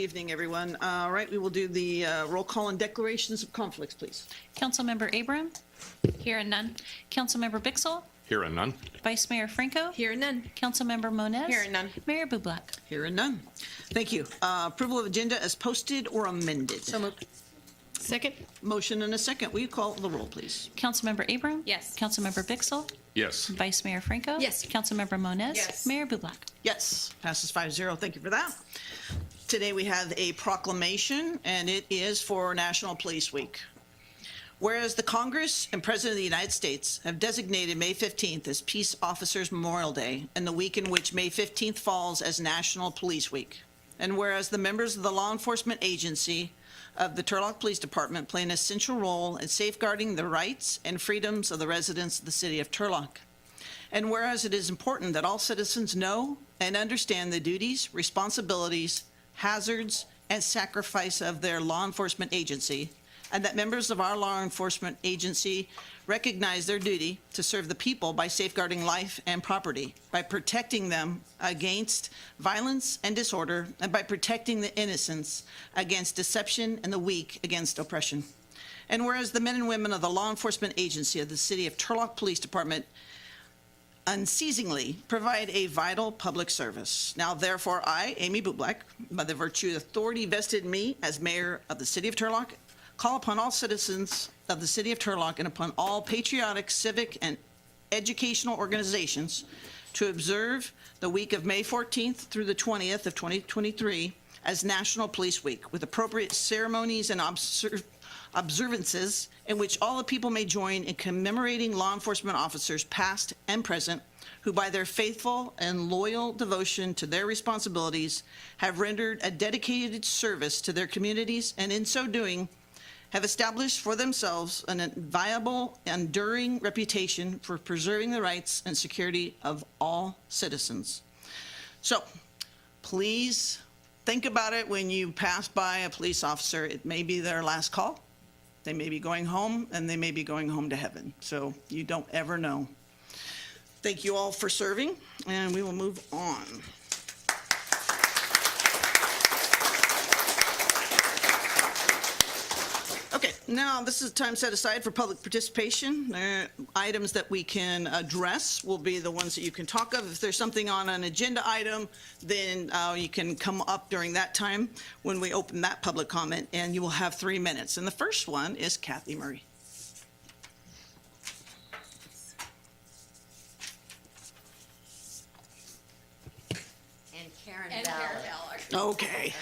evening, everyone. All right, we will do the roll call and declarations of conflicts, please. Councilmember Abram? Hearing none. Councilmember Bixel? Hearing none. Vice Mayor Franco? Hearing none. Councilmember Moniz? Hearing none. Mayor Bublak? Hearing none. Thank you. Approval of agenda as posted or amended. So moved. Second? Motion and a second. Will you call the roll, please? Councilmember Abram? Yes. Councilmember Bixel? Yes. Vice Mayor Franco? Yes. Councilmember Moniz? Yes. Mayor Bublak? Yes, passes 5-0. Thank you for that. Today we have a proclamation, and it is for National Police Week. Whereas the Congress and President of the United States have designated May 15th as Peace Officers Memorial Day and the week in which May 15th falls as National Police Week. And whereas the members of the law enforcement agency of the Turlock Police Department play an essential role in safeguarding the rights and freedoms of the residents of the city of Turlock. And whereas it is important that all citizens know and understand the duties, responsibilities, hazards, and sacrifice of their law enforcement agency, and that members of our law enforcement agency recognize their duty to serve the people by safeguarding life and property, by protecting them against violence and disorder, and by protecting the innocents against deception and the weak against oppression. And whereas the men and women of the law enforcement agency of the City of Turlock Police Department unceasingly provide a vital public service. Now, therefore, I, Amy Bublak, by the virtue of authority vested in me as mayor of the City of Turlock, call upon all citizens of the City of Turlock and upon all patriotic, civic, and educational organizations to observe the week of May 14th through the 20th of 2023 as National Police Week, with appropriate ceremonies and observances in which all the people may join in commemorating law enforcement officers past and present who by their faithful and loyal devotion to their responsibilities have rendered a dedicated service to their communities, and in so doing have established for themselves an inviolable, enduring reputation for preserving the rights and security of all citizens. So please think about it when you pass by a police officer. It may be their last call. They may be going home, and they may be going home to heaven. So you don't ever know. Thank you all for serving, and we will move on. Okay, now this is time set aside for public participation. Items that we can address will be the ones that you can talk of. If there's something on an agenda item, then you can come up during that time when we open that public comment, and you will have 3 minutes. And the first one is Kathy Murray. And Karen Ballard. Okay.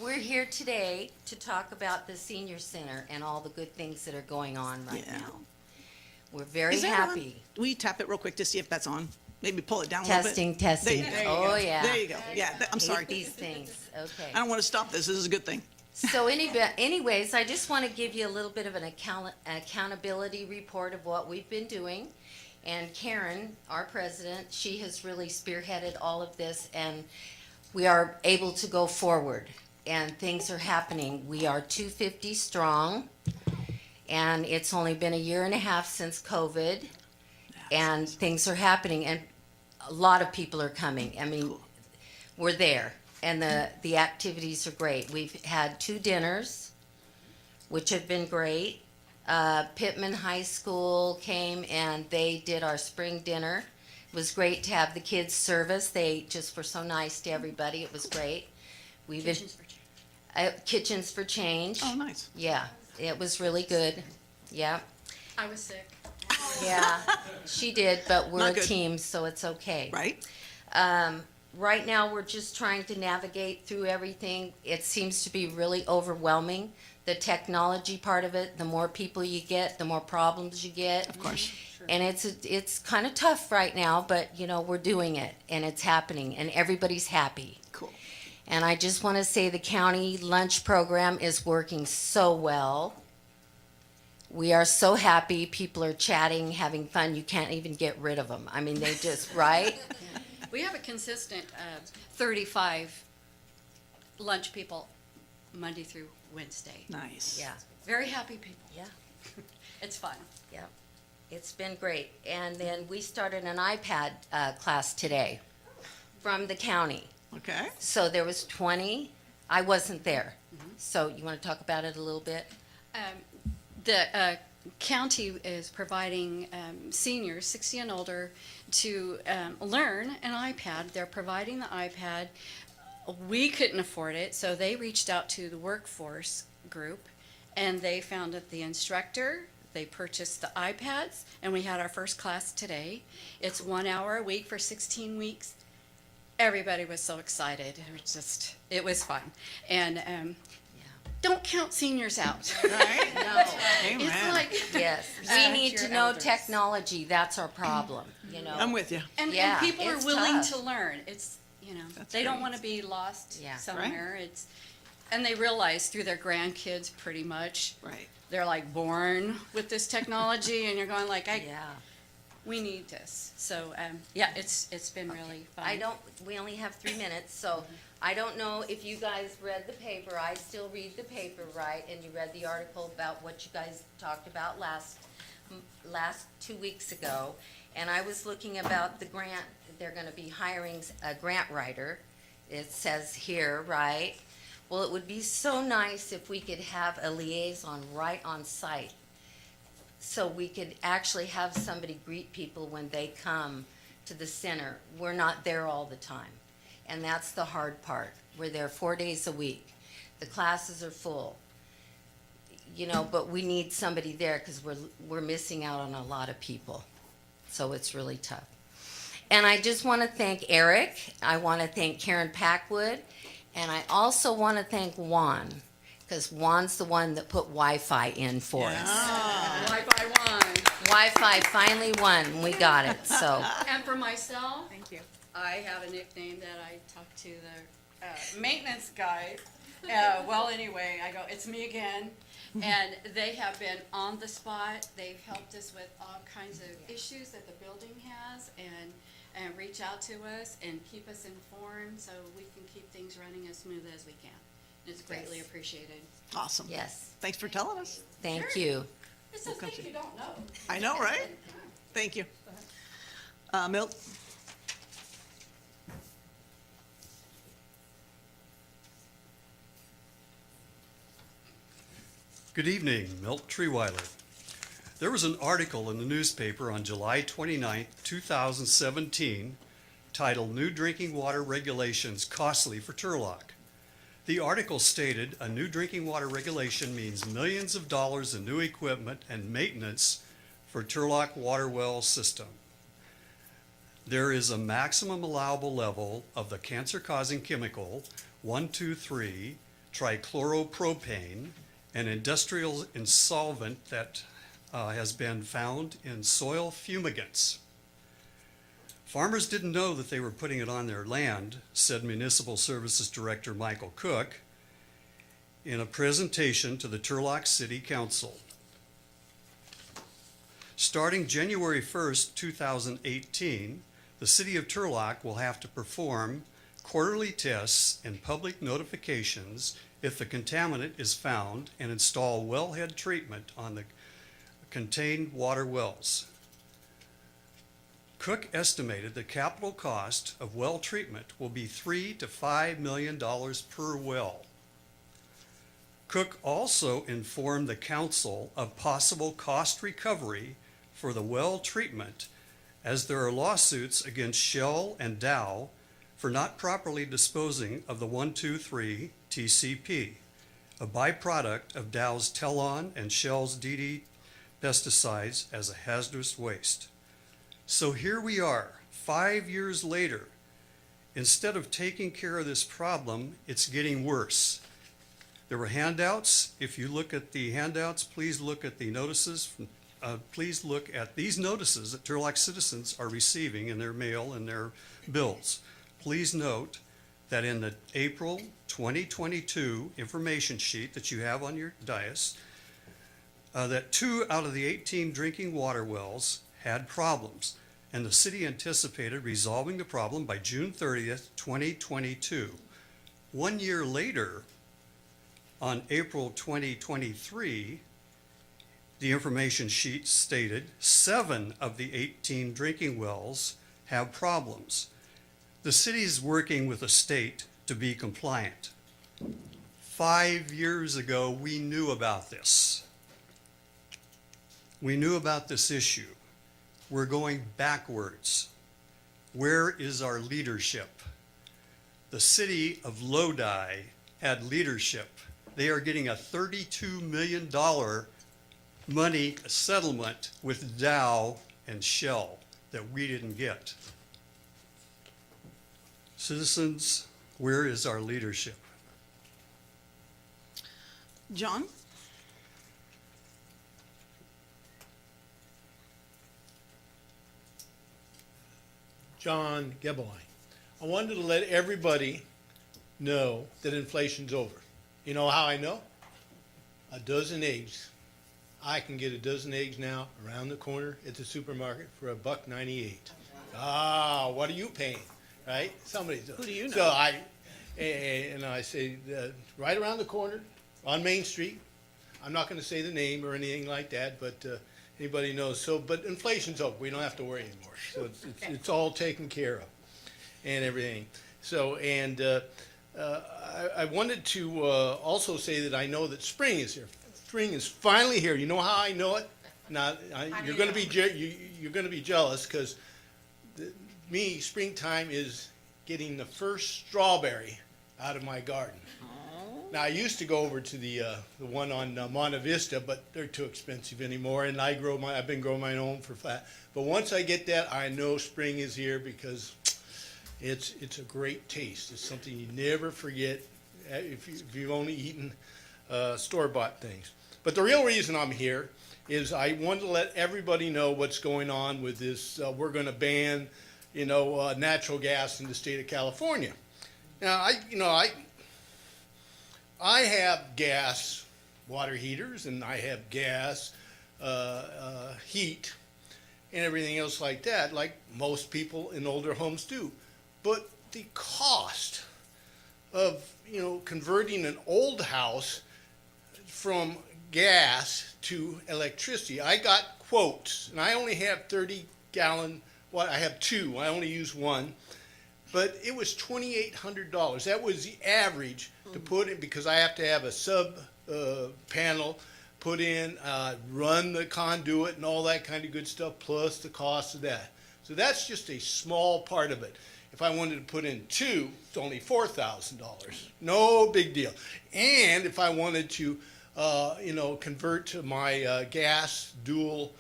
We're here today to talk about the senior center and all the good things that are going on right Yeah. now. We're very Is that happy. on? Will you tap it real quick to see if that's on? Maybe pull it down a little bit. Testing. There you Oh, go. yeah. There you go. Yeah, I'm Hate sorry. these things. Okay. I don't want to stop this. This is a good thing. So anyways, I just want to give you a little bit of an accountability report of what we've been doing. And Karen, our president, she has really spearheaded all of this, and we are able to go forward. And things are happening. We are 250 strong, and it's only been a year and a half since COVID, and things are happening, and a lot of people are coming. I mean, we're there, and the activities are great. We've had 2 dinners, which have been great. Pittman High School came, and they did our spring dinner. It was great to have the kids service. They just were so nice to everybody. It was great. Kitchens for Change. Oh, nice. Yeah, it was really good. Yeah. I was sick. Yeah, she did, but we're Not a good. team, so it's okay. Right? Right now, we're just trying to navigate through everything. It seems to be really overwhelming. The technology part of it, the more people you get, the more problems you get. Of course. And it's kind of tough right now, but you know, we're doing it, and it's happening, and everybody's happy. Cool. And I just want to say the county lunch program is working so well. We are so happy. People are chatting, having fun. You can't even get rid of them. I mean, they just, right? We have a consistent 35 lunch people Monday through Wednesday. Nice. Yeah, Very happy people. yeah, It's fun. yeah. It's been great. And then we started an iPad class today from the county. Okay. So there was 20. I wasn't there. So you want to talk about it a little bit? The county is providing seniors, 60 and older, to learn an iPad. They're providing the iPad. We couldn't afford it, so they reached out to the workforce group, and they found that the instructor, they purchased the iPads, and we had our first class today. It's 1 hour a week for 16 weeks. Everybody was so excited. It was fun. And don't count seniors out. Right? No. Amen. It's like, Yes. We Uh, need your to know elders. technology. That's our problem, you know? I'm with you. and Yeah, people are it's willing tough. to learn. It's, That's they don't great. want to be lost Yeah. somewhere. And they realize through their grandkids pretty much, Right. they're like born with this technology, and you're going like, Yeah. we need this. So, yeah, it's been really fun. We only have 3 minutes, so I don't know if you guys read the paper. I still read the paper, right? And you read the article about what you guys talked about last 2 weeks ago. And I was looking about the grant, they're gonna be hiring a grant writer. It says here, right? Well, it would be so nice if we could have a liaison right on site. So we could actually have somebody greet people when they come to the center. We're not there all the time. And that's the hard part. We're there 4 days a week. The classes are full. You know, but we need somebody there because we're missing out on a lot of people. So it's really tough. And I just want to thank Eric. I want to thank Karen Packwood. And I also want to thank Juan, because Juan's the one that put Wi-Fi in for us. Wi-Fi one. Wi-Fi finally won. We got it. So And for myself, Thank you. I have a nickname that I talk to the maintenance guy. Well, anyway, I go, it's me again. And they have been on the spot. They've helped us with all kinds of issues that the building has and reach out to us and keep us informed so we can keep things running as smooth as we can. It's greatly Yes. appreciated. Awesome. yes, Thanks for telling us. thank Sure. you. It's a thing you don't know. I know, right? Thank you. Milt? Good evening, Milt Treeweiler. There was an article in the newspaper on July 29, 2017, titled New Drinking Water Regulations Costly for Turlock. The article stated a new drinking water regulation means millions of dollars in new equipment and maintenance for Turlock water well system. There is a maximum allowable level of the cancer-causing chemical 1,2,3-trichloropropane, an industrial insolvent that has been found in soil fumigants. Farmers didn't know that they were putting it on their land, said Municipal Services Director Michael Cook in a presentation to the Turlock City Council. Starting January 1st, 2018, the City of Turlock will have to perform quarterly tests and public notifications if the contaminant is found and install wellhead treatment on the contained water wells. Cook estimated the capital cost of well treatment will be $3 to $5 million per well. Cook also informed the council of possible cost recovery for the well treatment, as there are lawsuits against Shell and Dow for not properly disposing of the 1,2,3 TCP, a byproduct of Dow's Telon and Shell's DD pesticides as a hazardous waste. So here we are, 5 years later. Instead of taking care of this problem, it's getting worse. There were handouts. If you look at the handouts, please look at the notices. Please look at these notices that Turlock citizens are receiving in their mail and their bills. Please note that in the April 2022 information sheet that you have on your dais, that 2 out of the 18 drinking water wells had problems, and the city anticipated resolving the problem by June 30th, 2022. 1 year later, on April 2023, the information sheet stated 7 of the 18 drinking wells have problems. The city is working with the state to be compliant. 5 years ago, we knew about this. We knew about this issue. We're going backwards. Where is our leadership? The city of Lodi had leadership. They are getting a $32 million money settlement with Dow and Shell that we didn't get. Citizens, where is our leadership? John? John Gebelein. I wanted to let everybody know that inflation's over. You know how I know? A dozen eggs. I can get a dozen eggs now around the corner at the supermarket for $1.98. Ah, what are you paying? Right? Somebody's. Who do you know? So I say right around the corner on Main Street. I'm not going to say the name or anything like that, but anybody knows. So, but inflation's over. We don't have to worry anymore. So it's all taken care of and everything. So I wanted to also say that I know that spring is here. Spring is finally here. You know how I know it? Now you're going to be you're going to be jealous because springtime is getting the first strawberry out of my garden. Now I used to go over to the one on Monte Vista, but they're too expensive anymore. And I've been growing my own for flat. But once I get that, I know spring is here because it's a great taste. It's something you never forget if you've only eaten store-bought things. But the real reason I'm here is I want to let everybody know what's going on with this. We're going to ban, natural gas in the state of California. Now, I have gas water heaters and I have gas heat and everything else like that, like most people in older homes do. But the cost of converting an old house from gas to electricity, I got quotes, and I only have 30-gallon. I have two. I only use one. But it was $2,800. That was the average to put in, because I have to have a sub panel put in, run the conduit and all that kind of good stuff, plus the cost of that. So that's just a small part of it. If I wanted to put in two, it's only $4,000. No big deal. And if I wanted to, convert to my gas dual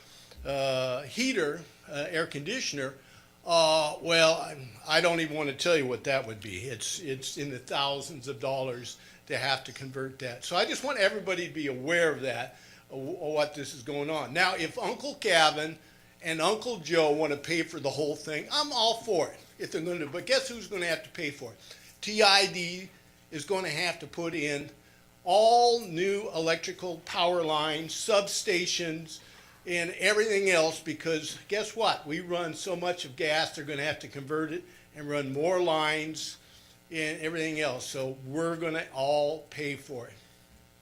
heater, air conditioner, I don't even want to tell you what that would be. It's in the thousands of dollars to have to convert that. So I just want everybody to be aware of that, of what this is going on. Now, if Uncle Gavin and Uncle Joe want to pay for the whole thing, I'm all for it if they're going to. But guess who's going to have to pay for it? TID is going to have to put in all new electrical power lines, substations, and everything else, because guess what? We run so much of gas, they're going to have to convert it and run more lines and everything else. So we're going to all pay for it.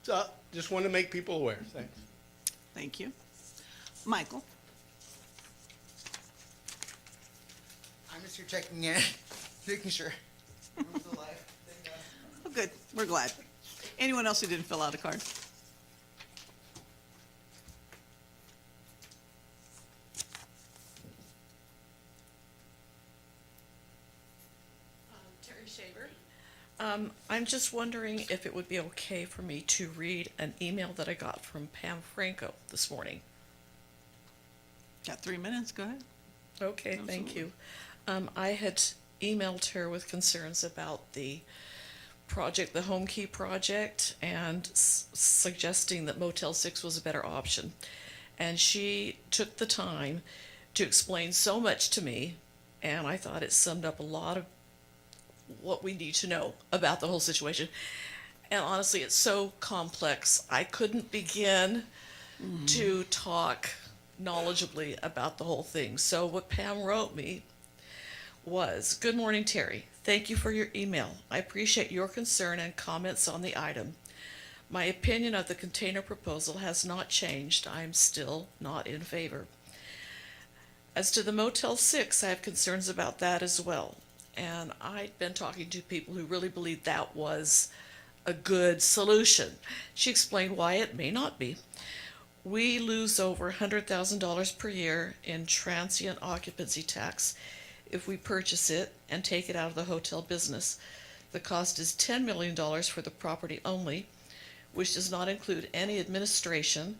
So just want to make people aware. Thanks. Thank you. Michael? I'm just here checking in, making sure. Oh, good. We're glad. Anyone else who didn't fill out a card? Terry Shaver. I'm just wondering if it would be okay for me to read an email that I got from Pam Franco this morning. Got 3 minutes. Go ahead. Okay, thank you. I had emailed her with concerns about the project, the Home Key project, and suggesting that Motel 6 was a better option. And she took the time to explain so much to me, and I thought it summed up a lot of what we need to know about the whole situation. And honestly, it's so complex. I couldn't begin to talk knowledgeably about the whole thing. So what Pam wrote me was, "Good morning, Terry. Thank you for your email. I appreciate your concern and comments on the item. My opinion of the container proposal has not changed. I'm still not in favor. As to the Motel 6, I have concerns about that as well. and I'd been talking to people who really believed that was a good solution. She explained why it may not be. We lose over $100,000 per year in transient occupancy tax if we purchase it and take it out of the hotel business. The cost is $10 million for the property only, which does not include any administration.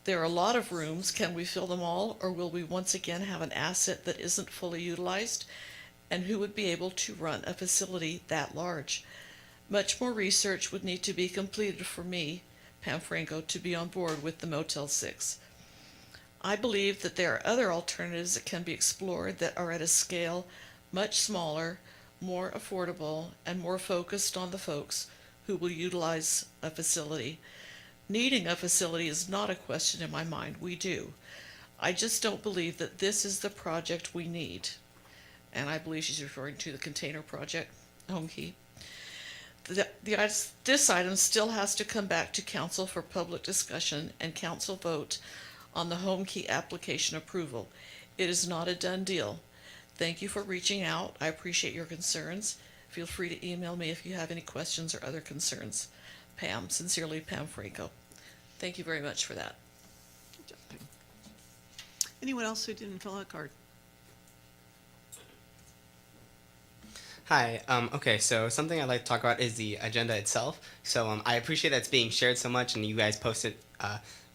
There are a lot of rooms. Can we fill them all, or will we once again have an asset that isn't fully utilized? And who would be able to run a facility that large? Much more research would need to be completed for me, Pam Franco, to be on board with the Motel 6. I believe that there are other alternatives that can be explored that are at a scale much smaller, more affordable, and more focused on the folks who will utilize a facility. Needing a facility is not a question in my mind. We do. I just don't believe that this is the project we need. And I believe she's referring to the container project, Home Key. This item still has to come back to council for public discussion and council vote on the Home Key application approval. It is not a done deal. Thank you for reaching out. I appreciate your concerns. Feel free to email me if you have any questions or other concerns. Pam, sincerely, Pam Franco. Thank you very much for that. Anyone else who didn't fill out a card? Hi. Okay, so something I'd like to talk about is the agenda itself. So I appreciate that it's being shared so much and you guys post it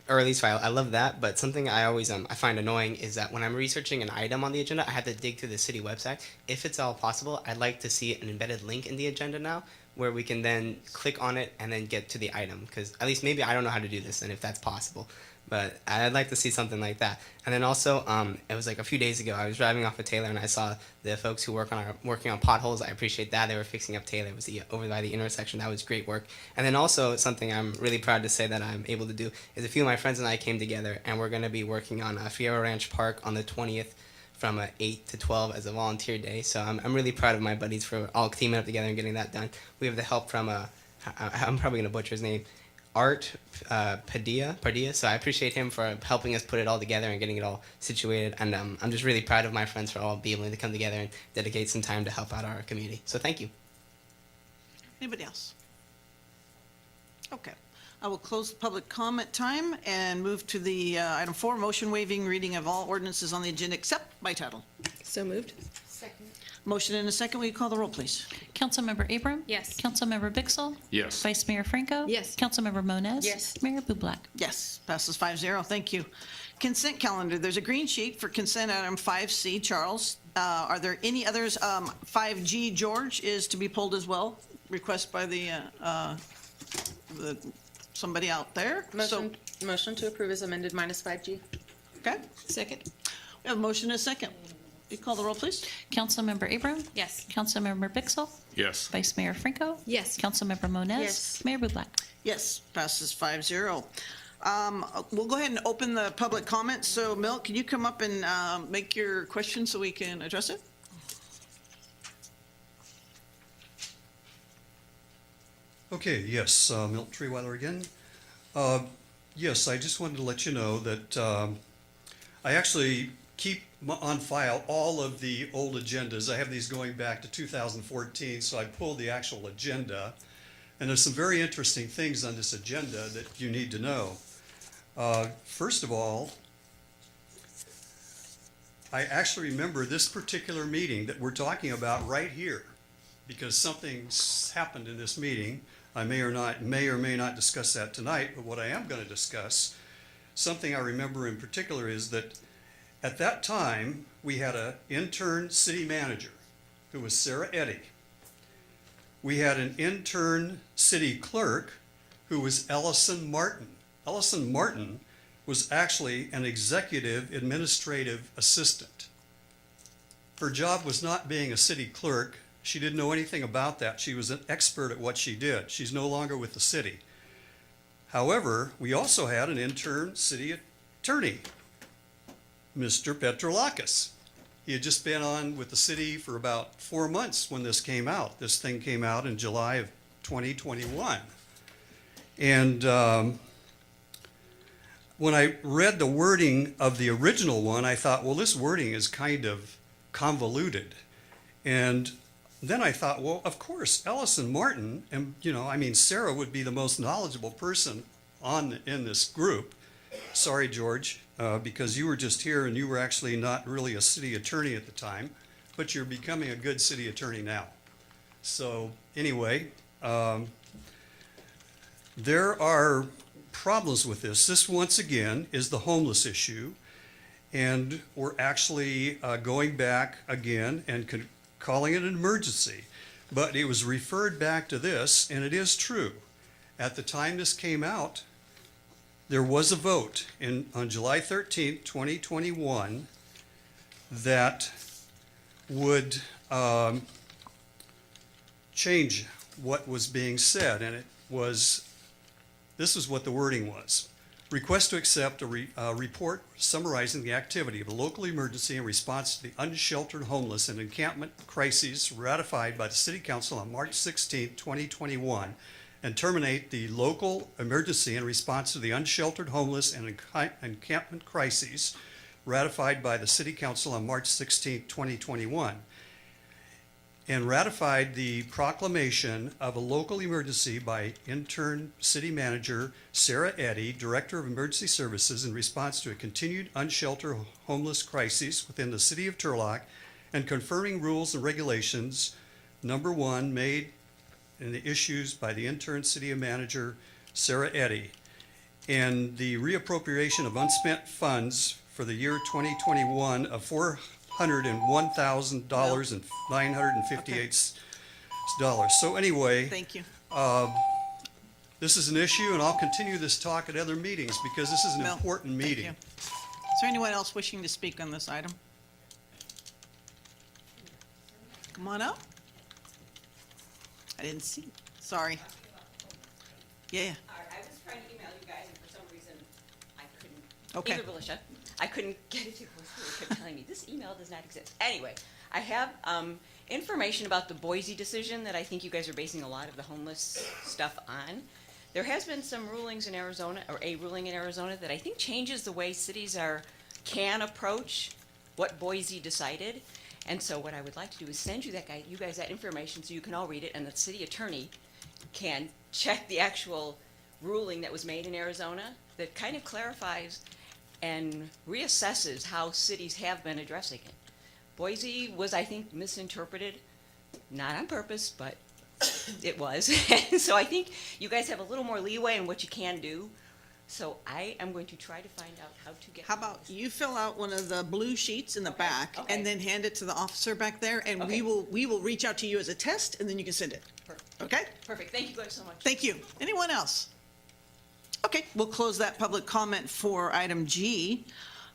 early, so I love that. But something I always I find annoying is that when I'm researching an item on the agenda, I have to dig through the city website. If it's all possible, I'd like to see an embedded link in the agenda now where we can then click on it and then get to the item. Because at least maybe I don't know how to do this, and if that's possible. But I'd like to see something like that. And then also, it was like a few days ago, I was driving off of Taylor and I saw the folks who working on potholes. I appreciate that. They were fixing up Taylor. It was over by the intersection. That was great work. And then also something I'm really proud to say that I'm able to do is a few of my friends and I came together and we're going to be working on Fierro Ranch Park on the 20th from 8 to 12 as a volunteer day. So I'm really proud of my buddies for all teaming up together and getting that done. We have the help from, I'm probably going to butcher his name, Art Padilla, so I appreciate him for helping us put it all together and getting it all situated, and I'm just really proud of my friends for all being able to come together and dedicate some time to help out our community. So thank you. Anybody else? Okay. I will close the public comment time and move to the item 4, motion waiving reading of all ordinances on the agenda except by title. So moved. Second. Motion and a second. Will you call the roll, please? Councilmember Abram? Yes. Councilmember Bixel? Yes. Vice Mayor Franco? Yes. Councilmember Moniz? Yes. Mayor Bublak? Yes, passes 5-0. Thank you. Consent calendar. There's a green sheet for consent item 5C. Charles, are there any others? 5G, George, is to be pulled as well. Request by the somebody out there. Motion to approve is amended minus 5G. Okay. Second. We have a motion and a second. You call the roll, please? Councilmember Abram? Yes. Councilmember Bixel? Yes. Vice Mayor Franco? Yes. Councilmember Moniz? Yes. Mayor Bublak? Yes, passes 5-0. We'll go ahead and open the public comments. So, Milt, can you come up and make your question so we can address it? Okay, yes, Milt Treeweiler again. Yes, I just wanted to let you know that I actually keep on file all of the old agendas. I have these going back to 2014, so I pulled the actual agenda. And there's some very interesting things on this agenda that you need to know. First of all, I actually remember this particular meeting that we're talking about right here, because something's happened in this meeting. I may or may not discuss that tonight, but what I am going to discuss, something I remember in particular, is that at that time we had an intern city manager who was Sarah Eddy. We had an intern city clerk who was Ellison Martin. Ellison Martin was actually an executive administrative assistant. Her job was not being a city clerk. She didn't know anything about that. She was an expert at what she did. She's no longer with the city. However, we also had an intern city attorney, Mr. Petrolakis. He had just been on with the city for about 4 months when this came out. This thing came out in July of 2021. And when I read the wording of the original one, I thought, well, this wording is kind of convoluted. And then I thought, well, of course, Ellison Martin, and, I mean, Sarah would be the most knowledgeable person in this group. Sorry, George, because you were just here and you were actually not really a city attorney at the time, but you're becoming a good city attorney now. So anyway, there are problems with this. This, once again, is the homeless issue. And we're actually going back again and calling it an emergency. But it was referred back to this, and it is true. At the time this came out, there was a vote on July 13th, 2021, that would change what was being said. And this is what the wording was. Request to accept a report summarizing the activity of a local emergency in response to the unsheltered homeless and encampment crises ratified by the City Council on March 16, 2021, and terminate the local emergency in response to the unsheltered homeless and encampment crises ratified by the City Council on March 16, 2021, and ratified the proclamation of a local emergency by intern city manager Sarah Eddy, Director of Emergency Services, in response to a continued unsheltered homeless crisis within the city of Turlock, and confirming rules and regulations, number 1, made in the issues by the intern city manager Sarah Eddy, and the reappropriation of unspent funds for the year 2021 of $401,000 and $958. So anyway, Thank you. this is an issue, and I'll continue this talk at other meetings because this is an Mel, important thank meeting. you. Is there anyone else wishing to speak on this item? Come on up. I didn't see. Sorry. Yeah. I was trying to email you guys, and for some reason, I couldn't. Okay. Either Alicia, I couldn't get it to go through. It kept telling me, this email does not exist. Anyway, I have information about the Boise decision that I think you guys are basing a lot of the homeless stuff on. There has been some rulings in Arizona, or a ruling in Arizona, that I think changes the way cities can approach what Boise decided. And so what I would like to do is send you you guys that information so you can all read it, and the city attorney can check the actual ruling that was made in Arizona that kind of clarifies and reassesses how cities have been addressing it. Boise was, I think, misinterpreted, not on purpose, but it was. So I think you guys have a little more leeway in what you can do. So I am going to try to find out how to get. How about you fill out one of the blue sheets in the back okay. and then hand it to the officer back there, and Okay. we will reach out to you as a test, and then you can send it. Perfect. Okay? Perfect. Thank you guys so much. Thank you. Anyone else? Okay, we'll close that public comment for item G.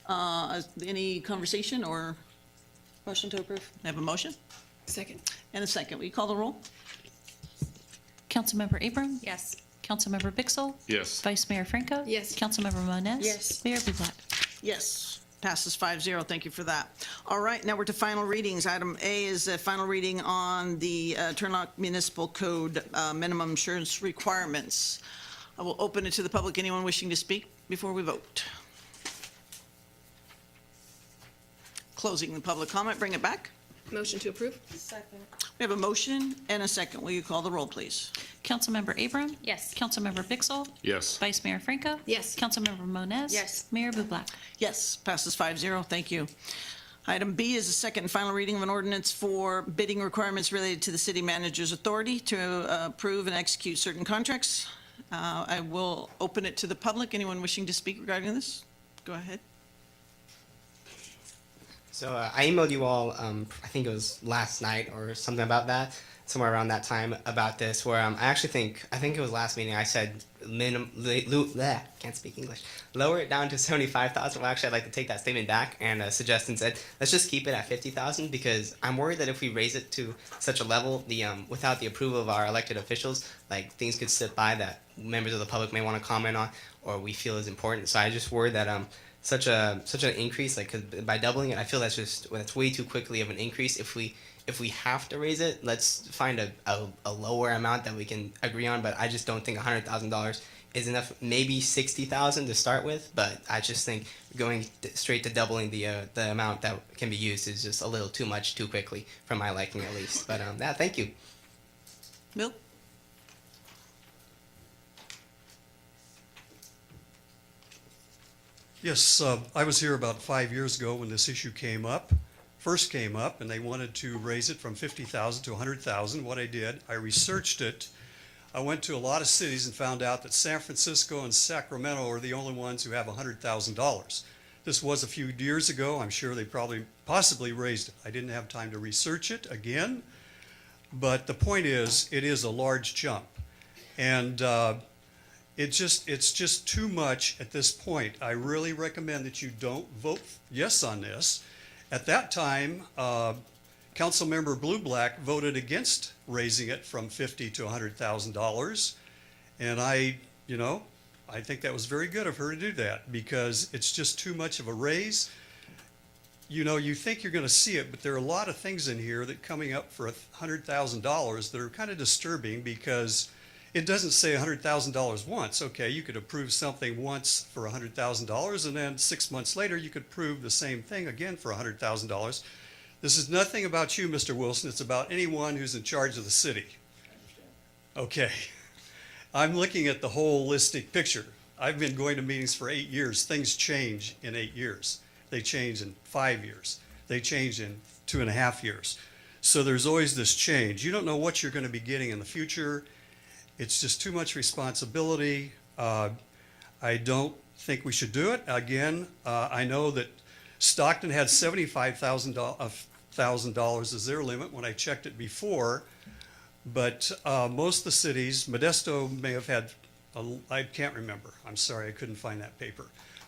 Any conversation or Motion to approve. have a motion? Second. And a second. Will you call the roll? Councilmember Abram? Yes. Councilmember Bixel? Yes. Vice Mayor Franco? Yes. Councilmember Moniz? Yes. Mayor Bublak? Yes, passes 5-0. Thank you for that. All right, now we're to final readings. Item A is a final reading on the Turlock Municipal Code minimum insurance requirements. I will open it to the public. Anyone wishing to speak before we vote? Closing the public comment. Bring it back. Motion to approve? Second. We have a motion and a second. Will you call the roll, please? Councilmember Abram? Yes. Councilmember Bixel? Yes. Vice Mayor Franco? Yes. Councilmember Moniz? Yes. Mayor Bublak? Yes, passes 5-0. Thank you. Item B is a second and final reading of an ordinance for bidding requirements related to the city manager's authority to approve and execute certain contracts. I will open it to the public. Anyone wishing to speak regarding this? Go ahead. So I emailed you all, I think it was last night or something about that, somewhere around that time about this, where I think it was last meeting, I said can't speak English, lower it down to 75,000. Well, actually, I'd like to take that statement back and suggest instead, let's just keep it at 50,000, because I'm worried that if we raise it to such a level, without the approval of our elected officials, like things could slip by that members of the public may want to comment on, or we feel is important. So I just worry that such an increase, like 'cause by doubling it, I feel that's way too quickly of an increase. If we have to raise it, let's find a lower amount that we can agree on. But I just don't think $100,000 is enough, maybe 60,000 to start with, but I just think going straight to doubling the amount that can be used is just a little too much too quickly for my liking at least. But yeah, thank you. Bill? Yes, I was here about 5 years ago when this issue first came up, and they wanted to raise it from 50,000 to 100,000. What I did, I researched it. I went to a lot of cities and found out that San Francisco and Sacramento are the only ones who have $100,000. This was a few years ago. I'm sure they possibly raised it. I didn't have time to research it again, but the point is, it is a large jump. And it's just too much at this point. I really recommend that you don't vote yes on this. At that time, Councilmember Blue-Black voted against raising it from $50,000 to $100,000. And I think that was very good of her to do that, because it's just too much of a raise. You think you're going to see it, but there are a lot of things in here that coming up for $100,000 that are kind of disturbing, because it doesn't say $100,000 once. Okay, you could approve something once for $100,000, and then 6 months later you could approve the same thing again for $100,000. This is nothing about you, Mr. Wilson. It's about anyone who's in charge of the city. Okay. I'm looking at the holistic picture. I've been going to meetings for 8 years. Things change in 8 years. They change in 5 years. They change in 2.5 years. So there's always this change. You don't know what you're going to be getting in the future. It's just too much responsibility. I don't think we should do it. Again, I know that Stockton had $75,000 as their limit when I checked it before, but most of the cities, Modesto may have had, I can't remember. I'm sorry, I couldn't find that paper.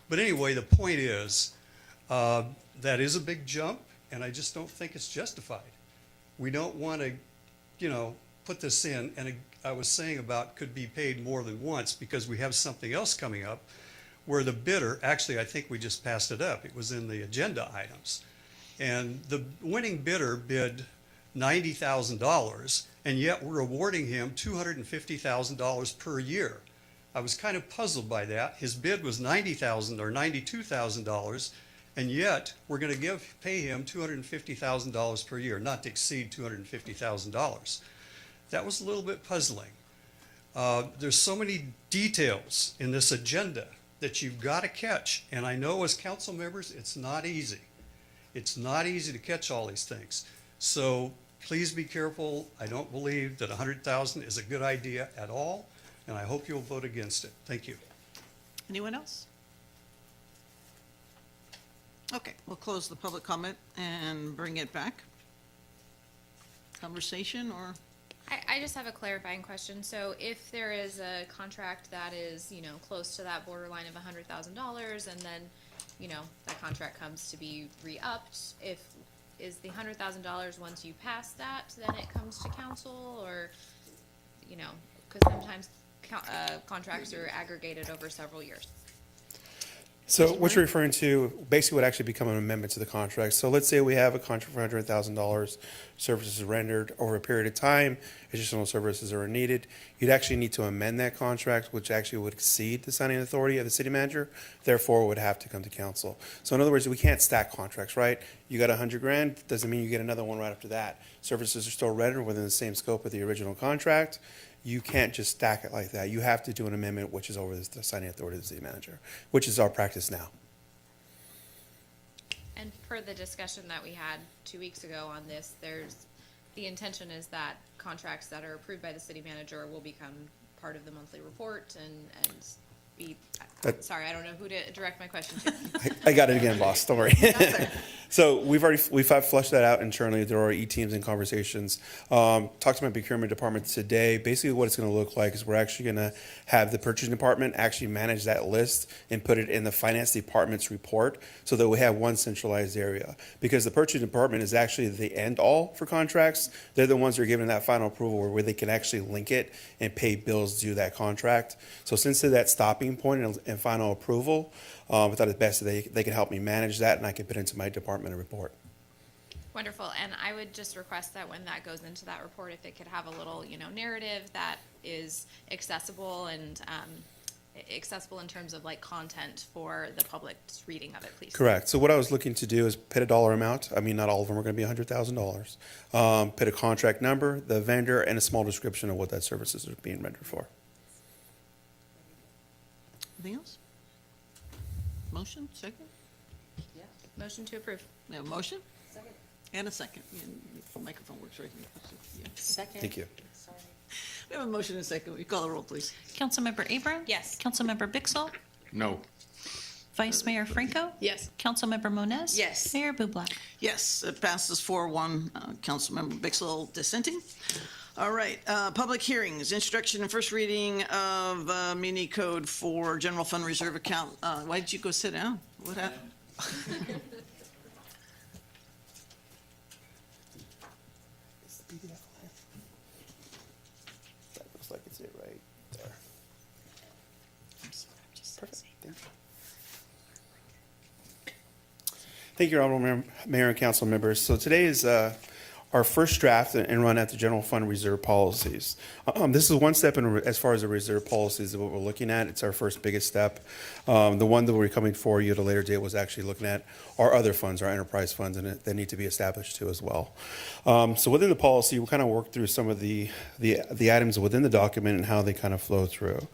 But anyway, the point is, that is a big jump, and I just don't think it's justified. We don't want to, put this in, and I was saying about could be paid more than once, because we have something else coming up where the bidder, actually I think we just passed it up, it was in the agenda items, and the winning bidder bid $90,000, and yet we're awarding him $250,000 per year. I was kind of puzzled by that. His bid was $90,000 or $92,000, and yet we're going to pay him $250,000 per year, not to exceed $250,000. That was a little bit puzzling. There's so many details in this agenda that you've got to catch, and I know as council members it's not easy. It's not easy to catch all these things. So please be careful. I don't believe that 100,000 is a good idea at all, and I hope you'll vote against it. Thank you. Anyone else? Okay, we'll close the public comment and bring it back. Conversation or? I just have a clarifying question. So if there is a contract that is, close to that borderline of $100,000, and then, that contract comes to be re-upped, is the $100,000 once you pass that, then it comes to council, or, because sometimes contracts are aggregated over several years. So what you're referring to, basically would actually become an amendment to the contract. So let's say we have a contract for $100,000, services rendered over a period of time, additional services are needed. You'd actually need to amend that contract, which actually would exceed the signing authority of the city manager, therefore would have to come to council. So in other words, we can't stack contracts, right? You got $100,000, doesn't mean you get another one right after that. Services are still rendered within the same scope of the original contract. You can't just stack it like that. You have to do an amendment which is over the signing authority of the city manager, which is our practice now. And per the discussion that we had 2 weeks ago on this, the intention is that contracts that are approved by the city manager will become part of the monthly report and be, sorry, I don't know who to direct my question to. I got it again, boss. Don't worry. So we've flushed that out internally. There are E-teams and conversations. Talked to my procurement department today. Basically what it's going to look like is we're actually going to have the purchasing department actually manage that list and put it in the finance department's report so that we have one centralized area. Because the purchasing department is actually the end all for contracts. They're the ones who are given that final approval where they can actually link it and pay bills due that contract. So since they're that stopping point and final approval, I thought it best that they can help me manage that and I can put it into my department report. Wonderful, and I would just request that when that goes into that report, if it could have a little, narrative that is accessible and accessible in terms of like content for the public's reading of it, please? Correct. So what I was looking to do is put a dollar amount. I mean, not all of them are going to be $100,000. Put a contract number, the vendor, and a small description of what that services are being rendered for. Anything else? Motion, second? Motion to approve. We have a motion? Second. And a second. And the microphone works right here. Yeah. Second. Thank you. We have a motion and a second. Will you call the roll, please? Councilmember Abram? Yes. Councilmember Bixel? No. Vice Mayor Franco? Yes. Councilmember Moniz? Yes. Mayor Bublak? Yes, it passes 4-1. Councilmember Bixel dissenting. All right, public hearings, introduction and first reading of mini code for general fund reserve account. Why did you go sit down? What happened? That looks like it's it right there. Perfect. Thank you. Thank you, Honorable Mayor and Council members. So today is our first draft and run at the general fund reserve policies. This is one step in as far as the reserve policies of what we're looking at. It's our first biggest step. The one that we're coming for you at a later date was actually looking at our other funds, our enterprise funds, and that need to be established too as well. So within the policy, we kind of work through some of the items within the document and how they kind of flow through.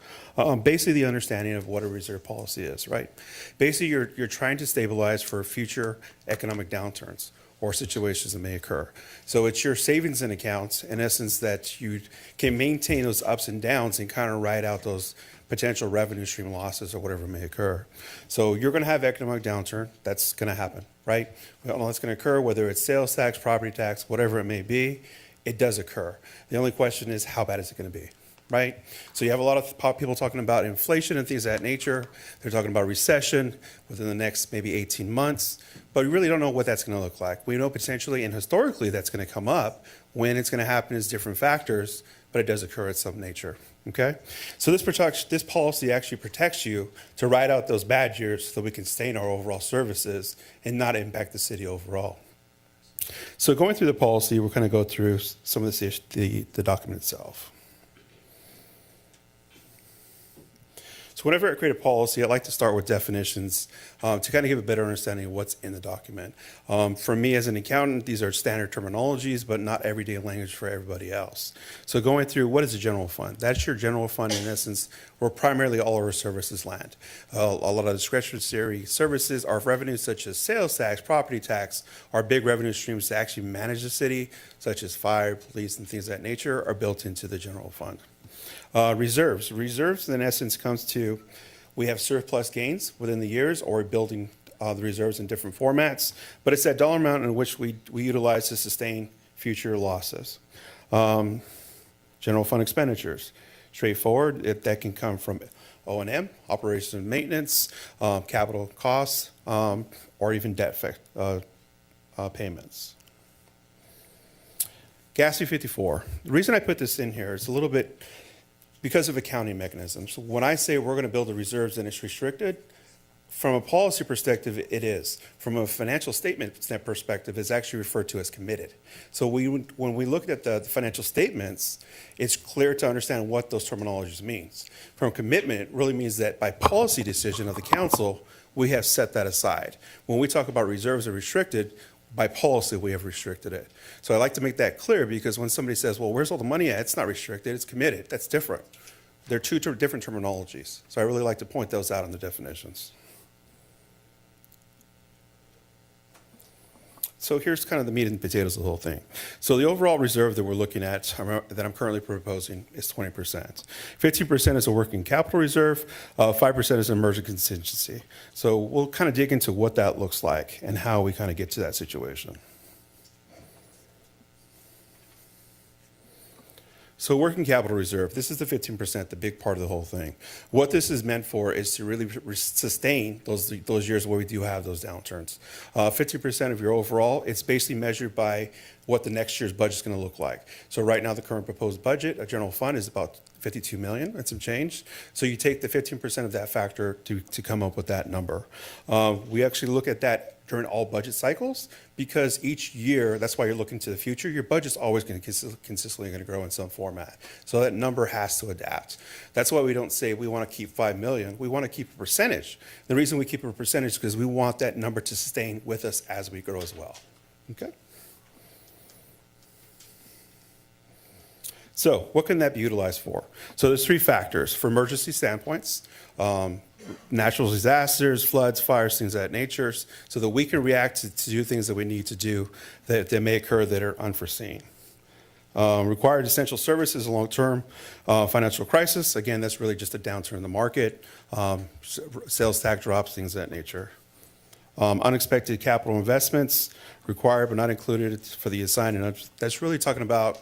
Basically, the understanding of what a reserve policy is, right? Basically, you're trying to stabilize for future economic downturns or situations that may occur. So it's your savings and accounts, in essence, that you can maintain those ups and downs and kind of ride out those potential revenue stream losses or whatever may occur. So you're going to have economic downturn. That's going to happen, right? We all know it's going to occur, whether it's sales tax, property tax, whatever it may be, it does occur. The only question is, how bad is it going to be? Right? So you have a lot of people talking about inflation and things of that nature. They're talking about recession within the next maybe 18 months, but we really don't know what that's going to look like. We know potentially and historically that's going to come up. When it's going to happen is different factors, but it does occur at some nature. Okay? So this policy actually protects you to ride out those bad years so we can sustain our overall services and not impact the city overall. So going through the policy, we're going to go through some of the document itself. So whenever I create a policy, I like to start with definitions to kind of give a better understanding of what's in the document. For me as an accountant, these are standard terminologies, but not everyday language for everybody else. So going through, what is a general fund? That's your general fund, in essence, where primarily all our services land. A lot of discretionary services, our revenues such as sales tax, property tax, our big revenue streams to actually manage the city, such as fire, police, and things of that nature, are built into the general fund. Reserves, in essence, comes to, we have surplus gains within the years or building the reserves in different formats, but it's that dollar amount in which we utilize to sustain future losses. General fund expenditures, straightforward, that can come from O&M, operations and maintenance, capital costs, or even debt payments. GASB 54, the reason I put this in here is a little bit because of accounting mechanisms. So when I say we're going to build the reserves and it's restricted, from a policy perspective, it is. From a financial statement perspective, it's actually referred to as committed. So when we look at the financial statements, it's clear to understand what those terminologies means. From commitment, it really means that by policy decision of the council, we have set that aside. When we talk about reserves are restricted, by policy, we have restricted it. So I like to make that clear because when somebody says, well, where's all the money at? It's not restricted, it's committed. That's different. They're two different terminologies. So I really like to point those out in the definitions. So here's kind of the meat and potatoes of the whole thing. So the overall reserve that we're looking at, that I'm currently proposing, is 20%. 15% is a working capital reserve, 5% is an emergent contingency. So we'll kind of dig into what that looks like and how we kind of get to that situation. So working capital reserve, this is the 15%, the big part of the whole thing. What this is meant for is to really sustain those years where we do have those downturns. 50% of your overall, it's basically measured by what the next year's budget is going to look like. So right now, the current proposed budget, a general fund, is about 52 million and some change. So you take the 15% of that factor to come up with that number. We actually look at that during all budget cycles because each year, that's why you're looking to the future, your budget's always going to consistently going to grow in some format. So that number has to adapt. That's why we don't say we want to keep 5 million. We want to keep a percentage. The reason we keep a percentage is because we want that number to sustain with us as we grow as well. Okay? So what can that be utilized for? So there's three factors. For emergency standpoints, natural disasters, floods, fires, things of that nature, so that we can react to do things that we need to do that may occur that are unforeseen. Required essential services, a long-term financial crisis. Again, that's really just a downturn in the market, sales tax drops, things of that nature. Unexpected capital investments, required but not included for the assigned, and that's really talking about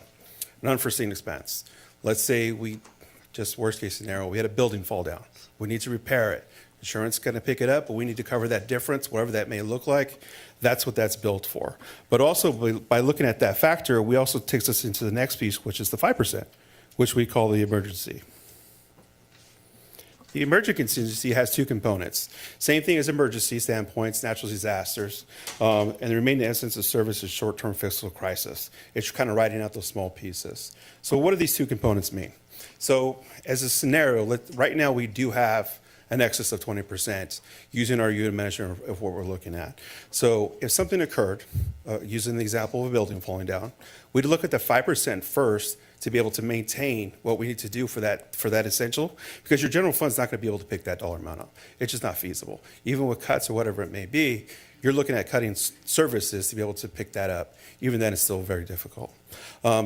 an unforeseen expense. Let's say just worst case scenario, we had a building fall down. We need to repair it. Insurance is going to pick it up, but we need to cover that difference, whatever that may look like. That's what that's built for. But also by looking at that factor, we also takes us into the next piece, which is the 5%, which we call the emergency. The emergent contingency has two components. Same thing as emergency standpoints, natural disasters, and the remaining essence of service is short-term fiscal crisis. It's kind of writing out those small pieces. So what do these two components mean? So as a scenario, right now we do have an excess of 20% using our unit measure of what we're looking at. So if something occurred, using the example of a building falling down, we'd look at the 5% first to be able to maintain what we need to do for that essential, because your general fund's not going to be able to pick that dollar amount up. It's just not feasible. Even with cuts or whatever it may be, you're looking at cutting services to be able to pick that up. Even then, it's still very difficult.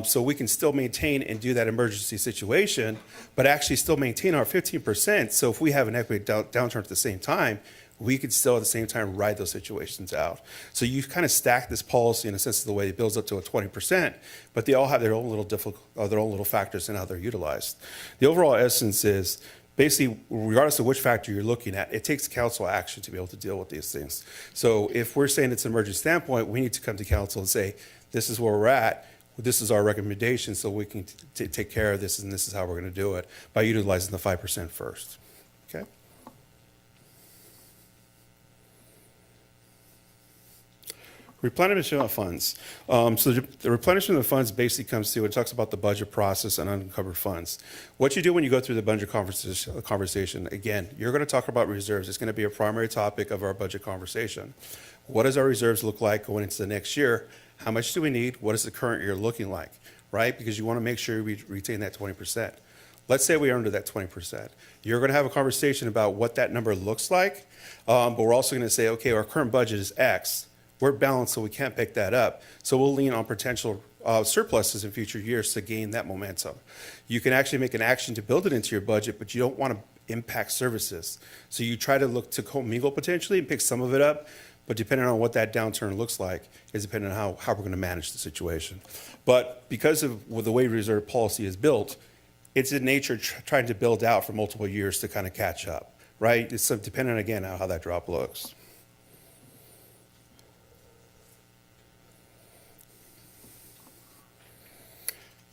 So we can still maintain and do that emergency situation, but actually still maintain our 15%. So if we have an equity downturn at the same time, we could still at the same time ride those situations out. So you kind of stack this policy in a sense of the way it builds up to a 20%, but they all have their own little factors in how they're utilized. The overall essence is basically, regardless of which factor you're looking at, it takes council action to be able to deal with these things. So if we're saying it's an emergency standpoint, we need to come to council and say, this is where we're at, this is our recommendation, so we can take care of this, and this is how we're going to do it by utilizing the 5% first. Okay? Replenishment of funds. So the replenishment of funds basically comes to, it talks about the budget process and unencumbered funds. What you do when you go through the budget conversation, again, you're going to talk about reserves. It's going to be a primary topic of our budget conversation. What does our reserves look like going into the next year? How much do we need? What is the current year looking like, right? Because you want to make sure we retain that 20%. Let's say we are under that 20%. You're going to have a conversation about what that number looks like, but we're also going to say, okay, our current budget is X. We're balanced, so we can't pick that up. So we'll lean on potential surpluses in future years to gain that momentum. You can actually make an action to build it into your budget, but you don't want to impact services. So you try to look to commingle potentially and pick some of it up, but depending on what that downturn looks like is depending on how we're going to manage the situation. But because of the way reserve policy is built, it's in nature trying to build out for multiple years to kind of catch up, right? It's dependent, again, on how that drop looks.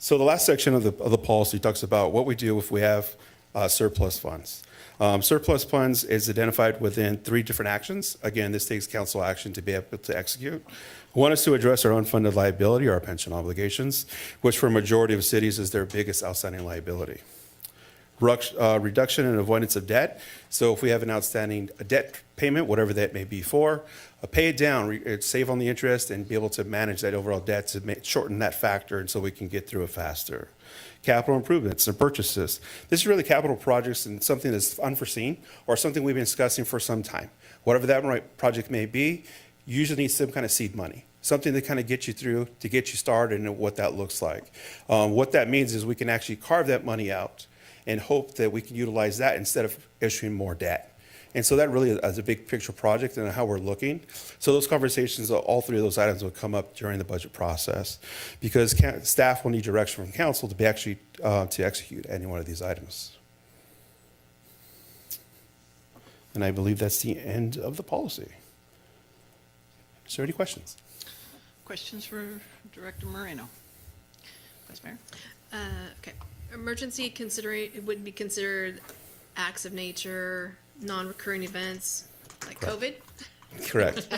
So the last section of the policy talks about what we do if we have surplus funds. Surplus funds is identified within 3 different actions. Again, this takes council action to be able to execute. One is to address our unfunded liability, our pension obligations, which for a majority of cities is their biggest outstanding liability. Reduction and avoidance of debt. So if we have an outstanding debt payment, whatever that may be for, pay it down, save on the interest, and be able to manage that overall debt to shorten that factor and so we can get through it faster. Capital improvements and purchases. This is really capital projects and something that's unforeseen or something we've been discussing for some time. Whatever that project may be, you usually need some kind of seed money. Something to kind of get you through, to get you started and what that looks like. What that means is we can actually carve that money out and hope that we can utilize that instead of issuing more debt. And so that really is a big picture project and how we're looking. So those conversations, all 3 of those items will come up during the budget process because staff will need direction from council to be actually to execute any one of these items. And I believe that's the end of the policy. Is there any questions? Questions for Director Moreno? Vice Mayor? Okay. emergency it would be considered acts of nature, non-recurring events, like COVID, Correct.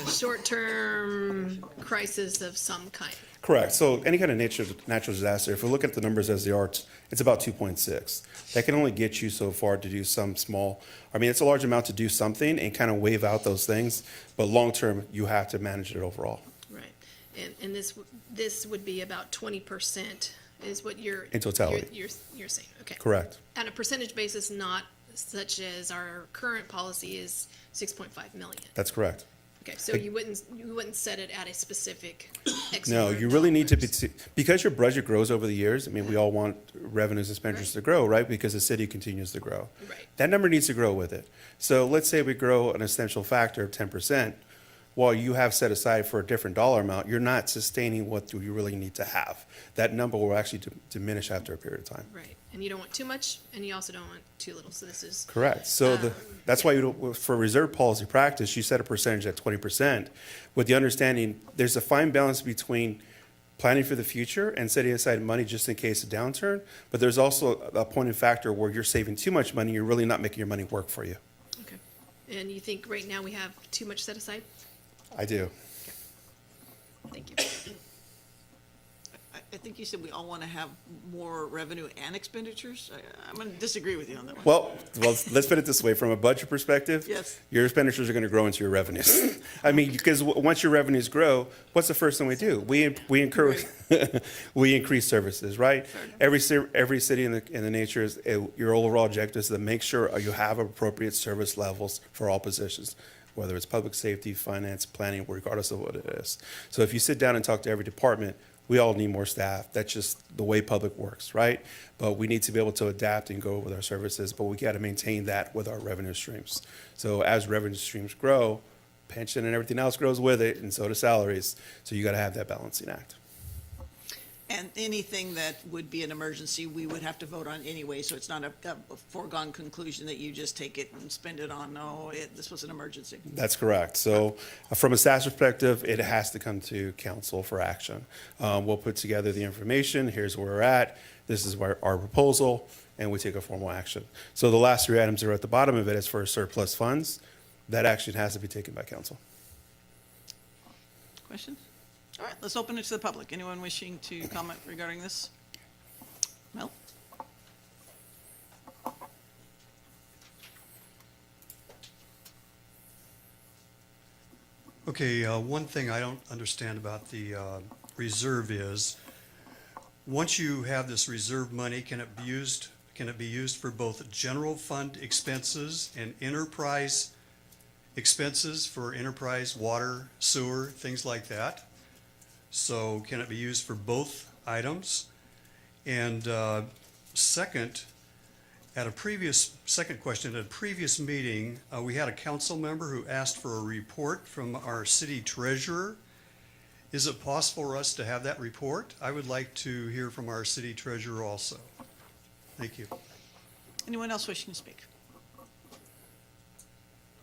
short-term crisis of some kind. Correct. So any kind of natural disaster, if we look at the numbers as they are, it's about 2.6. That can only get you so far to do some small, I mean, it's a large amount to do something and kind of wave out those things, but long-term, you have to manage it overall. Right. And this would be about 20% is what you're. In totality. You're saying, okay. Correct. On a percentage basis, not such as our current policy is 6.5 million. That's correct. Okay, so you wouldn't set it at a specific. X No, number of you really need to be, dollars. because your budget grows over the years, I mean, we all want revenues and expenditures to grow, right? Because the city continues to grow. Right. That number needs to grow with it. So let's say we grow an essential factor of 10%. While you have set aside for a different dollar amount, you're not sustaining what you really need to have. That number will actually diminish after a period of time. Right, and you don't want too much, and you also don't want too little, so this is. Correct. So that's why you don't, for reserve policy practice, you set a percentage at 20% with the understanding there's a fine balance between planning for the future and setting aside money just in case of downturn. But there's also a point in factor where you're saving too much money, you're really not making your money work for you. Okay, and you think right now we have too much set aside? I do. Thank you. I think you said we all want to have more revenue and expenditures. I'm going to disagree with you on that one. Well, let's put it this way. From a budget perspective, Yes. your expenditures are going to grow into your revenues. I mean, because once your revenues grow, what's the first thing we do? We incur, we increase services, right? Every city in the nature is your overall objective is to make sure you have appropriate service levels for all positions, whether it's public safety, finance, planning, regardless of what it is. So if you sit down and talk to every department, we all need more staff. That's just the way public works, right? But we need to be able to adapt and go with our services, but we got to maintain that with our revenue streams. So as revenue streams grow, pension and everything else grows with it, and so do salaries. So you got to have that balancing act. And anything that would be an emergency, we would have to vote on anyway, so it's not a foregone conclusion that you just take it and spend it on, this was an emergency. That's correct. So from a staff perspective, it has to come to council for action. We'll put together the information. Here's where we're at. This is our proposal, and we take a formal action. So the last three items that are at the bottom of it is for surplus funds. That action has to be taken by council. Questions? All right, let's open it to the public. Anyone wishing to comment regarding this? Mel? Okay, one thing I don't understand about the reserve is, once you have this reserve money, can it be used for both general fund expenses and enterprise expenses for enterprise, water, sewer, things like that? So can it be used for both items? And second question, at a previous meeting, we had a council member who asked for a report from our city treasurer. Is it possible for us to have that report? I would like to hear from our city treasurer also. Thank you. Anyone else wishing to speak?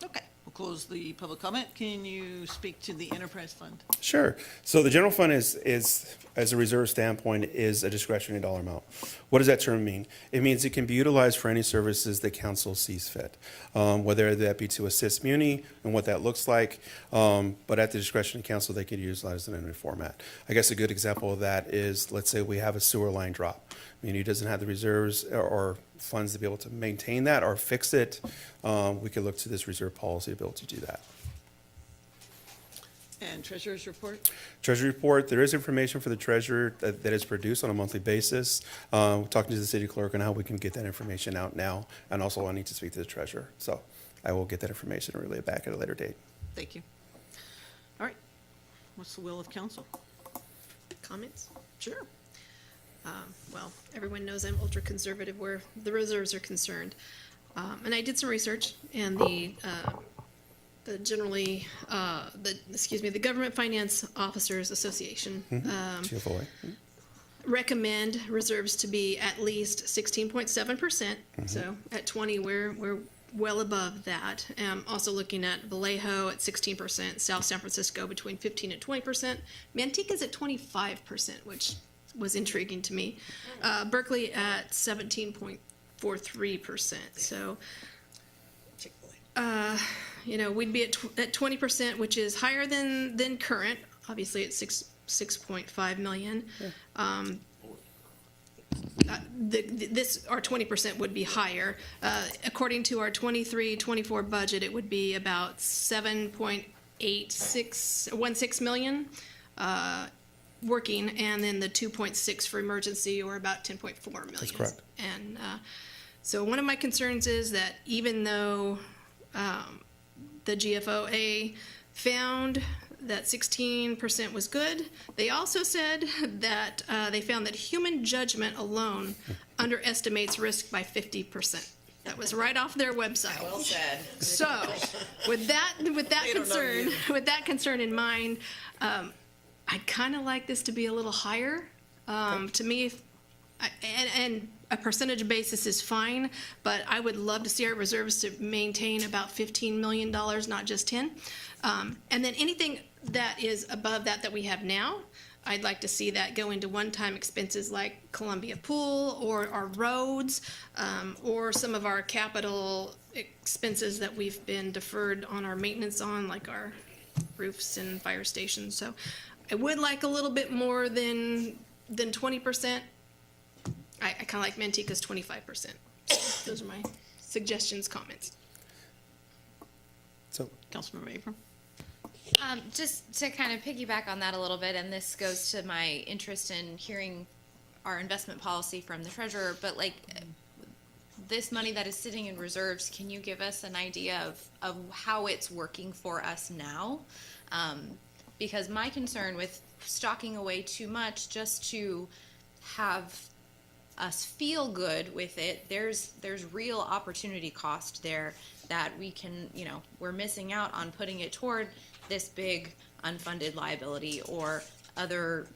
Okay, we'll close the public comment. Can you speak to the enterprise fund? Sure. So the general fund is, as a reserve standpoint, is a discretionary dollar amount. What does that term mean? It means it can be utilized for any services the council sees fit, whether that be to assist muni and what that looks like, but at the discretion of council, they can utilize it in any format. I guess a good example of that is, let's say we have a sewer line drop. Muni doesn't have the reserves or funds to be able to maintain that or fix it. We could look to this reserve policy to be able to do that. And treasurer's report? Treasury report, there is information for the treasurer that is produced on a monthly basis. Talking to the city clerk on how we can get that information out now, and also I need to speak to the treasurer. So I will get that information and relay it back at a later date. Thank you. All right, what's the will of council? Comments? Sure. Well, everyone knows I'm ultra conservative where the reserves are concerned. And I did some research, and the Government Finance Officers Association GFOA. recommend reserves to be at least 16.7%. So at 20, we're well above that. Also looking at Vallejo at 16%, South San Francisco between 15 and 20%. Manteca's at 25%, which was intriguing to me. Berkeley at 17.43%. So, we'd be at 20%, which is higher than current. Obviously, it's 6.5 million. Our 20% would be higher. According to our 23-24 budget, it would be about 7.16 million working, and then the 2.6 for emergency, or about 10.4 million. That's correct. And so one of my concerns is that even though the GFOA found that 16% was good, they also said that they found that human judgment alone underestimates risk by 50%. That was right off their website. Well said. So, with that concern in mind, I'd kind of like this to be a little higher. To me, and a percentage basis is fine, but I would love to see our reserves to maintain about $15 million, not just 10. And then anything that is above that we have now, I'd like to see that go into one-time expenses like Columbia Pool or our roads, or some of our capital expenses that we've been deferred on our maintenance on, like our roofs and fire stations. So I would like a little bit more than 20%. I kind of like Manteca's 25%. So those are my suggestions, comments. So, Councilmember Abram? Just to kind of piggyback on that a little bit, and this goes to my interest in hearing our investment policy from the treasurer, but like this money that is sitting in reserves, can you give us an idea of how it's working for us now? Because my concern with stocking away too much just to have us feel good with it, there's real opportunity cost there that we can, we're missing out on putting it toward this big unfunded liability or other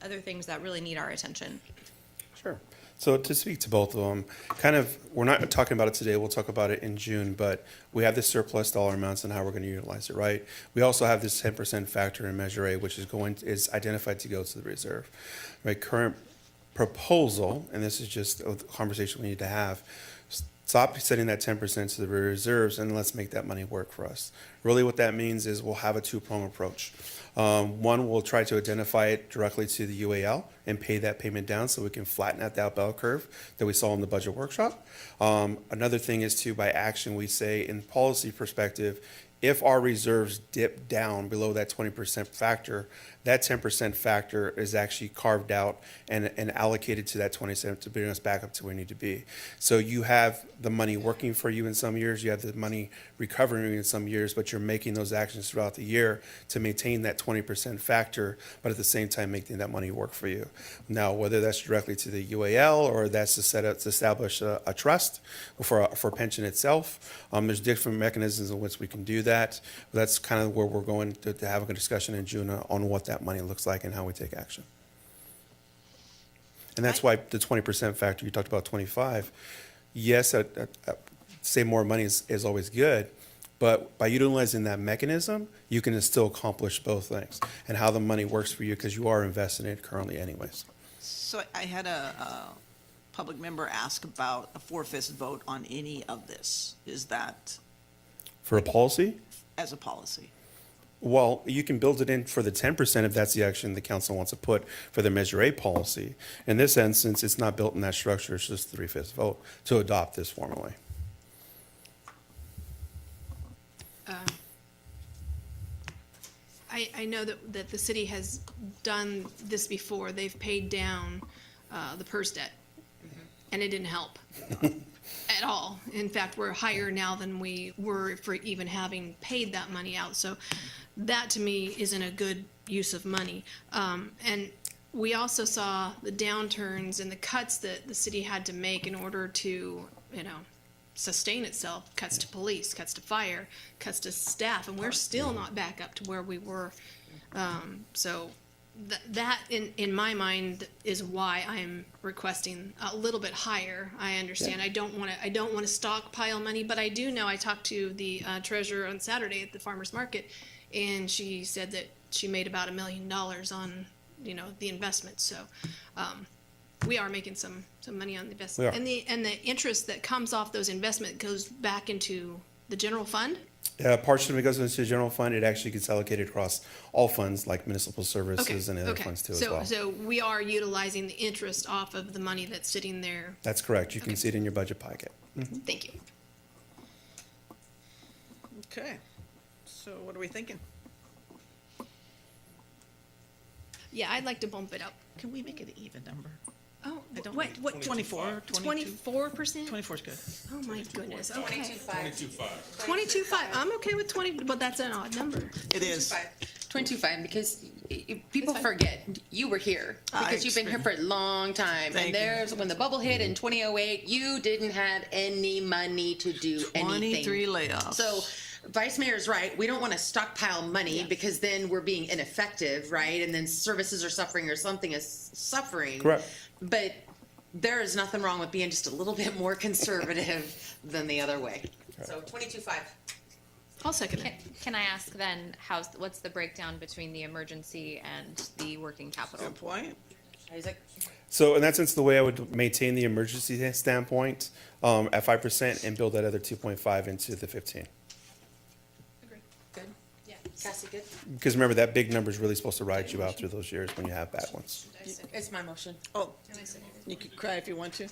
things that really need our attention. sure. So to speak to both of them, we're not talking about it today, we'll talk about it in June, but we have the surplus dollar amounts and how we're gonna utilize it, right? We also have this 10% factor in Measure A, which is identified to go to the reserve. Right, current proposal, and this is just a conversation we need to have, stop setting that 10% to the reserves and let's make that money work for us. Really what that means is we'll have a two-pronged approach. One, we'll try to identify it directly to the UAL and pay that payment down so we can flatten out that bell curve that we saw in the budget workshop. Another thing is by action, we say in policy perspective, if our reserves dip down below that 20% factor, that 10% factor is actually carved out and allocated to that 27 to bring us back up to where we need to be. So you have the money working for you in some years, you have the money recovering in some years, but you're making those actions throughout the year to maintain that 20% factor, but at the same time making that money work for you. Now, whether that's directly to the UAL or that's to establish a trust for pension itself, there's different mechanisms in which we can do that. But that's kind of where we're going to have a discussion in June on what that money looks like and how we take action. And that's why the 20% factor, you talked about 25. Yes, say more money is always good, but by utilizing that mechanism, you can still accomplish both things and how the money works for you because you are investing in it currently anyways. So I had a public member ask about a 4/5 vote on any of this. Is that For a policy? as a policy? Well, you can build it in for the 10% if that's the action the council wants to put for the Measure A policy. In this instance, it's not built in that structure, it's just 3/5 vote to adopt this formally. I know that the city has done this before. They've paid down the PERS debt, and it didn't help at all. In fact, we're higher now than we were for even having paid that money out. So that, to me, isn't a good use of money. And we also saw the downturns and the cuts that the city had to make in order to, sustain itself. Cuts to police, cuts to fire, cuts to staff, and we're still not back up to where we were. So that in my mind is why I'm requesting a little bit higher. I understand. I don't want to stockpile money, but I do know I talked to the treasurer on Saturday at the farmers market, and she said that she made about $1 million on the investment. So, we are making some money on the We investment. are. And the interest that comes off those investment goes back into the general fund? Partially when it goes into the general fund, it actually gets allocated across all funds like municipal Okay, services and other okay. funds too as So, well. so we are utilizing the interest off of the money that's sitting there. That's correct. You can Okay. see it in your budget packet. Thank you. Okay, so what are we thinking? Yeah, I'd like to bump it up. Can we make it an even number? Oh, I don't- what, 24, 22? 24%? 24 is good. Oh, my goodness, okay. 22.5. 22.5, I'm okay with 20, but that's an odd number. It is. 22.5, because people forget, you were here, because you've been here for a long time. Thank And you. there's, when the bubble hit in 2008, you didn't have any money to do anything. 23 layoffs. So Vice Mayor's right, we don't want to stockpile money, because then we're being ineffective, right? And then services are suffering or something is suffering. Correct. But there is nothing wrong with being just a little bit more conservative than the other way. So 22.5. I'll second Can, it. can I ask then, what's the breakdown between the emergency and the working capital? Good point. Isaac? So in that sense, the way I would maintain the emergency standpoint at 5% and build that other 2.5 into the 15. Good? Yeah. Cassie, good? Because remember, that big number is really supposed to ride you out through those years when you have bad ones. It's my motion. Oh, you could cry if you want to. All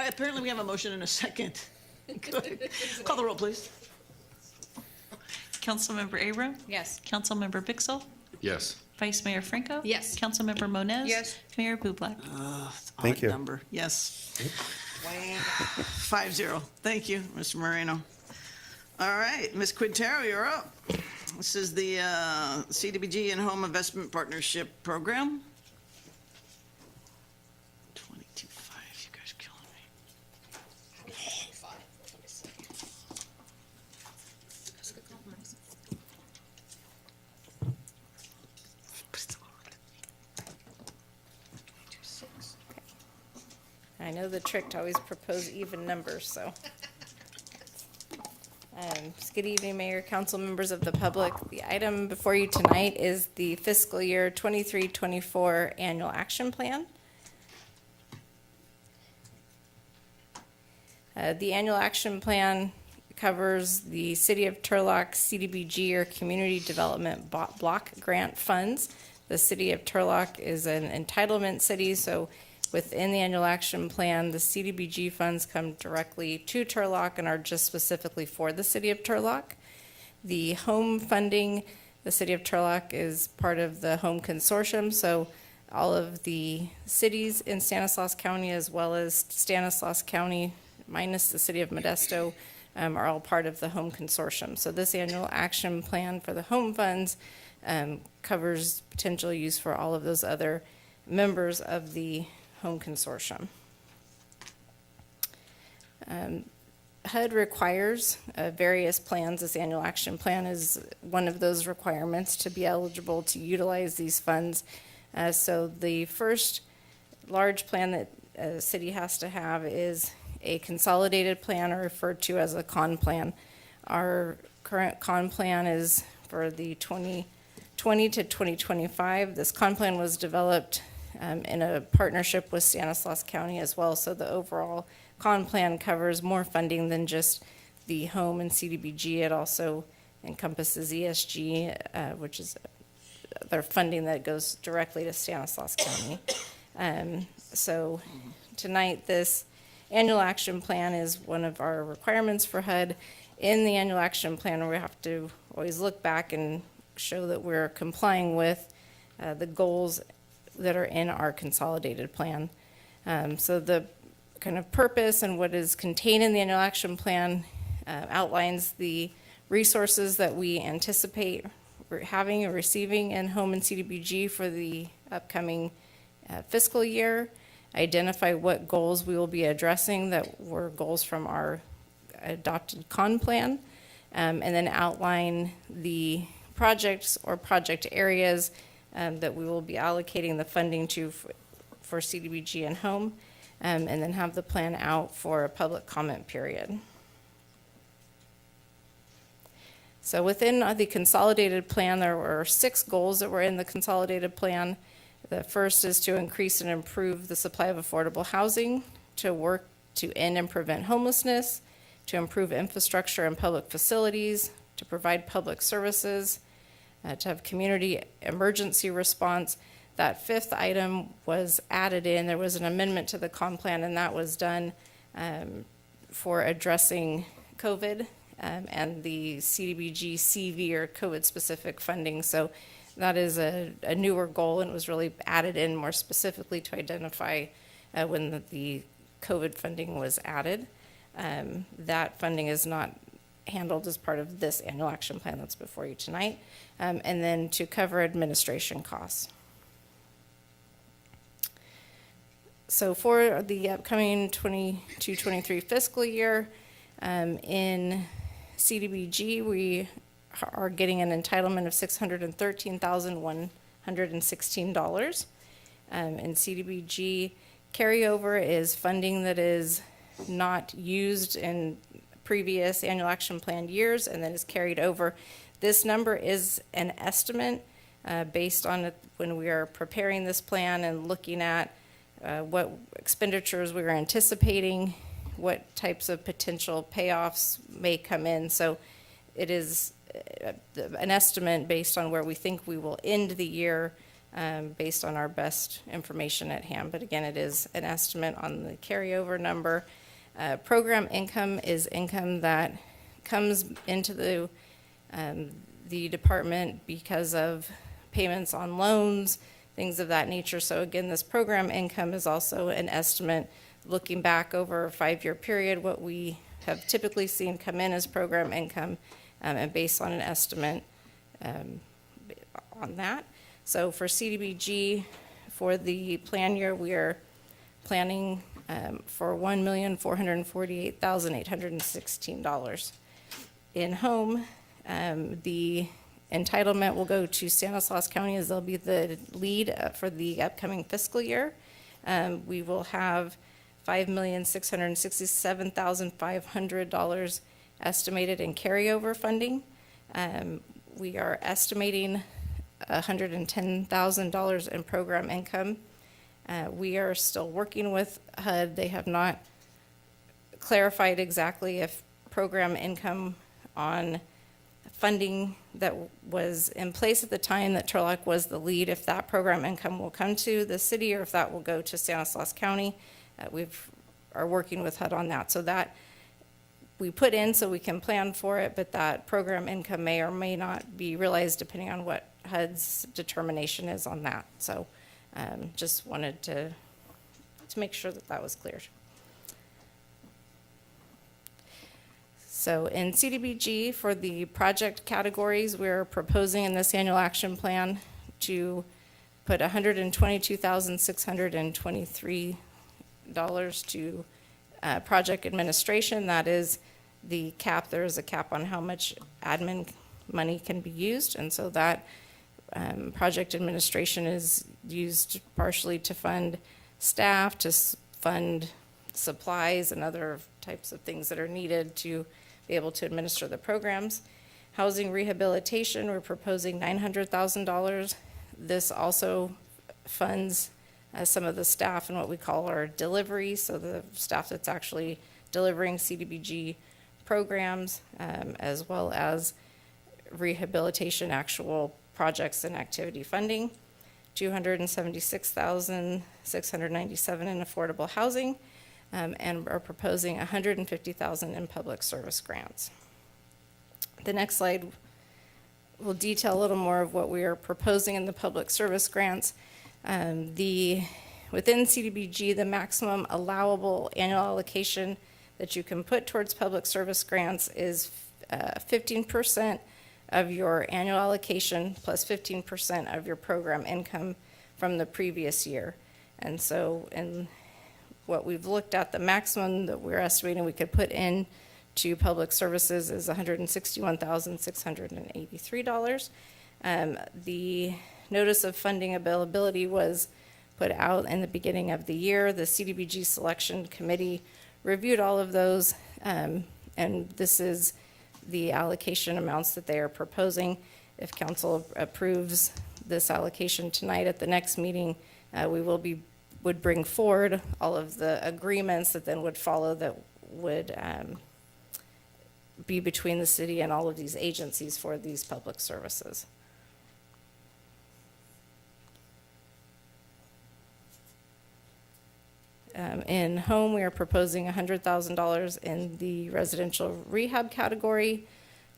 right, apparently we have a motion and a second. Go ahead. Call the roll, please. Councilmember Abram? Yes. Councilmember Bixel? Yes. Vice Mayor Franco? Yes. Councilmember Moniz? Yes. Mayor Bublak? Thank Odd you. number, yes. 5-0. Thank you, Mr. Moreno. All right, Ms. Quintero, you're up. This is the CDBG and Home Investment Partnership Program. 22.5, you guys are killing me. I know the trick to always propose even numbers, so. Good evening, Mayor, council members of the public. The item before you tonight is the fiscal year 23-24 annual action plan. The annual action plan covers the City of Turlock CDBG or Community Development Block Grant Funds. The City of Turlock is an entitlement city, so within the annual action plan, the CDBG funds come directly to Turlock and are just specifically for the City of Turlock. The home funding, the City of Turlock is part of the home consortium, so all of the cities in Stanislaus County as well as Stanislaus County minus the City of Modesto are all part of the home consortium. So this annual action plan for the home funds covers potential use for all of those other members of the home consortium. HUD requires various plans. This annual action plan is one of those requirements to be eligible to utilize these funds. So the first large plan that a city has to have is a consolidated plan, or referred to as a con plan. Our current con plan is for the 2020 to 2025. This con plan was developed in a partnership with Stanislaus County as well, so the overall con plan covers more funding than just the home and CDBG. It also encompasses ESG, which is their funding that goes directly to Stanislaus County. So tonight, this annual action plan is one of our requirements for HUD. In the annual action plan, we have to always look back and show that we're complying with the goals that are in our consolidated plan. So the kind of purpose and what is contained in the annual action plan outlines the resources that we anticipate having or receiving in home and CDBG for the upcoming fiscal year, identify what goals we will be addressing that were goals from our adopted con plan, and then outline the projects or project areas that we will be allocating the funding to for CDBG and home, and then have the plan out for a public comment period. So within the consolidated plan, there were 6 goals that were in the consolidated plan. The first is to increase and improve the supply of affordable housing, to work to end and prevent homelessness, to improve infrastructure and public facilities, to provide public services, to have community emergency response. That fifth item was added in. There was an amendment to the comp plan, and that was done for addressing COVID and the CDBG CV or COVID-specific funding. So that is a newer goal, and it was really added in more specifically to identify when the COVID funding was added. That funding is not handled as part of this annual action plan that's before you tonight. And then to cover administration costs. So for the upcoming 22-23 fiscal year, in CDBG, we are getting an entitlement of $613,116. In CDBG, carryover is funding that is not used in previous annual action plan years and then is carried over. This number is an estimate based on when we are preparing this plan and looking at what expenditures we are anticipating, what types of potential payoffs may come in. So it is an estimate based on where we think we will end the year based on our best information at hand. But again, it is an estimate on the carryover number. Program income is income that comes into the department because of payments on loans, things of that nature. So again, this program income is also an estimate looking back over a 5-year period, what we have typically seen come in as program income, and based on an estimate on that. So for CDBG, for the plan year, we are planning for $1,448,816. In home, the entitlement will go to Stanislaus County as they'll be the lead for the upcoming fiscal year. We will have $5,667,500 estimated in carryover funding. We are estimating $110,000 in program income. We are still working with HUD. They have not clarified exactly if program income on funding that was in place at the time that Turlock was the lead, if that program income will come to the city or if that will go to Stanislaus County. We are working with HUD on that. So that we put in so we can plan for it, but that program income may or may not be realized depending on what HUD's determination is on that. So just wanted to make sure that that was clear. So in CDBG, for the project categories, we're proposing in this annual action plan to put $122,623 to project administration. That is the cap. There is a cap on how much admin money can be used, and so that project administration is used partially to fund staff, to fund supplies and other types of things that are needed to be able to administer the programs. Housing rehabilitation, we're proposing $900,000. This also funds some of the staff and what we call our delivery, so the staff that's actually delivering CDBG programs, as well as rehabilitation actual projects and activity funding. $276,697 in affordable housing, and are proposing $150,000 in public service grants. The next slide will detail a little more of what we are proposing in the public service grants. Within CDBG, the maximum allowable annual allocation that you can put towards public service grants is 15% of your annual allocation plus 15% of your program income from the previous year. And so in what we've looked at, the maximum that we're estimating we could put in to public services is $161,683. The notice of funding availability was put out in the beginning of the year. The CDBG selection committee reviewed all of those, and this is the allocation amounts that they are proposing. If council approves this allocation tonight. At the next meeting, would bring forward all of the agreements that then would follow that would be between the city and all of these agencies for these public services. In home, we are proposing $100,000 in the residential rehab category,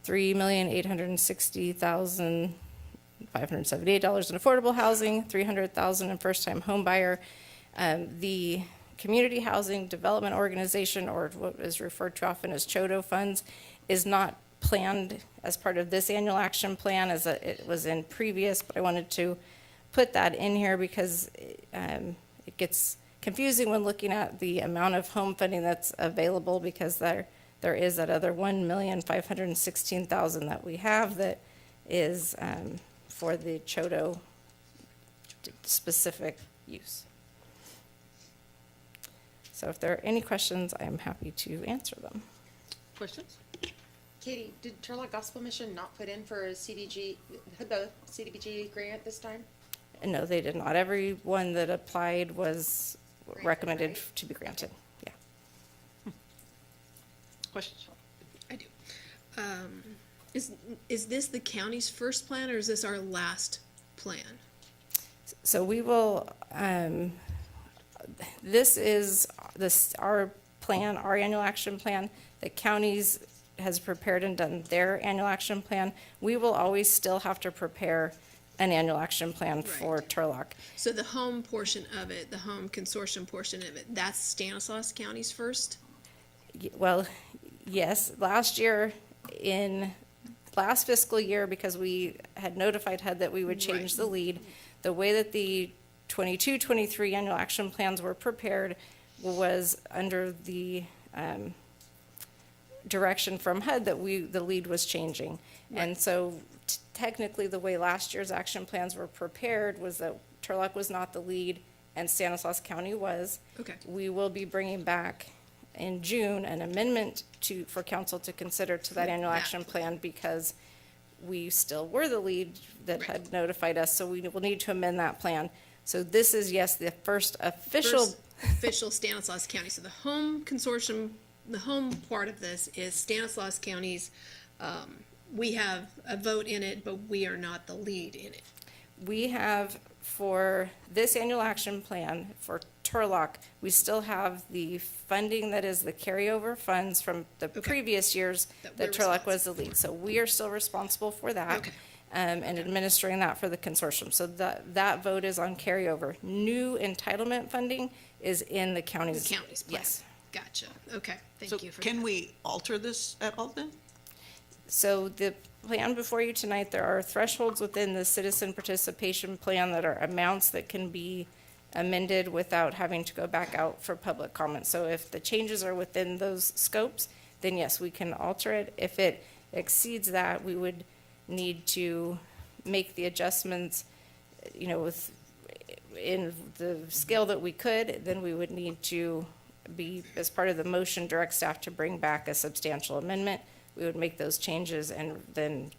$3,860,578 in affordable housing, $300,000 in first-time home buyer. The Community Housing Development Organization, or what is referred to often as CHODO funds, is not planned as part of this annual action plan as it was in previous, but I wanted to put that in here because it gets confusing when looking at the amount of home funding that's available, because there is that other $1,516,000 that we have that is for the CHODO specific use. So if there are any questions, I am happy to answer them. Questions? Katie, did Turlock Gospel Mission not put in for a the CDBG grant this time? No, they did not. Everyone that applied was recommended right? to be granted. Yeah. Questions? I do. Is this the county's first plan, or is this our last plan? So we will, this is our plan, our annual action plan. The counties has prepared and done their annual action plan. We will always still have to prepare an annual action plan for Right. Turlock. So the home portion of it, the home consortium portion of it, that's Stanislaus County's first? Well, yes, last fiscal year, because we had notified HUD that we would change the lead, the way that the 22-23 annual action plans were prepared was under the direction from HUD that the lead was changing. And so technically, the way last year's action plans were prepared was that Turlock was not the lead and Stanislaus County was. Okay. We will be bringing back in June an amendment for council to consider to that annual action plan, because we still were the lead that had notified us, so we will need to amend that plan. So this is, yes, the first official. Stanislaus County. So the home consortium, the home part of this is Stanislaus County's. We have a vote in it, but we are not the lead in it. We have, for this annual action plan for Turlock, we still have the funding that is the carryover funds from the previous years that Turlock was the lead. So we are still responsible for that. Okay. And administering that for the consortium. So that vote is on carryover. New entitlement funding is in the county's. The county's plan. Yes. Gotcha. Okay. Thank So you for can that. we alter this at all then? So the plan before you tonight, there are thresholds within the citizen participation plan that are amounts that can be amended without having to go back out for public comment. So if the changes are within those scopes, then yes, we can alter it. If it exceeds that, we would need to make the adjustments, in the scale that we could, then we would need to be, as part of the motion, direct staff to bring back a substantial amendment. We would make those changes and then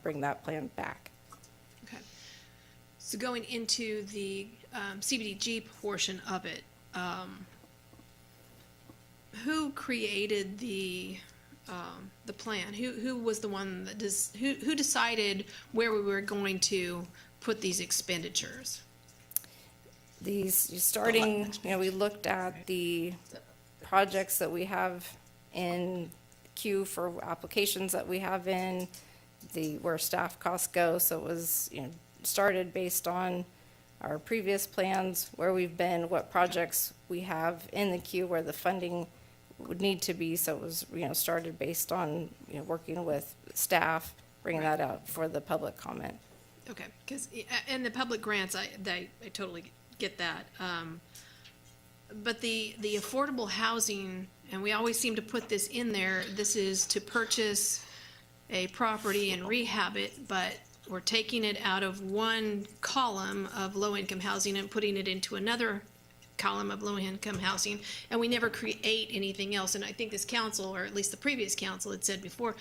bring that plan back. Okay. So going into the CBDG portion of it, who created the plan? Who was the one that who decided where we were going to put these expenditures? We looked at the projects that we have in queue for applications that we have in, where staff costs go. So it was, started based on our previous plans, where we've been, what projects we have in the queue, where the funding would need to be. So it was, started based on, working with staff, bringing that out for the public comment. Okay, because in the public grants, I totally get that. But the affordable housing, and we always seem to put this in there, this is to purchase a property and rehab it, but we're taking it out of one column of low-income housing and putting it into another column of low-income housing, and we never create anything else. And I think this council, or at least the previous council, had said before,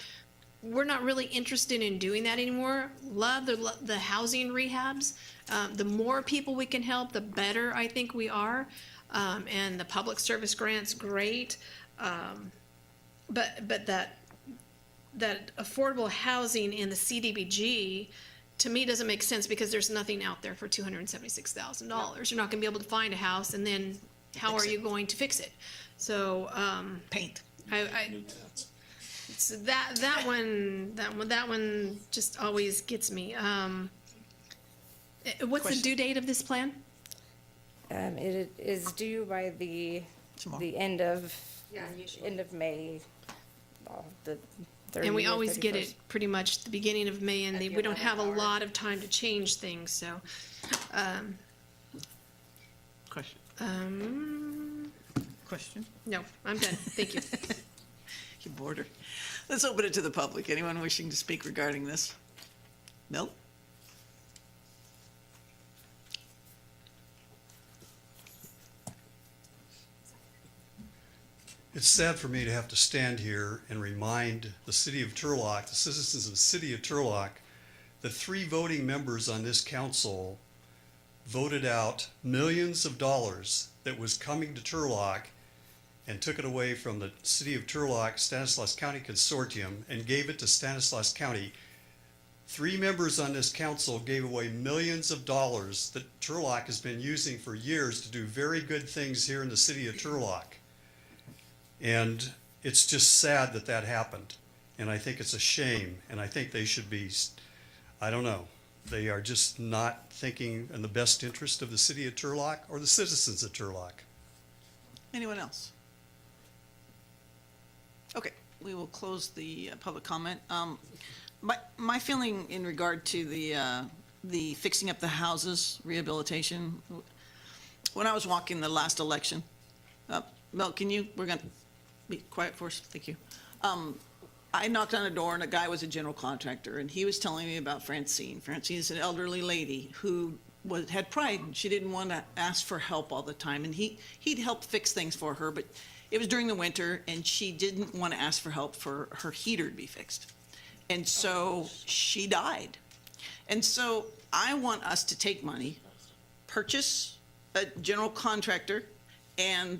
we're not really interested in doing that anymore. Love the housing rehabs. The more people we can help, the better I think we are. And the public service grants, great. But that affordable housing in the CDBG, to me, doesn't make sense because there's nothing out there for $276,000. You're not gonna be able to find a house, and then how are you going to fix it? So, Paint. so that one just always gets me. What's the due date of this plan? It is due by the end of May. The 30th And we or always get 31st. it pretty much the beginning of May, and we don't have a lot of time to change things, so. Question. Question? No, I'm done. Thank you. You bored her. Let's open it to the public. Anyone wishing to speak regarding this? Milt? It's sad for me to have to stand here and remind the city of Turlock, the citizens of the city of Turlock, that 3 voting members on this council voted out millions of dollars that was coming to Turlock and took it away from the city of Turlock Stanislaus County Consortium and gave it to Stanislaus County. 3 members on this council gave away millions of dollars that Turlock has been using for years to do very good things here in the city of Turlock. And it's just sad that that happened. And I think it's a shame. And I think they should be, I don't know, they are just not thinking in the best interest of the city of Turlock or the citizens of Turlock. Anyone else? Okay, we will close the public comment. My feeling in regard to the fixing up the houses rehabilitation, when I was walking the last election, Mel, we're gonna be quiet for us, thank you. I knocked on a door and a guy was a general contractor and he was telling me about Francine. Francine is an elderly lady who had pride. She didn't want to ask for help all the time, and he'd help fix things for her, but it was during the winter and she didn't want to ask for help for her heater to be fixed. And so she died. And so I want us to take money, purchase a general contractor, and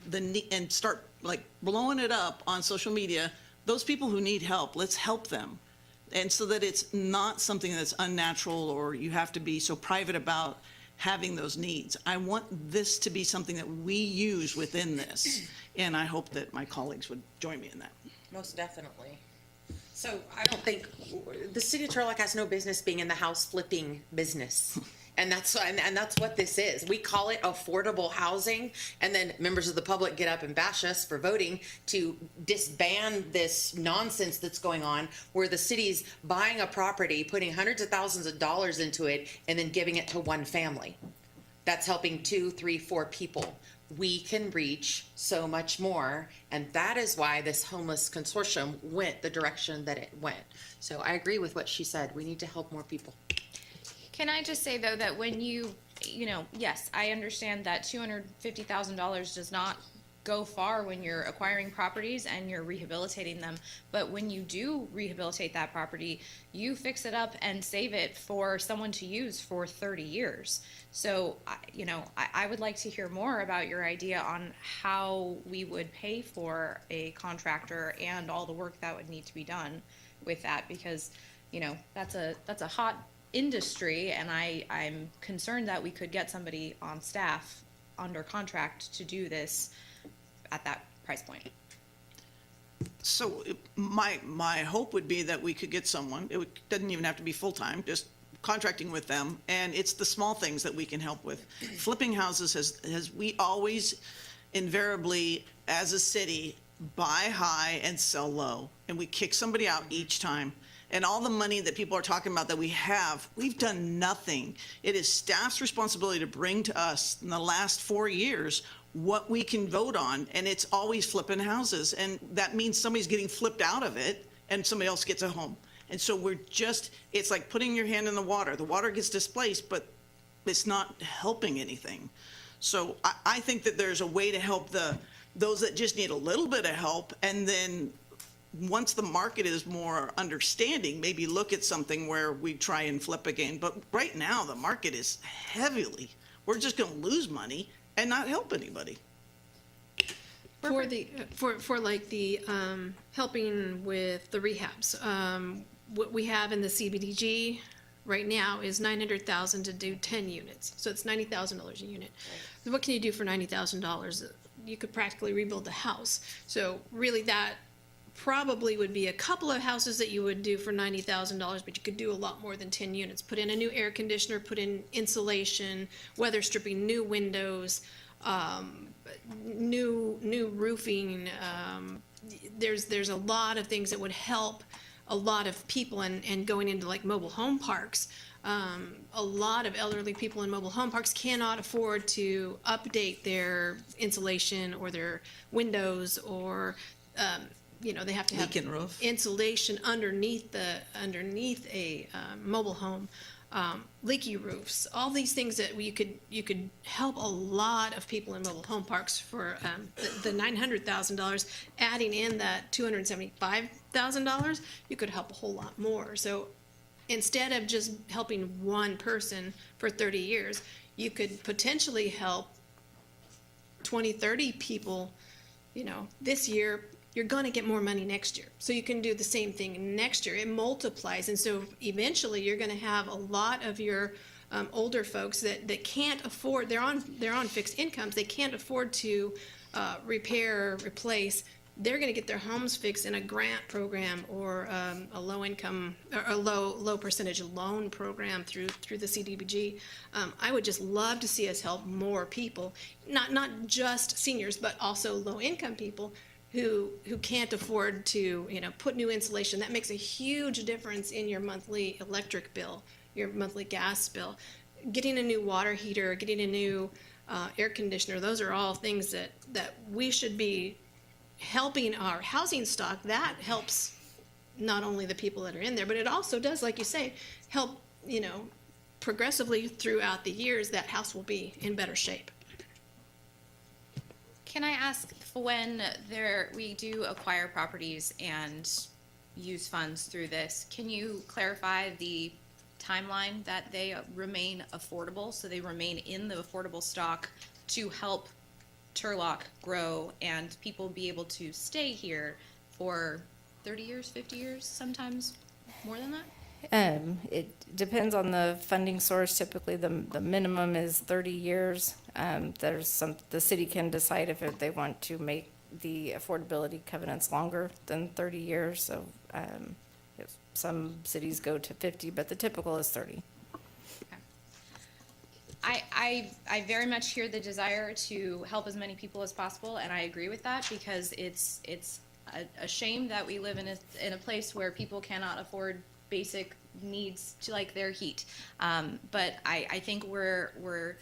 start like blowing it up on social media. Those people who need help, let's help them. And so that it's not something that's unnatural or you have to be so private about having those needs. I want this to be something that we use within this. And I hope that my colleagues would join me in that. Most definitely. So I don't think, the city of Turlock has no business being in the house flipping business. And that's what this is. We call it affordable housing, and then members of the public get up and bash us for voting to disband this nonsense that's going on, where the city's buying a property, putting hundreds of thousands of dollars into it, and then giving it to one family. That's helping 2, 3, 4 people. We can reach so much more, and that is why this homeless consortium went the direction that it went. So I agree with what she said. We need to help more people. Can I just say, though, that when yes, I understand that $250,000 does not go far when you're acquiring properties and you're rehabilitating them. But when you do rehabilitate that property, you fix it up and save it for someone to use for 30 years. So, I would like to hear more about your idea on how we would pay for a contractor and all the work that would need to be done with that, because, that's a hot industry, and I'm concerned that we could get somebody on staff under contract to do this at that price point. So my hope would be that we could get someone, doesn't even have to be full-time, just contracting with them, and it's the small things that we can help with. Flipping houses has we always invariably, as a city, buy high and sell low, and we kick somebody out each time. And all the money that people are talking about that we've done nothing. It is staff's responsibility to bring to us in the last 4 years what we can vote on, and it's always flipping houses. And that means somebody's getting flipped out of it and somebody else gets a home. And so it's like putting your hand in the water. The water gets displaced, but it's not helping anything. So I think that there's a way to help those that just need a little bit of help, and then once the market is more understanding, maybe look at something where we try and flip again. But right now, the market is heavily, we're just gonna lose money and not help anybody. For the, for like the, helping with the rehabs, what we have in the CBDG right now is 900,000 to do 10 units. So it's $90,000 a unit. So what can you do for $90,000? You could practically rebuild the house. So really that probably would be a couple of houses that you would do for $90,000, but you could do a lot more than 10 units. Put in a new air conditioner, put in insulation, weather stripping, new windows, new roofing. There's a lot of things that would help a lot of people, and going into like mobile home parks. A lot of elderly people in mobile home parks cannot afford to update their insulation or their windows, or they have to have Leaking roof. insulation underneath a mobile home. Leaky roofs, all these things that you could help a lot of people in mobile home parks for the $900,000. Adding in that $275,000, you could help a whole lot more. So instead of just helping one person for 30 years, you could potentially help 20, 30 people. This year, you're going to get more money next year. So you can do the same thing next year. It multiplies. And so eventually you're going to have a lot of your older folks that can't afford, they're on fixed incomes, they can't afford to repair, replace. They're going to get their homes fixed in a grant program, or a low income, or a low percentage loan program through the CDBG. I would just love to see us help more people, not just seniors, but also low income people who can't afford to, put new insulation. That makes a huge difference in your monthly electric bill, your monthly gas bill. Getting a new water heater, getting a new air conditioner, those are all things that we should be helping our housing stock. That helps not only the people that are in there, but it also does, like you say, help, progressively throughout the years, that house will be in better shape. Can I ask, when we do acquire properties and use funds through this, can you clarify the timeline that they remain affordable, so they remain in the affordable stock to help Turlock grow and people be able to stay here for 30 years, 50 years, sometimes more than that? It depends on the funding source. Typically, the minimum is 30 years. The city can decide if they want to make the affordability covenants longer than 30 years. So some cities go to 50, but the typical is 30. I very much hear the desire to help as many people as possible, and I agree with that, because it's a shame that we live in a place where people cannot afford basic needs to, like, their heat. But I think we're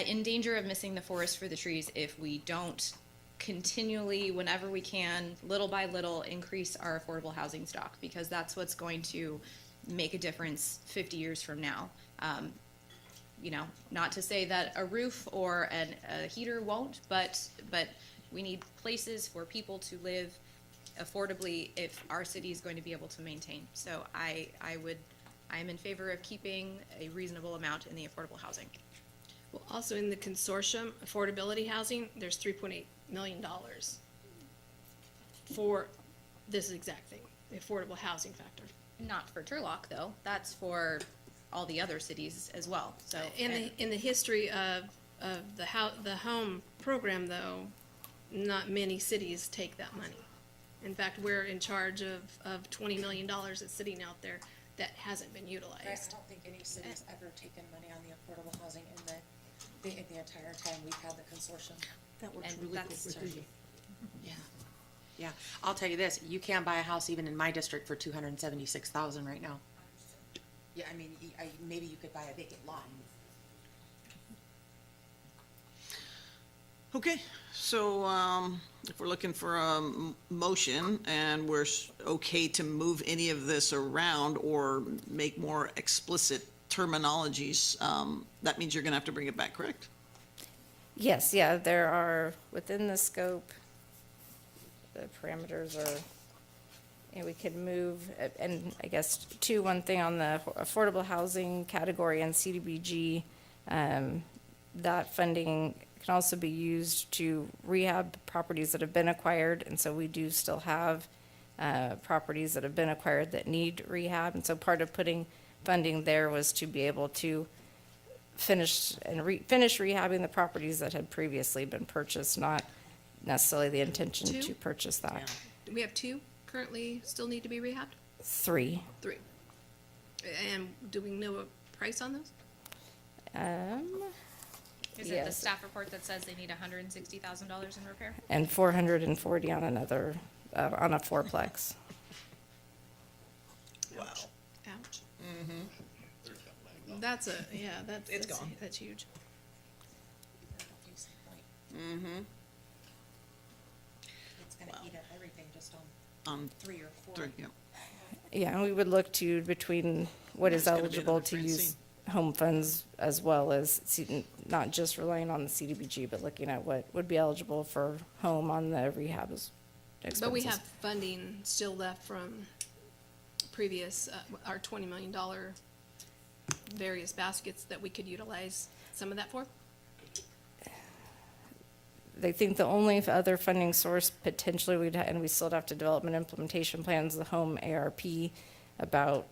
in danger of missing the forest for the trees if we don't continually, whenever we can, little by little, increase our affordable housing stock, because that's what's going to make a difference 50 years from now. Not to say that a roof or a heater won't, but we need places for people to live affordably if our city is going to be able to maintain. So I am in favor of keeping a reasonable amount in the affordable housing. Well, also in the consortium, affordability housing, there's $3.8 million for this exact thing, the affordable housing factor. Not for Turlock, though. That's for all the other cities as well. So In the history of the home program, though, not many cities take that money. In fact, we're in charge of $20 million that's sitting out there that hasn't been utilized. I don't think any city's ever taken money on the affordable housing in the entire time we've had the consortium. That works And really good that's- with you. Yeah, I'll tell you this, you can't buy a house even in my district for $276,000 right now. Yeah, I mean, maybe you could buy a vacant lot. Okay, so if we're looking for a motion and we're okay to move any of this around or make more explicit terminologies, that means you're gonna have to bring it back, correct? Yes, yeah, there are, within the scope, the parameters are we could move, and I guess one thing on the affordable housing category and CDBG, that funding can also be used to rehab properties that have been acquired, and so we do still have properties that have been acquired that need rehab, and so part of putting funding there was to be able to finish rehabbing the properties that had previously been purchased, not necessarily the intention Two? to purchase that. We have 2 currently still need to be rehabbed? 3. 3. And do we know a price on those? Is it the Yes. staff report that says they need $160,000 in repair? And 440 on another, on a fourplex. Wow. Ouch. That's It's gone. That's huge. It's gonna eat up everything just on On 3 or 4. three, yeah. Yeah, and we would look to between what is It's gonna be eligible another to Francine. use home funds as well as not just relying on the CDBG, but looking at what would be eligible for home on the rehab expenses. But we have funding still left from previous, our $20 million various baskets that we could utilize some of that for? They think the only other funding source potentially and we still have to develop an implementation plans, the home ARP, about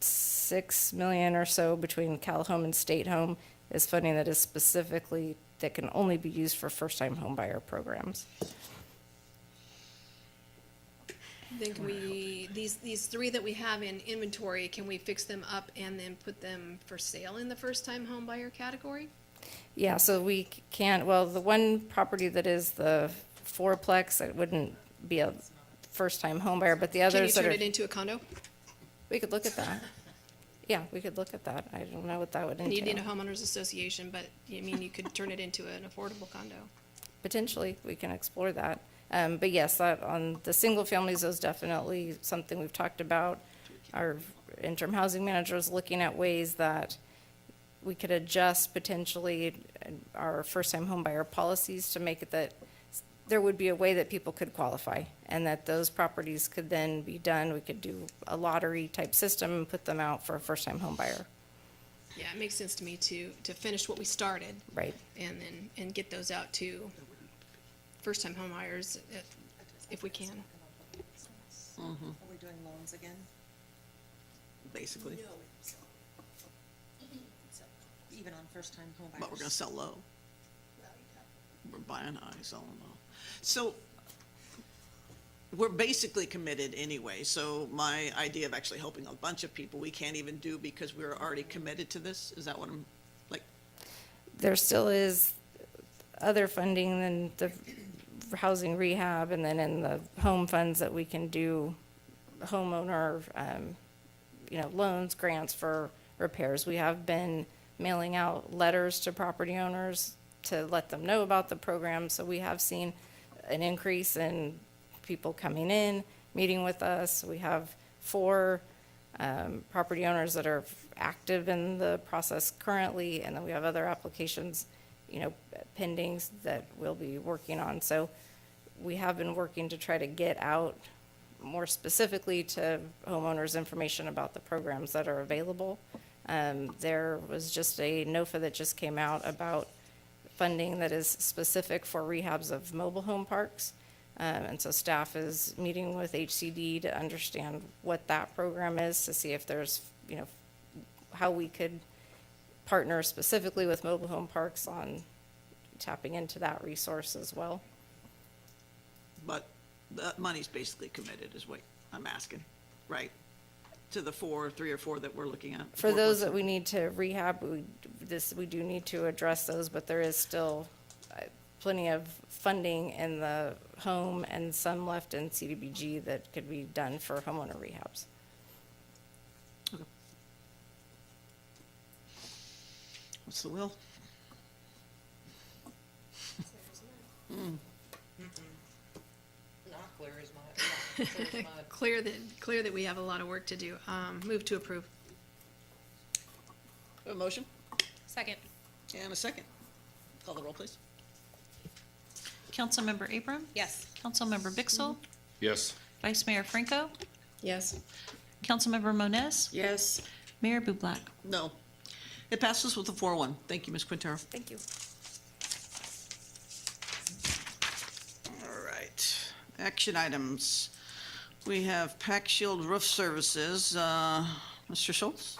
6 million or so between Cal Home and State Home is funding that is specifically, that can only be used for first-time home buyer programs. Then can we, these 3 that we have in inventory, can we fix them up and then put them for sale in the first-time home buyer category? Yeah, so we can't, well, the one property that is the fourplex, it wouldn't be a first-time home buyer, but the Can you others that turn are, it into a condo? we could look at that. Yeah, we could look at that. I don't know what that would And you need a entail. homeowners association, but you mean you could turn it into an affordable condo? Potentially, we can explore that. But yes, that on the single families is definitely something we've talked about. Our interim housing manager is looking at ways that we could adjust potentially our first-time home buyer policies to make it that there would be a way that people could qualify and that those properties could then be done. We could do a lottery type system and put them out for a first-time home buyer. Yeah, it makes sense to me to finish what we started. Right. And get those out to first-time home buyers if we can. Are we doing loans again? Basically, Even on first-time home buyers? but we're gonna sell low. We're buying high, selling low. So we're basically committed anyway, so my idea of actually helping a bunch of people, we can't even do because we're already committed to this, is that what I'm, like, There still is other funding than the housing rehab and then in the home funds that we can do homeowner, loans, grants for repairs. We have been mailing out letters to property owners to let them know about the program. So we have seen an increase in people coming in, meeting with us. We have 4 property owners that are active in the process currently, and then we have other applications, pending that we'll be working on. So we have been working to try to get out more specifically to homeowners information about the programs that are available. There was just a NOFA that just came out about funding that is specific for rehabs of mobile home parks. And so staff is meeting with HCD to understand what that program is, to see if there's, how we could partner specifically with mobile home parks on tapping into that resource as well. but the money's basically committed is what I'm asking, right? To the 3 or 4 that we're looking at. For those that we need to rehab, we do need to address those, but there is still plenty of funding in the home and some left in CDBG that could be done for homeowner rehabs. Okay. What's the will? Not clear as mud. Clear as mud. Clear that we have a lot of work to do. Move to approve. A motion Second. and a second. Call the roll, please. Councilmember Abram? Yes. Councilmember Bixel? Yes. Vice Mayor Franco? Yes. Councilmember Moniz? Yes. Mayor Bublak? No. It passes with a 4-1. Thank you, Ms. Quintero. Thank you. All right. Action items. We have Pack Shield Roof Services. Mr. Schultz?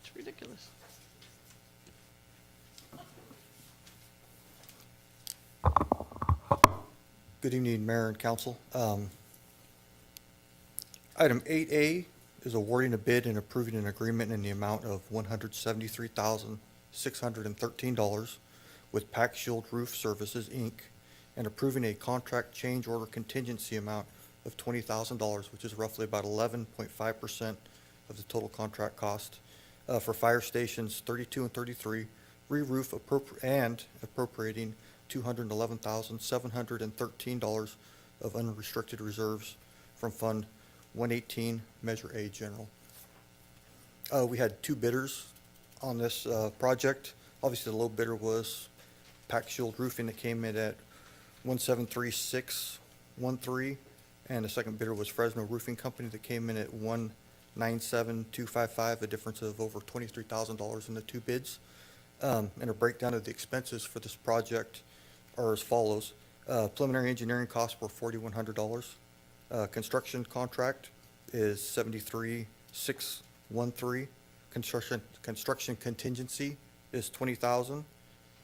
It's ridiculous. Good evening, Mayor and Council. Item 8A is awarding a bid and approving an agreement in the amount of $173,613 with Pack Shield Roof Services, Inc., and approving a contract change order contingency amount of $20,000, which is roughly about 11.5% of the total contract cost, for fire stations 32 and 33, re-roof and appropriating $211,713 of unrestricted reserves from Fund 118, Measure A General. We had two bidders on this project. Obviously, the low bidder was Pack Shield Roofing that came in at 173,613, and the second bidder was Fresno Roofing Company that came in at 197,255, a difference of over $23,000 in the two bids. And a breakdown of the expenses for this project are as follows. Preliminary engineering costs were $4,100. Construction contract is $73,613. Construction contingency is $20,000.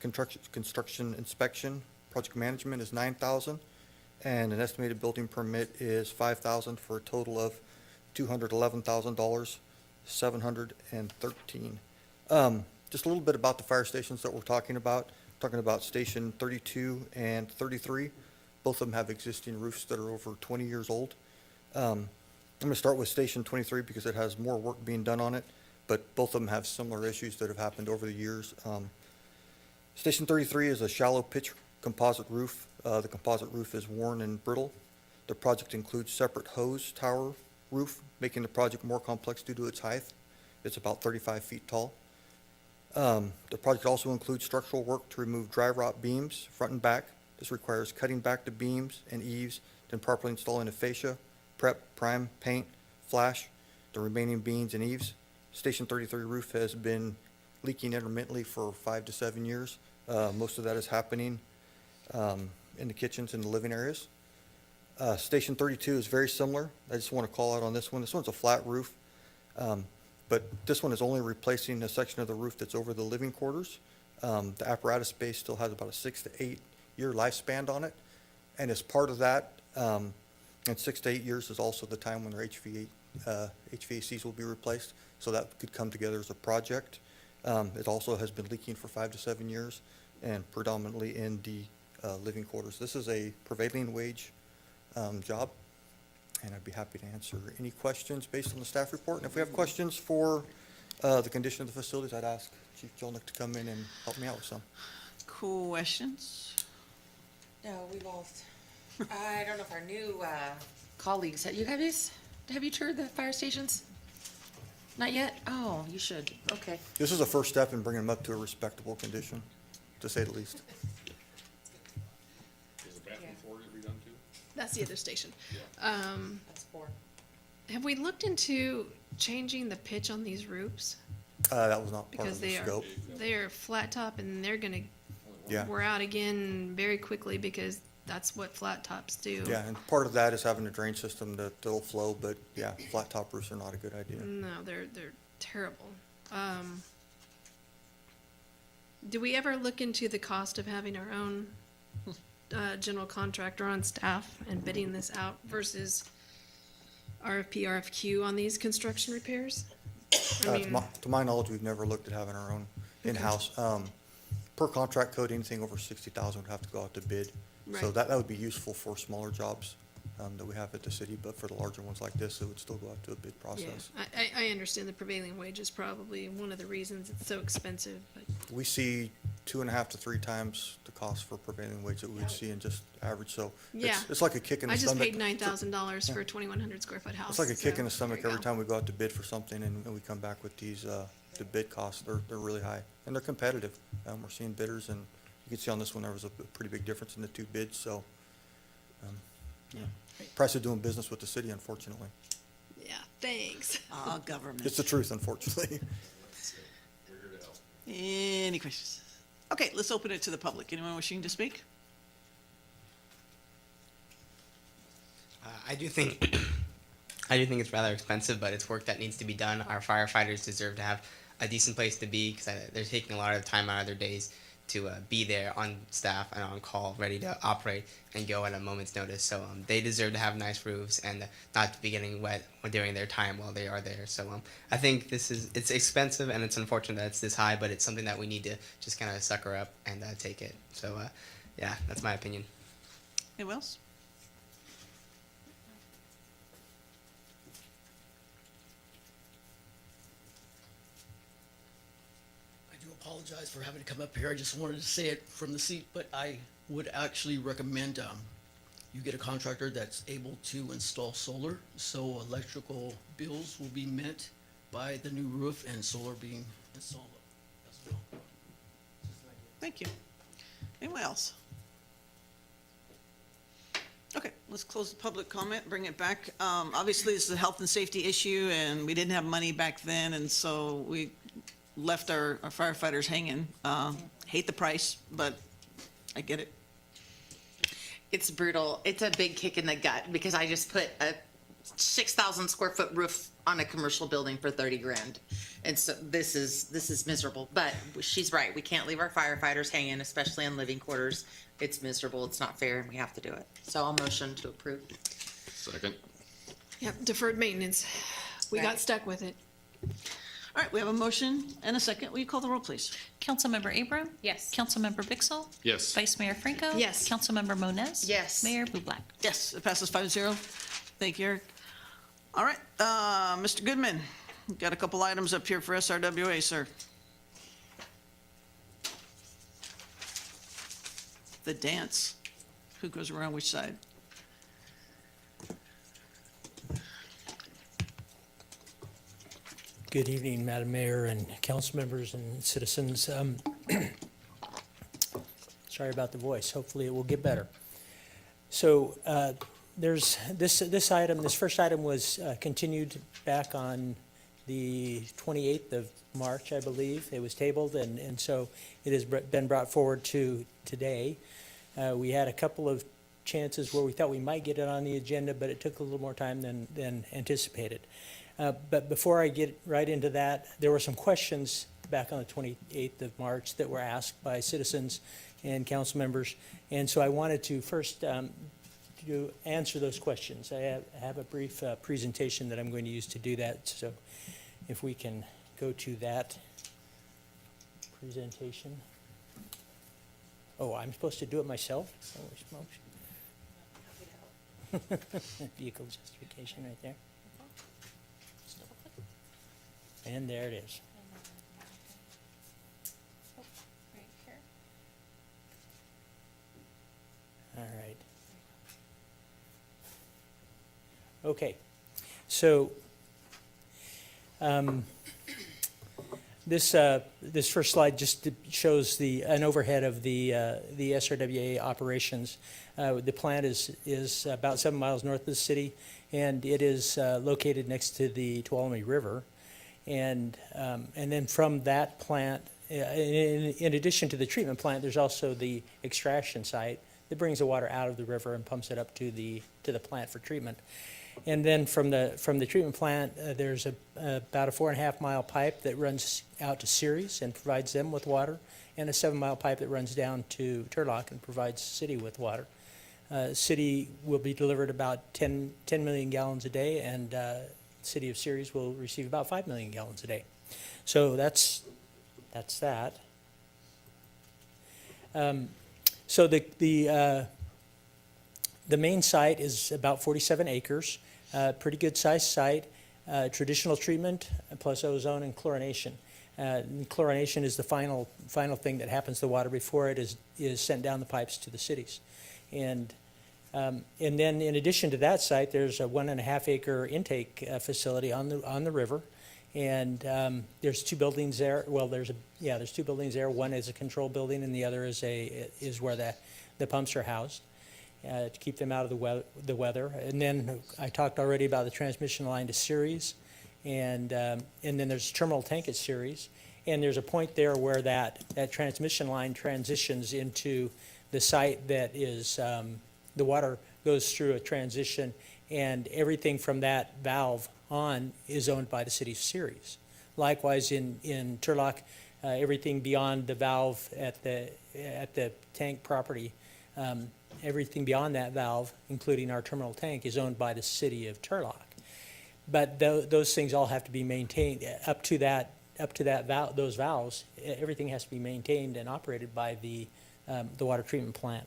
Construction inspection, project management is $9,000. And an estimated building permit is $5,000 for a total of $211,713. Just a little bit about the fire stations that we're talking about. Talking about Station 32 and 33. Both of them have existing roofs that are over 20 years old. I'm going to start with Station 23 because it has more work being done on it, but both of them have similar issues that have happened over the years. Station 33 is a shallow pitch composite roof. The composite roof is worn and brittle. The project includes separate hose tower roof, making the project more complex due to its height. It's about 35 feet tall. The project also includes structural work to remove dry rot beams, front and back. This requires cutting back the beams and eaves, then properly installing a fascia, prep, prime, paint, flash the remaining beams and eaves. Station 33 roof has been leaking intermittently for 5 to 7 years. Most of that is happening in the kitchens and the living areas. Station 32 is very similar. I just want to call out on this one. This one's a flat roof. But this one is only replacing a section of the roof that's over the living quarters. The apparatus base still has about a 6 to 8 year lifespan on it. And as part of that, and 6 to 8 years is also the time when their HVACs will be replaced. So that could come together as a project. It also has been leaking for 5 to 7 years and predominantly in the living quarters. This is a prevailing wage job. And I'd be happy to answer any questions based on the staff report. And if we have questions for the condition of the facilities, I'd ask Chief Jolnick to come in and help me out with some. Questions? No, we lost. I don't know if our new colleagues, have you toured the fire stations? Not yet? Oh, you should. Okay. This is a first step in bringing them up to a respectable condition, to say the least. That's the other station. That's 4. Have we looked into changing the pitch on these roofs? That was not part Because of the they are, scope. they are flat top and they're gonna Yeah. wear out again very quickly because that's what flat tops do. Yeah, and part of that is having a drain system that'll flow, but yeah, flat top roofs are not a good idea. No, they're terrible. Do we ever look into the cost of having our own general contractor on staff and bidding this out versus RFP, RFQ on these construction repairs? To my knowledge, we've never looked at having our own in-house. Per contract code, anything over 60,000 would have to go out to bid. So Right. that would be useful for smaller jobs that we have at the city, but for the larger ones like this, it would still go out to a bid Yeah, process. I understand the prevailing wage is probably one of the reasons it's so expensive, but We see 2.5 to 3 times the cost for prevailing wage that we'd see in just average, so yeah. it's like a kick in the I stomach. just paid $9,000 for a 2,100 square foot house. It's like a kick so in the stomach there you every go. time we go out to bid for something and we come back with these, the bid costs, they're really high. And they're competitive. We're seeing bidders in you can see on this one, there was a pretty big difference in the two bids, so, yeah. Price of doing business with the city, unfortunately. Yeah, thanks. Government. It's the truth, unfortunately. Any questions? Okay, let's open it to the public. Anyone wishing to speak? I do think I do think it's rather expensive, but it's work that needs to be done. Our firefighters deserve to have a decent place to be because they're taking a lot of time out of their days to be there on staff and on call, ready to operate and go at a moment's notice. So they deserve to have nice roofs and not to be getting wet during their time while they are there. So I think it's expensive and it's unfortunate that it's this high, but it's something that we need to just kind of sucker up and take it. So yeah, that's my opinion. Anyone else? I do apologize for having to come up here. I just wanted to say it from the seat, but I would actually recommend you get a contractor that's able to install solar, so electrical bills will be met by the new roof and solar being installed as well. Thank you. Anyone else? Okay, let's close the public comment, bring it back. Obviously, this is a health and safety issue, and we didn't have money back then, and so we left our firefighters hanging. Hate the price, but I get it. It's brutal. It's a big kick in the gut because I just put a 6,000 square foot roof on a commercial building for 30 grand. And so this is miserable, but she's right. We can't leave our firefighters hanging, especially in living quarters. It's miserable. It's not fair and we have to do it. So I'll motion to approve. Second. Yep, deferred maintenance. We got Right. stuck with it. All right, we have a motion and a second. Will you call the roll, please? Councilmember Abram? Yes. Councilmember Bixel? Yes. Vice Mayor Franco? Yes. Councilmember Moniz? Yes. Mayor Bublak? Yes, it passes 5-0. Thank you, Eric. All right, Mr. Goodman, got a couple items up here for SRWA, sir. The dance. Who goes around which side? Good evening, Madam Mayor and council members and citizens. Sorry about the voice. Hopefully it will get better. So there's this item, this first item was continued back on the 28th of March, I believe. It was tabled, and so it has been brought forward to today. We had a couple of chances where we thought we might get it on the agenda, but it took a little more time than anticipated. But before I get right into that, there were some questions back on the 28th of March that were asked by citizens and council members. And so I wanted to first to answer those questions. I have a brief presentation that I'm going to use to do that. So if we can go to that presentation. Oh, I'm supposed to do it myself? Holy smokes. Vehicle justification right there. And there it is. All right. Okay. So this first slide just shows an overhead of the SRWA operations. The plant is about 7 miles north of the city, and it is located next to the Tuolumne River. And then from that plant, in addition to the treatment plant, there's also the extraction site that brings the water out of the river and pumps it up to the plant for treatment. And then from the treatment plant, there's about a 4.5 mile pipe that runs out to Ceres and provides them with water, and a 7 mile pipe that runs down to Turlock and provides the city with water. City will be delivered about 10 million gallons a day, and City of Ceres will receive about 5 million gallons a day. So that's that. So the main site is about 47 acres, pretty good sized site, traditional treatment plus ozone and chlorination. And chlorination is the final thing that happens to the water before it is sent down the pipes to the cities. And then in addition to that site, there's a 1.5 acre intake facility on the river. And there's two buildings there. Well, there's two buildings there. One is a control building, and the other is where the pumps are housed to keep them out of the weather. And then I talked already about the transmission line to Ceres, and then there's a terminal tank at Ceres, and there's a point there where that transmission line transitions into the site that is the water goes through a transition, and everything from that valve on is owned by the city of Ceres. Likewise, in Turlock, everything beyond the valve at the tank property, everything beyond that valve, including our terminal tank, is owned by the city of Turlock. But those things all have to be maintained up to those valves. Everything has to be maintained and operated by the water treatment plant.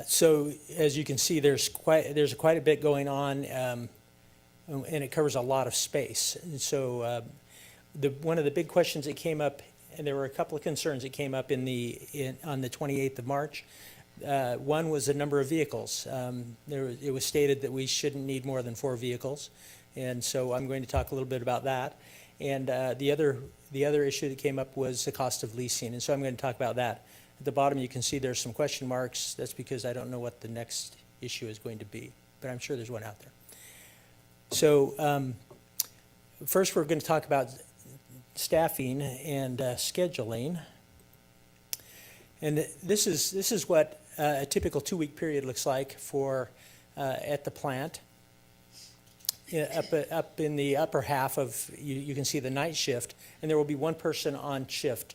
So as you can see, there's quite a bit going on, and it covers a lot of space. And so one of the big questions that came up, and there were a couple of concerns that came up on the 28th of March. One was the number of vehicles. It was stated that we shouldn't need more than 4 vehicles, and so I'm going to talk a little bit about that. And the other issue that came up was the cost of leasing, and so I'm going to talk about that. At the bottom, you can see there's some question marks. That's because I don't know what the next issue is going to be, but I'm sure there's one out there. So first, we're going to talk about staffing and scheduling. And this is what a typical 2-week period looks like for at the plant. Up in the upper half of, you can see the night shift, and there will be one person on shift.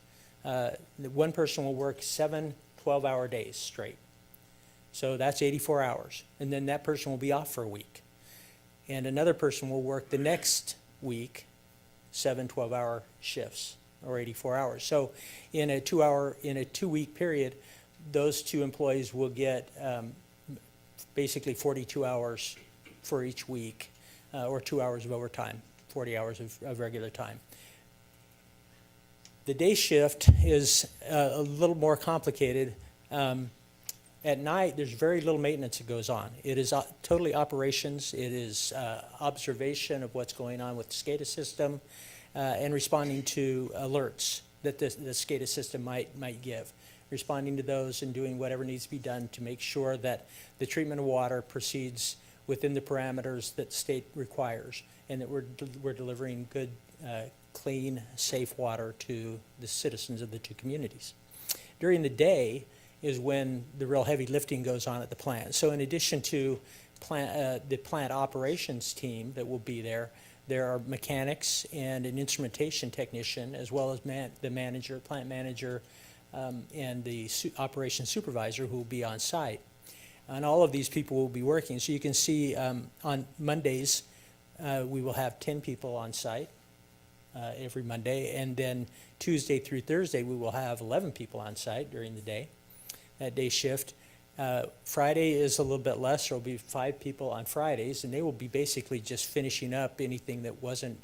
One person will work 7 12-hour days straight. So that's 84 hours. And then that person will be off for a week. And another person will work the next week 7 12-hour shifts, or 84 hours. So in a 2-week period, those two employees will get basically 42 hours for each week, or 2 hours of overtime, 40 hours of regular time. The day shift is a little more complicated. At night, there's very little maintenance that goes on. It is totally operations. It is observation of what's going on with the SCADA system, and responding to alerts that the SCADA system might give. Responding to those and doing whatever needs to be done to make sure that the treatment of water proceeds within the parameters that the state requires, and that we're delivering good, clean, safe water to the citizens of the two communities. During the day is when the real heavy lifting goes on at the plant. So in addition to the plant operations team that will be there, there are mechanics and an instrumentation technician, as well as the manager, plant manager, and the operations supervisor who will be on site. And all of these people will be working. So you can see on Mondays, we will have 10 people on site every Monday. And then Tuesday through Thursday, we will have 11 people on site during the day, that day shift. Friday is a little bit less. There will be 5 people on Fridays, and they will be basically just finishing up anything that wasn't,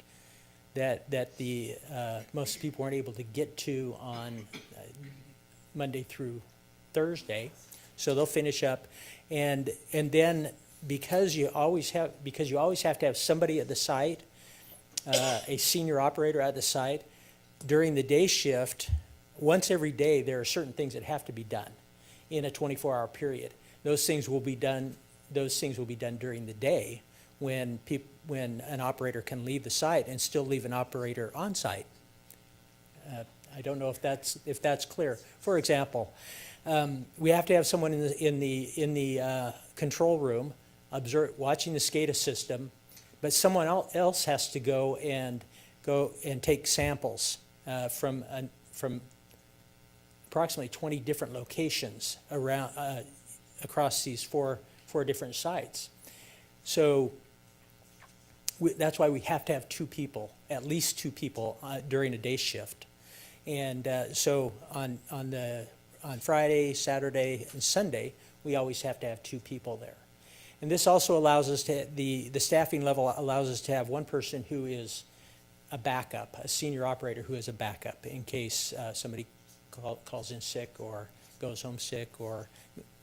that the most people weren't able to get to on Monday through Thursday. So they'll finish up, and then because you always have to have somebody at the site, a senior operator at the site during the day shift. Once every day, there are certain things that have to be done in a 24-hour period. Those things will be done during the day when an operator can leave the site and still leave an operator on site. I don't know if that's clear. For example, we have to have someone in the control room watching the SCADA system, but someone else has to go and take samples from approximately 20 different locations around across these four different sites. So that's why we have to have 2 people, at least 2 people during a day shift. And so on Friday, Saturday, and Sunday, we always have to have 2 people there. And this also allows us to, the staffing level allows us to have one person who is a backup, a senior operator who is a backup in case somebody calls in sick or goes home sick, or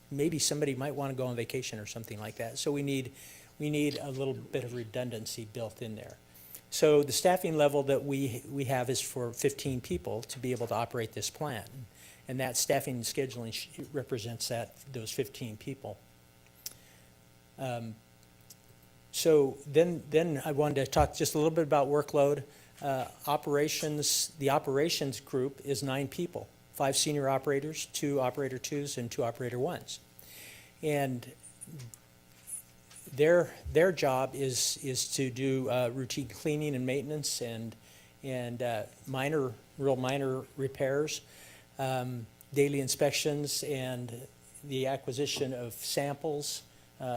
maybe somebody might want to go on vacation or something like that. So we need a little bit of redundancy built in there. So the staffing level that we have is for 15 people to be able to operate this plant. And that staffing and scheduling represents those 15 people. So then I wanted to talk just a little bit about workload. Operations, the operations group is 9 people, 5 senior operators, 2 operator 2s, and 2 operator 1s. And their job is to do routine cleaning and maintenance and real minor repairs, daily inspections, and the acquisition of samples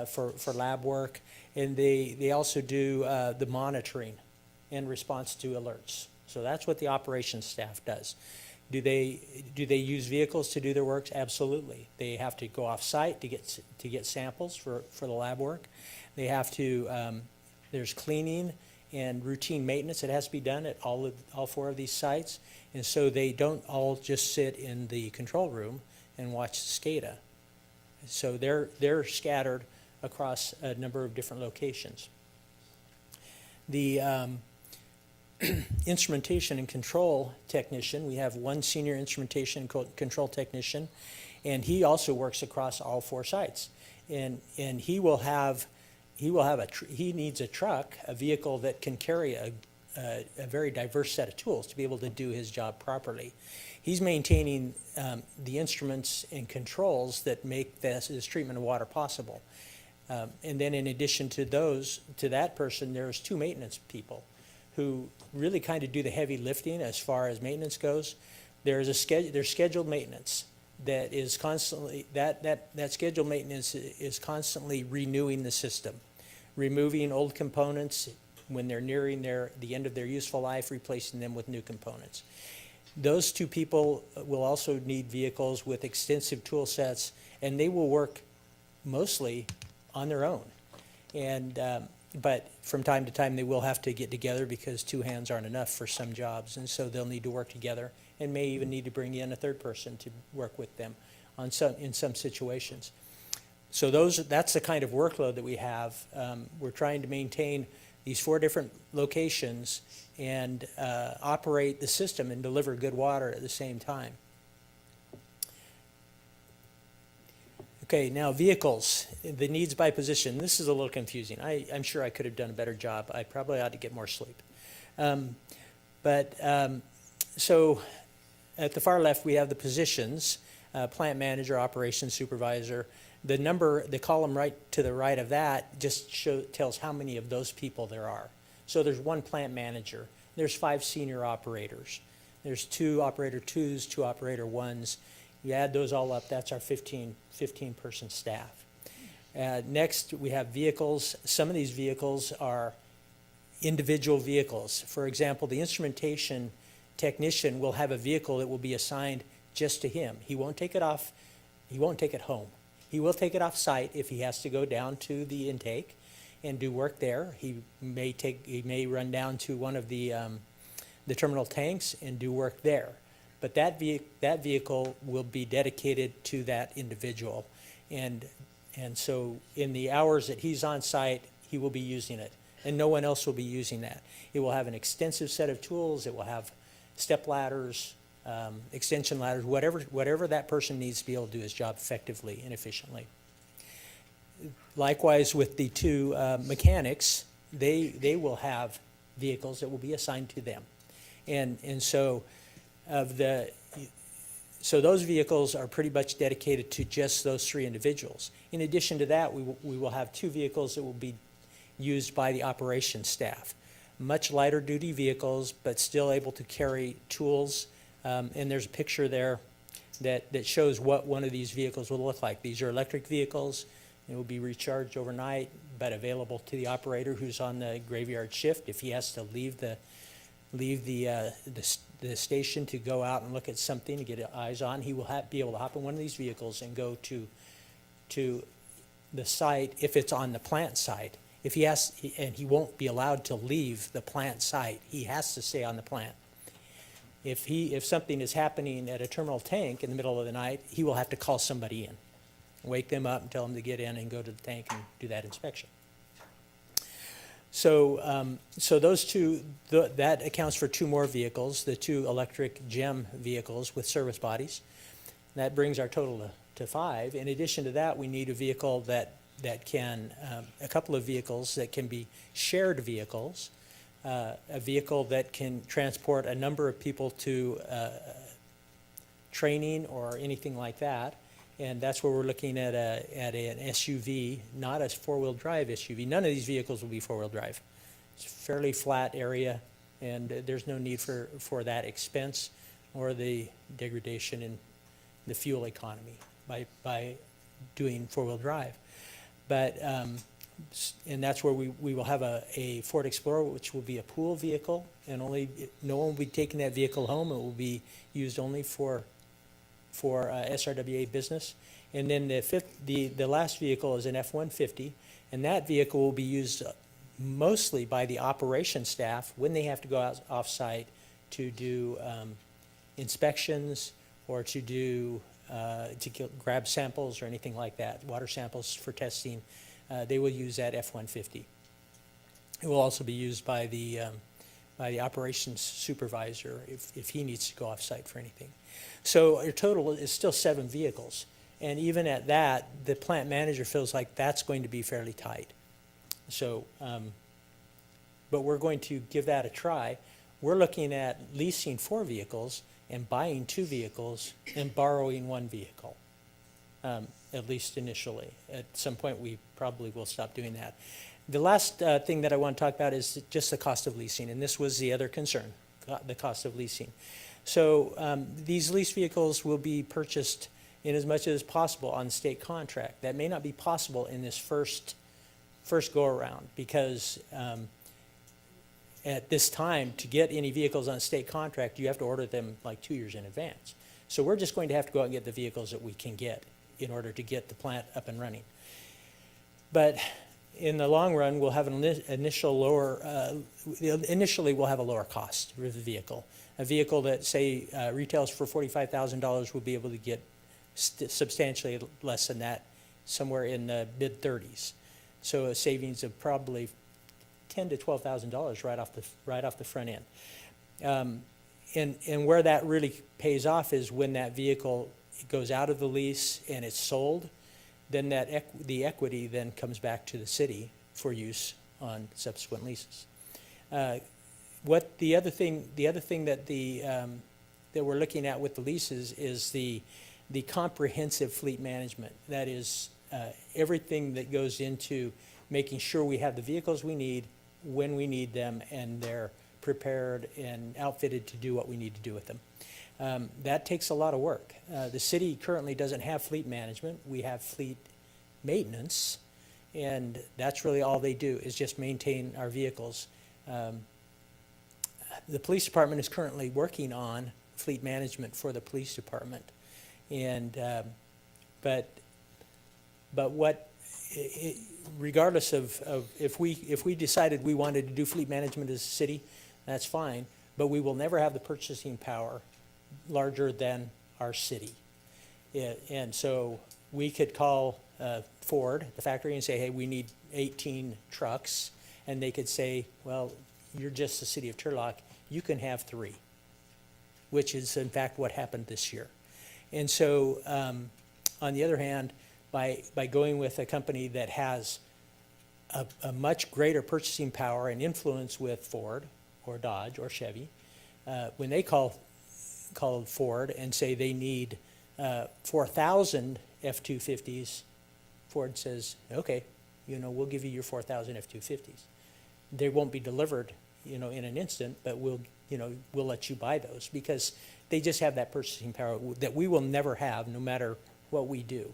for lab work. And they also do the monitoring in response to alerts. So that's what the operations staff does. Do they use vehicles to do their work? Absolutely. They have to go off site to get samples for the lab work. They have to there's cleaning and routine maintenance that has to be done at all 4 of these sites. And so they don't all just sit in the control room and watch SCADA. So they're scattered across a number of different locations. The instrumentation and control technician, we have 1 senior instrumentation control technician, and he also works across all 4 sites. And he needs a truck, a vehicle that can carry a very diverse set of tools to be able to do his job properly. He's maintaining the instruments and controls that make this treatment of water possible. And then in addition to that person, there's 2 maintenance people who really kind of do the heavy lifting as far as maintenance goes. There's scheduled maintenance that is constantly, that scheduled maintenance is constantly renewing the system, removing old components when they're nearing the end of their useful life, replacing them with new components. Those 2 people will also need vehicles with extensive tool sets, and they will work mostly on their own. And but from time to time, they will have to get together because 2 hands aren't enough for some jobs, and so they'll need to work together and may even need to bring in a 3rd person to work with them in some situations. So that's the kind of workload that we have. We're trying to maintain these 4 different locations and operate the system and deliver good water at the same time. Okay, now vehicles, the needs by position. This is a little confusing. I'm sure I could have done a better job. I probably ought to get more sleep. So at the far left, we have the positions, plant manager, operations supervisor. The column right to the right of that just tells how many of those people there are. So there's 1 plant manager. There's 5 senior operators. There's 2 operator 2s, 2 operator 1s. You add those all up, that's our 15-person staff. Next, we have vehicles. Some of these vehicles are individual vehicles. For example, the instrumentation technician will have a vehicle that will be assigned just to him. He won't take it off. He won't take it home. He will take it off site if he has to go down to the intake and do work there. He may run down to one of the terminal tanks and do work there. But that vehicle will be dedicated to that individual. And so in the hours that he's on site, he will be using it. And no one else will be using that. It will have an extensive set of tools. It will have step ladders, extension ladders, whatever that person needs to be able to do his job effectively and efficiently. Likewise with the 2 mechanics, they will have vehicles that will be assigned to them. And so those vehicles are pretty much dedicated to just those 3 individuals. In addition to that, we will have 2 vehicles that will be used by the operations staff. Much lighter duty vehicles, but still able to carry tools. And there's a picture there that shows what one of these vehicles will look like. These are electric vehicles. They will be recharged overnight, but available to the operator who's on the graveyard shift. If he has to leave the station to go out and look at something to get eyes on, he will be able to hop in one of these vehicles and go to the site if it's on the plant site. If he has, and he won't be allowed to leave the plant site, he has to stay on the plant. If something is happening at a terminal tank in the middle of the night, he will have to call somebody in, wake them up and tell them to get in and go to the tank and do that inspection. So those two, that accounts for two more vehicles, the two electric GEM vehicles with service bodies. That brings our total to 5. In addition to that, we need a vehicle that can, a couple of vehicles that can be shared vehicles, a vehicle that can transport a number of people to training or anything like that. And that's where we're looking at an SUV, not a four-wheel drive SUV. None of these vehicles will be four-wheel drive. It's a fairly flat area, and there's no need for that expense or the degradation in the fuel economy by doing four-wheel drive. But, and that's where we will have a Ford Explorer, which will be a pool vehicle, and no one will be taking that vehicle home. It will be used only for SRWA business. And then the last vehicle is an F-150, and that vehicle will be used mostly by the operation staff when they have to go out off-site to do inspections or to do grab samples or anything like that, water samples for testing. They will use that F-150. It will also be used by the operations supervisor if he needs to go off-site for anything. So our total is still 7 vehicles. And even at that, the plant manager feels like that's going to be fairly tight. So, but we're going to give that a try. We're looking at leasing 4 vehicles and buying 2 vehicles and borrowing 1 vehicle, at least initially. At some point, we probably will stop doing that. The last thing that I want to talk about is just the cost of leasing, and this was the other concern, the cost of leasing. So these lease vehicles will be purchased in as much as possible on state contract. That may not be possible in this first go-around because at this time, to get any vehicles on state contract, you have to order them like 2 years in advance. So we're just going to have to go out and get the vehicles that we can get in order to get the plant up and running. But in the long run, we'll have an initial lower, initially we'll have a lower cost with the vehicle. A vehicle that, say, retails for $45,000 will be able to get substantially less than that, somewhere in the mid-30s. So a savings of probably $10,000 to $12,000 right off the front end. And where that really pays off is when that vehicle goes out of the lease and it's sold, then the equity then comes back to the city for use on subsequent leases. What the other thing that that we're looking at with the leases is the comprehensive fleet management. That is everything that goes into making sure we have the vehicles we need when we need them and they're prepared and outfitted to do what we need to do with them. That takes a lot of work. The city currently doesn't have fleet management. We have fleet maintenance, and that's really all they do is just maintain our vehicles. The police department is currently working on fleet management for the police department, and but what regardless of if we decided we wanted to do fleet management as a city, that's fine, but we will never have the purchasing power larger than our city. And so we could call Ford, the factory, and say, hey, we need 18 trucks, and they could say, well, you're just the city of Turlock, you can have 3, which is in fact what happened this year. And so on the other hand, by going with a company that has a much greater purchasing power and influence with Ford or Dodge or Chevy, when they call Ford and say they need 4,000 F-250s, Ford says, okay, we'll give you your 4,000 F-250s. They won't be delivered, in an instant, but we'll let you buy those because they just have that purchasing power that we will never have no matter what we do.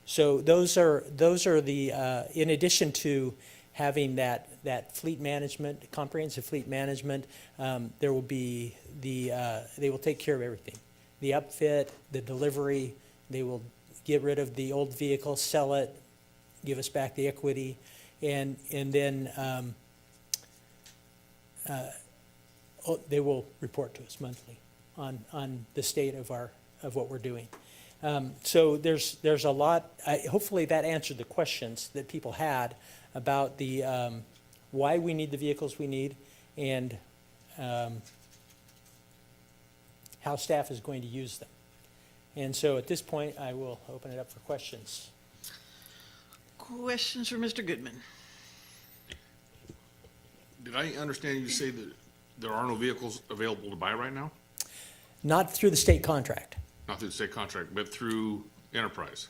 So those are the, in addition to having that fleet management, comprehensive fleet management, there will be they will take care of everything. The upfit, the delivery, they will get rid of the old vehicle, sell it, give us back the equity, and then they will report to us monthly on the state of what we're doing. So there's a lot, hopefully that answered the questions that people had about the, why we need the vehicles we need and how staff is going to use them. And so at this point, I will open it up for questions. Questions for Mr. Goodman? Did I understand you say that there are no vehicles available to buy right now? Not through the state contract. Not through the state contract, but through Enterprise?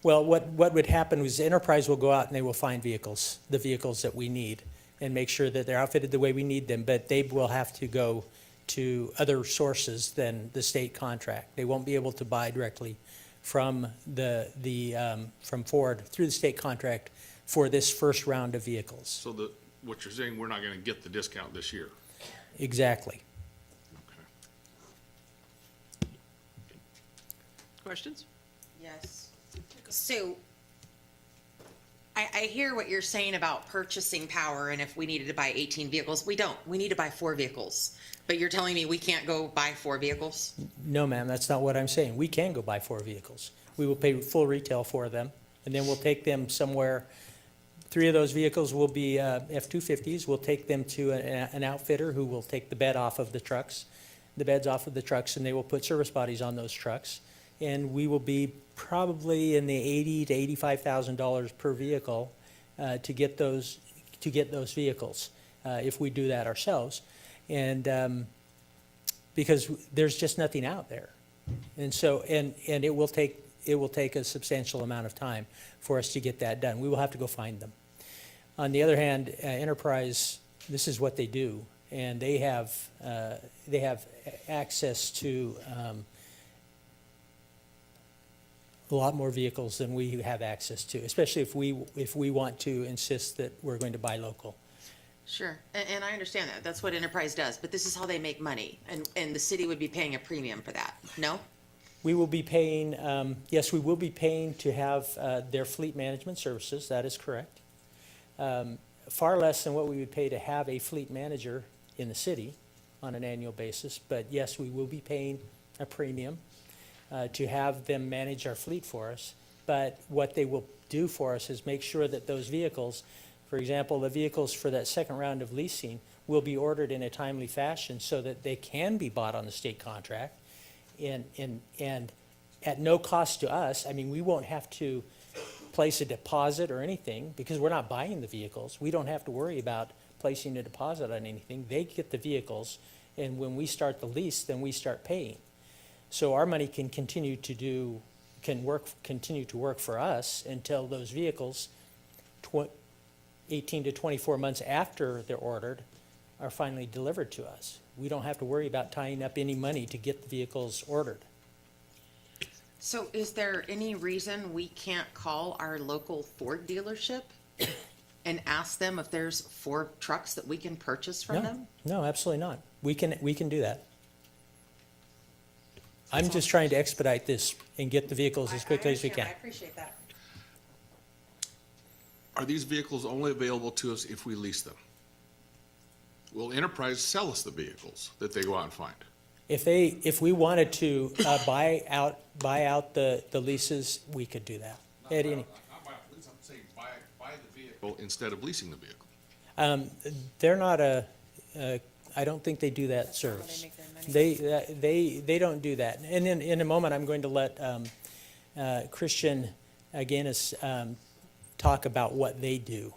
Well, what would happen is Enterprise will go out and they will find vehicles, the vehicles that we need, and make sure that they're outfitted the way we need them, but they will have to go to other sources than the state contract. They won't be able to buy directly from from Ford through the state contract for this first round of vehicles. So what you're saying, we're not gonna get the discount this year? Exactly. Questions? Yes. So I hear what you're saying about purchasing power and if we needed to buy 18 vehicles. We don't. We need to buy 4 vehicles. But you're telling me we can't go buy 4 vehicles? No, ma'am, that's not what I'm saying. We can go buy 4 vehicles. We will pay full retail for them, and then we'll take them somewhere. 3 of those vehicles will be F-250s. We'll take them to an outfitter who will take the beds off of the trucks, and they will put service bodies on those trucks. And we will be probably in the $80,000 to $85,000 per vehicle to get those vehicles if we do that ourselves. And because there's just nothing out there, and so and it will take a substantial amount of time for us to get that done. We will have to go find them. On the other hand, Enterprise, this is what they do, and they have access to a lot more vehicles than we have access to, especially if we want to insist that we're going to buy local. Sure, and I understand that. That's what Enterprise does, but this is how they make money, and the city would be paying a premium for that, no? We will be paying, yes, we will be paying to have their fleet management services, that is correct. Far less than what we would pay to have a fleet manager in the city on an annual basis, but yes, we will be paying a premium to have them manage our fleet for us. But what they will do for us is make sure that those vehicles, for example, the vehicles for that second round of leasing will be ordered in a timely fashion so that they can be bought on the state contract and at no cost to us. I mean, we won't have to place a deposit or anything because we're not buying the vehicles. We don't have to worry about placing a deposit on anything. They get the vehicles, and when we start the lease, then we start paying. So our money can continue to work for us until those vehicles, 18 to 24 months after they're ordered, are finally delivered to us. We don't have to worry about tying up any money to get the vehicles ordered. So is there any reason we can't call our local Ford dealership and ask them if there's 4 trucks that we can purchase from them? No, absolutely not. We can do that. I'm just trying to expedite this and get the vehicles as quickly as we can. I appreciate that. Are these vehicles only available to us if we lease them? Will Enterprise sell us the vehicles that they go out and find? If we wanted to buy out the leases, we could do that. Not buy I'm saying buy the vehicle instead of leasing the vehicle. They're not I don't think they do that service. They don't do that. And in a moment, I'm going to let Christian Aganis talk about what they do.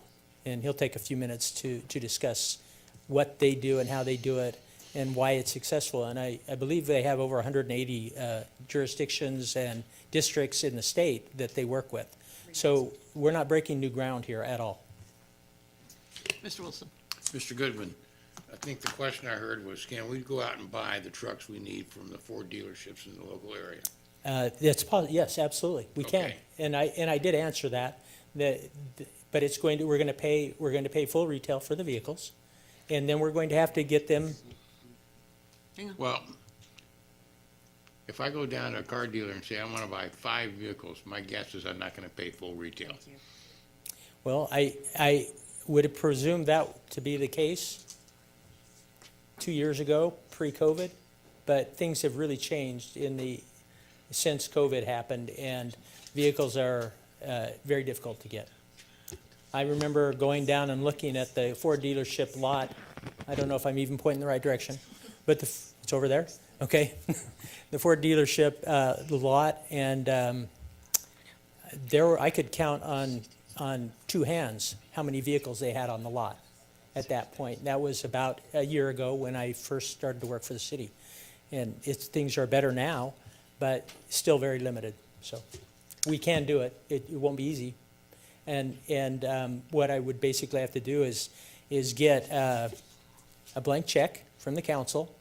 And he'll take a few minutes to discuss what they do and how they do it and why it's successful. And I believe they have over 180 jurisdictions and districts in the state that they work with. So we're not breaking new ground here at all. Mr. Wilson? Mr. Goodman, I think the question I heard was, can we go out and buy the trucks we need from the Ford dealerships in the local area? Yes, absolutely, we can. Okay. And I did answer that, but we're going to pay full retail for the vehicles, and then we're going to have to get them. Well, if I go down to a car dealer and say I want to buy 5 vehicles, my guess is I'm not going to pay full retail. Well, I would presume that to be the case 2 years ago, pre-COVID, but things have really changed in the since COVID happened, and vehicles are very difficult to get. I remember going down and looking at the Ford dealership lot. I don't know if I'm even pointing in the right direction, but it's over there? Okay. The Ford dealership lot, and I could count on two hands how many vehicles they had on the lot at that point. That was about a year ago when I first started to work for the city. And things are better now, but still very limited. So we can do it. It won't be easy. And what I would basically have to do is get a blank check from the council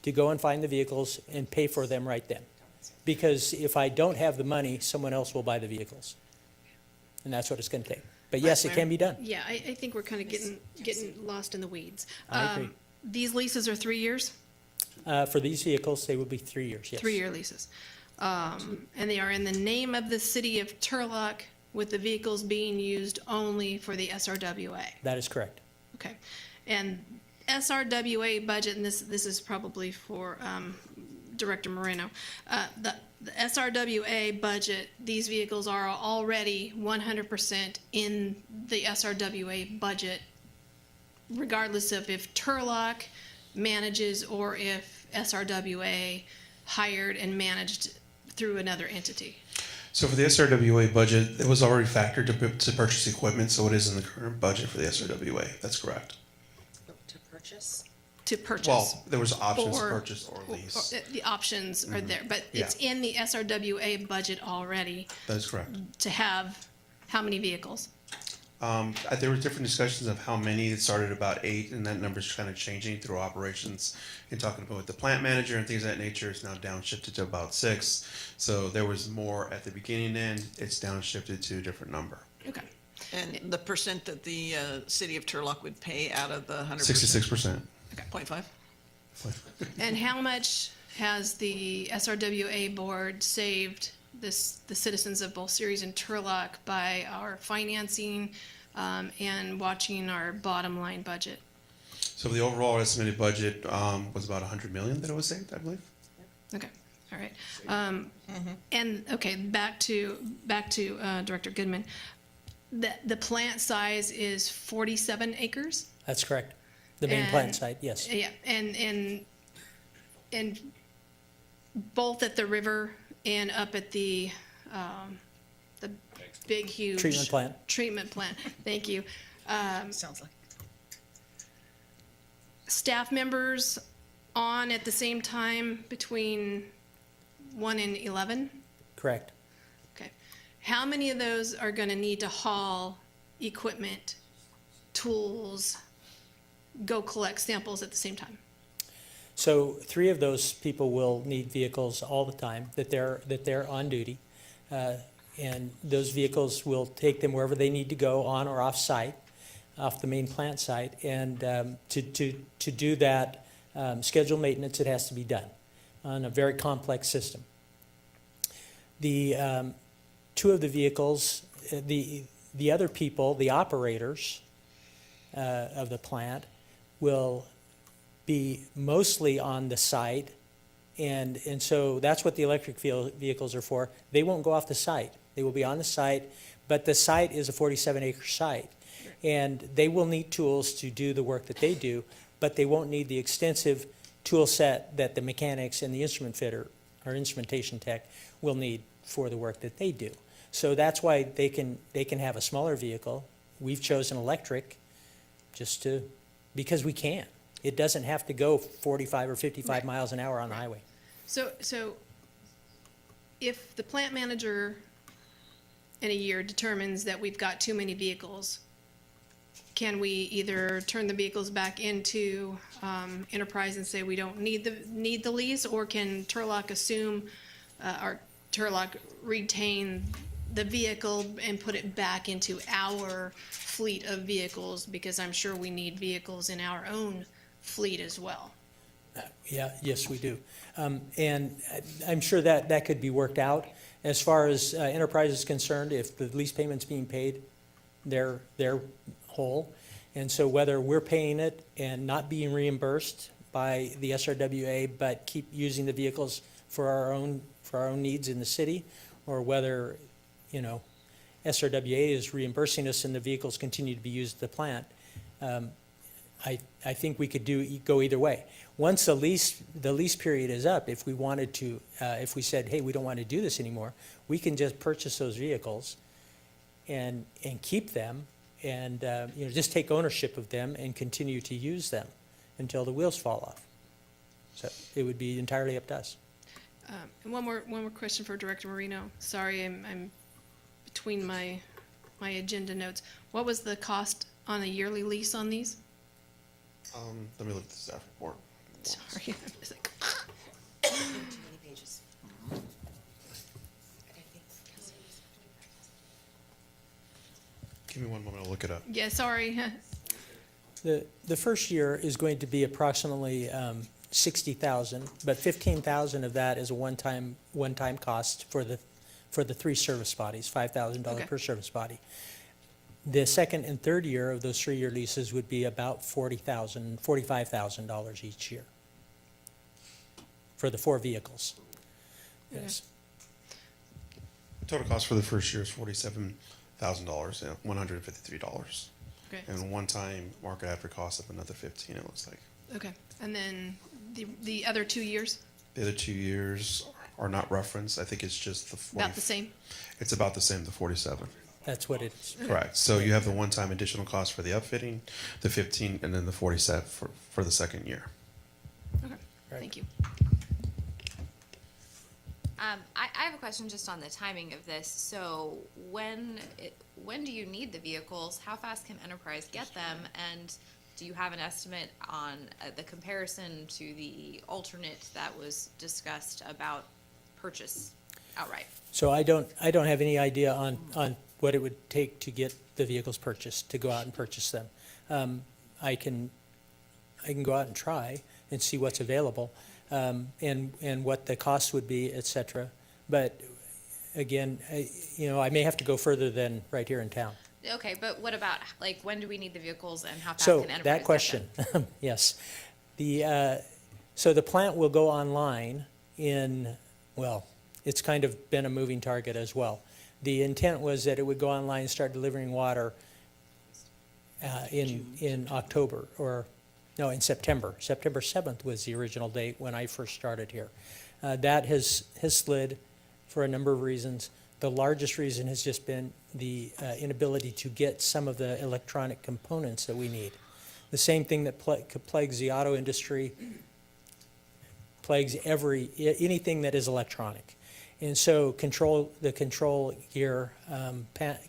to go and find the vehicles and pay for them right then. Because if I don't have the money, someone else will buy the vehicles. And that's what it's going to take. But yes, it can be done. Yeah, I think we're kind of getting lost in the weeds. I agree. These leases are 3 years? For these vehicles, they would be 3 years, yes. 3-year leases. And they are in the name of the city of Turlock, with the vehicles being used only for the SRWA. That is correct. Okay. And SRWA budget, and this is probably for Director Moreno. The SRWA budget, these vehicles are already 100% in the SRWA budget, regardless of if Turlock manages or if SRWA hired and managed through another entity. So for the SRWA budget, it was already factored to purchase equipment, so it is in the current budget for the SRWA. That's correct. To purchase? To purchase. Well, there was options to purchase or lease. The options are there, but it's in the SRWA budget already That is correct. to have how many vehicles? There were different discussions of how many. It started about 8, and that number's kind of changing through operations. And talking about with the plant manager and things of that nature, it's now downshifted to about 6. So there was more at the beginning end. It's downshifted to a different number. Okay. And the percent that the city of Turlock would pay out of the 100%? 66%. 0.5? And how much has the SRWA board saved the citizens of both Ceres and Turlock by our financing and watching our bottom line budget? So the overall estimated budget was about 100 million that it was saved, I believe. Okay, all right. And, okay, back to Director Goodman. The plant size is 47 acres? That's correct. The main plant site, yes. Yeah, and both at the river and up at the big, huge. Treatment plant. Treatment plant, thank you. Sounds like. Staff members on at the same time between 1 and 11? Correct. Okay. How many of those are gonna need to haul equipment, tools, go collect samples at the same time? So 3 of those people will need vehicles all the time, that they're on duty. And those vehicles will take them wherever they need to go, on or off site, off the main plant site. And to do that scheduled maintenance, it has to be done on a very complex system. The 2 of the vehicles, the other people, the operators of the plant, will be mostly on the site, and so that's what the electric vehicles are for. They won't go off the site. They will be on the site, but the site is a 47-acre site, and they will need tools to do the work that they do, but they won't need the extensive tool set that the mechanics and the instrument fitter or instrumentation tech will need for the work that they do. So that's why they can have a smaller vehicle. We've chosen electric because we can. It doesn't have to go 45 or 55 miles an hour on the highway. So if the plant manager in a year determines that we've got too many vehicles, can we either turn the vehicles back into enterprise and say we don't need the lease, or can Turlock assume or Turlock retain the vehicle and put it back into our fleet of vehicles, because I'm sure we need vehicles in our own fleet as well? Yes, we do. And I'm sure that could be worked out. As far as enterprise is concerned, if the lease payment's being paid, they're whole. And so whether we're paying it and not being reimbursed by the SRWA, but keep using the vehicles for our own for our own needs in the city, or whether, you know, SRWA is reimbursing us and the vehicles continue to be used at the plant. I think we could go either way. Once the lease period is up, if we wanted to, if we said, hey, we don't want to do this anymore, we can just purchase those vehicles and keep them and, you know, just take ownership of them and continue to use them until the wheels fall off. So it would be entirely up to us. And one more question for Director Marino. Sorry, I'm between my agenda notes. What was the cost on a yearly lease on these? Let me look at the staff report. Sorry. I was like, Too many pages. Give me one moment, I'll look it up. yeah, sorry. The first year is going to be approximately 60,000, but 15,000 of that is a one-time cost for the 3 service bodies, $5,000 Okay. per service body. The second and third year of those 3-year leases would be about $40,000, $45,000 each year for the 4 vehicles. Yes. Total cost for the first year is $47,000, $153. Okay. And one-time market after cost of another 15, it looks like. Okay. And then the other 2 years? The other 2 years are not referenced. I think it's just the 40. About the same? It's about the same, the 47. That's what it is. Correct. So you have the one-time additional cost for the upfitting, the 15, and then the 47 for the second year. Okay. Thank you. I have a question just on the timing of this. So when do you need the vehicles? How fast can Enterprise get them? And do you have an estimate on the comparison to the alternate that was discussed about purchase outright? So I don't have any idea on what it would take to get the vehicles purchased, to go out and purchase them. I can go out and try and see what's available, and what the cost would be, et cetera. But again, I may have to go further than right here in town. Okay, but what about, like, when do we need the vehicles and how fast So can Enterprise that get question, them? yes. So the plant will go online it's kind of been a moving target as well. The intent was that it would go online and start delivering water in October, in September. September 7th was the original date when I first started here. That has slid for a number of reasons. The largest reason has just been the inability to get some of the electronic components that we need. The same thing that plagues the auto industry, plagues anything that is electronic. And so the control gear,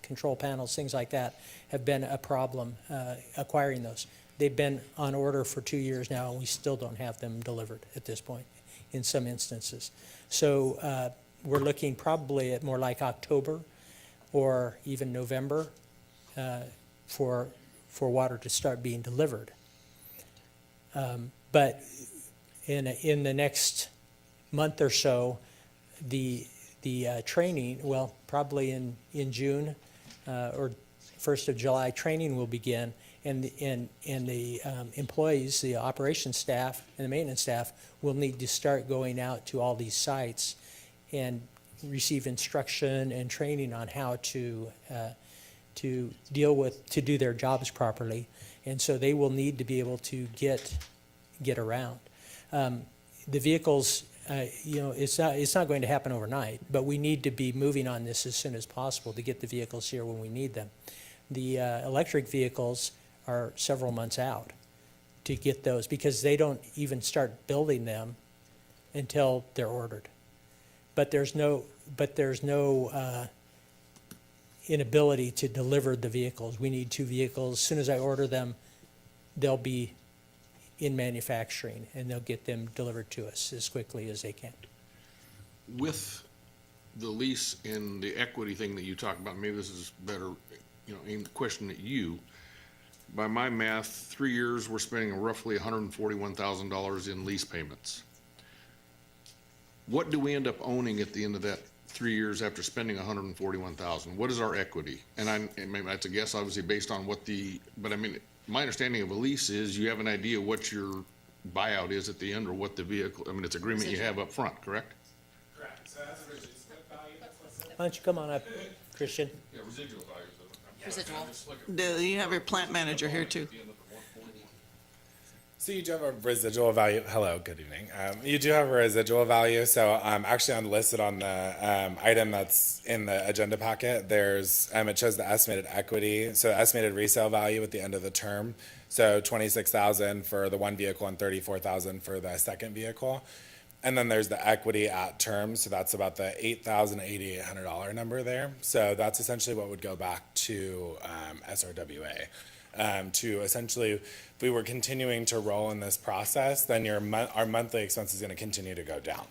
control panels, things like that have been a problem acquiring those. They've been on order for 2 years now, and we still don't have them delivered at this point in some instances. So we're looking probably at more like October or even November for water to start being delivered. But in the next month or so, the training, probably in June or 1st of July, training will begin, and the employees, the operations staff and the maintenance staff will need to start going out to all these sites and receive instruction and training on how to do their jobs properly. And so they will need to be able to get around. The vehicles, it's not going to happen overnight, but we need to be moving on this as soon as possible to get the vehicles here when we need them. The electric vehicles are several months out to get those, because they don't even start building them until they're ordered. But there's no inability to deliver the vehicles. We need 2 vehicles. As soon as I order them, they'll be in manufacturing, and they'll get them delivered to us as quickly as they can. With the lease and the equity thing that you talked about, maybe this is better, aimed a question at you. By my math, 3 years, we're spending roughly $141,000 in lease payments. What do we end up owning at the end of that 3 years after spending $141,000? What is our equity? And maybe that's a guess, obviously, based on but I mean, my understanding of a lease is you have an idea what your buyout is at the end, or what the vehicle, it's agreement you have up front, correct? Correct. Why don't you come on up, Christian? Yeah, residual values. Residual. Do you have your plant manager here too? So you do have a residual value. Hello, good evening. You do have a residual value. So actually on listed on the item that's in the agenda packet, there's it shows the estimated equity. So estimated resale value at the end of the term. So 26,000 for the one vehicle and 34,000 for the second vehicle. And then there's the equity at term, so that's about the $8,800 number there. So that's essentially what would go back to SRWA. To essentially, if we were continuing to roll in this process, then our monthly expense is going to continue to go down.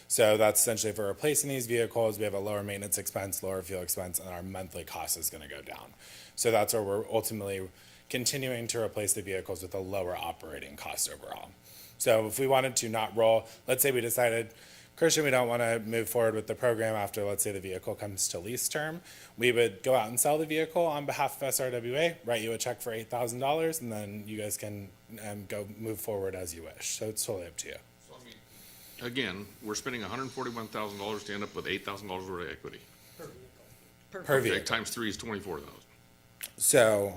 So that's essentially if we're replacing these vehicles, we have a lower maintenance expense, lower fuel expense, and our monthly cost is going to go down. So that's where we're ultimately continuing to replace the vehicles with a lower operating cost overall. So if we wanted to not roll, let's say we decided, Christian, we don't want to move forward with the program after, let's say, the vehicle comes to lease term, we would go out and sell the vehicle on behalf of SRWA, write you a check for $8,000, and then you guys can go move forward as you wish. So it's totally up to you. So, I mean, again, we're spending $141,000 to end up with $8,000 worth of equity. Per vehicle. Times 3 is 24,000. So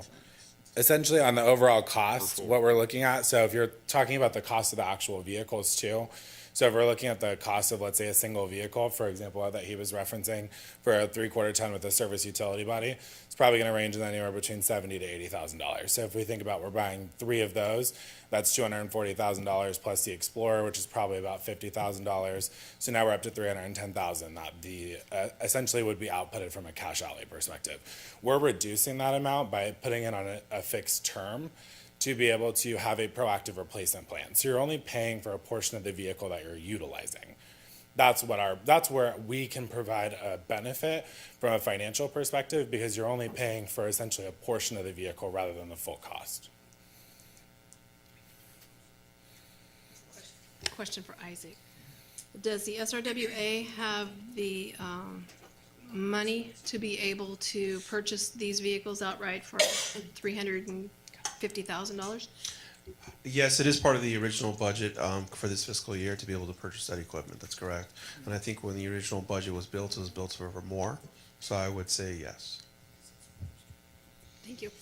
essentially on the overall cost, what we're looking at, so if you're talking about the cost of the actual vehicles too, so if we're looking at the cost of, let's say, a single vehicle, for example, that he was referencing for a 3/4 ton with a service utility body, it's probably going to range in anywhere between $70,000 to $80,000. So if we think about we're buying 3 of those, that's $240,000 plus the Explorer, which is probably about $50,000. So now we're up to $310,000. That the essentially would be outputted from a cash outlay perspective. We're reducing that amount by putting it on a fixed term to be able to have a proactive replacement plan. So you're only paying for a portion of the vehicle that you're utilizing. That's where we can provide a benefit from a financial perspective, because you're only paying for essentially a portion of the vehicle rather than the full cost. Question for Isaac. Does the SRWA have the money to be able to purchase these vehicles outright for $350,000? Yes, it is part of the original budget for this fiscal year to be able to purchase that equipment. That's correct. And I think when the original budget was built, it was built for more. So I would say yes. Thank you.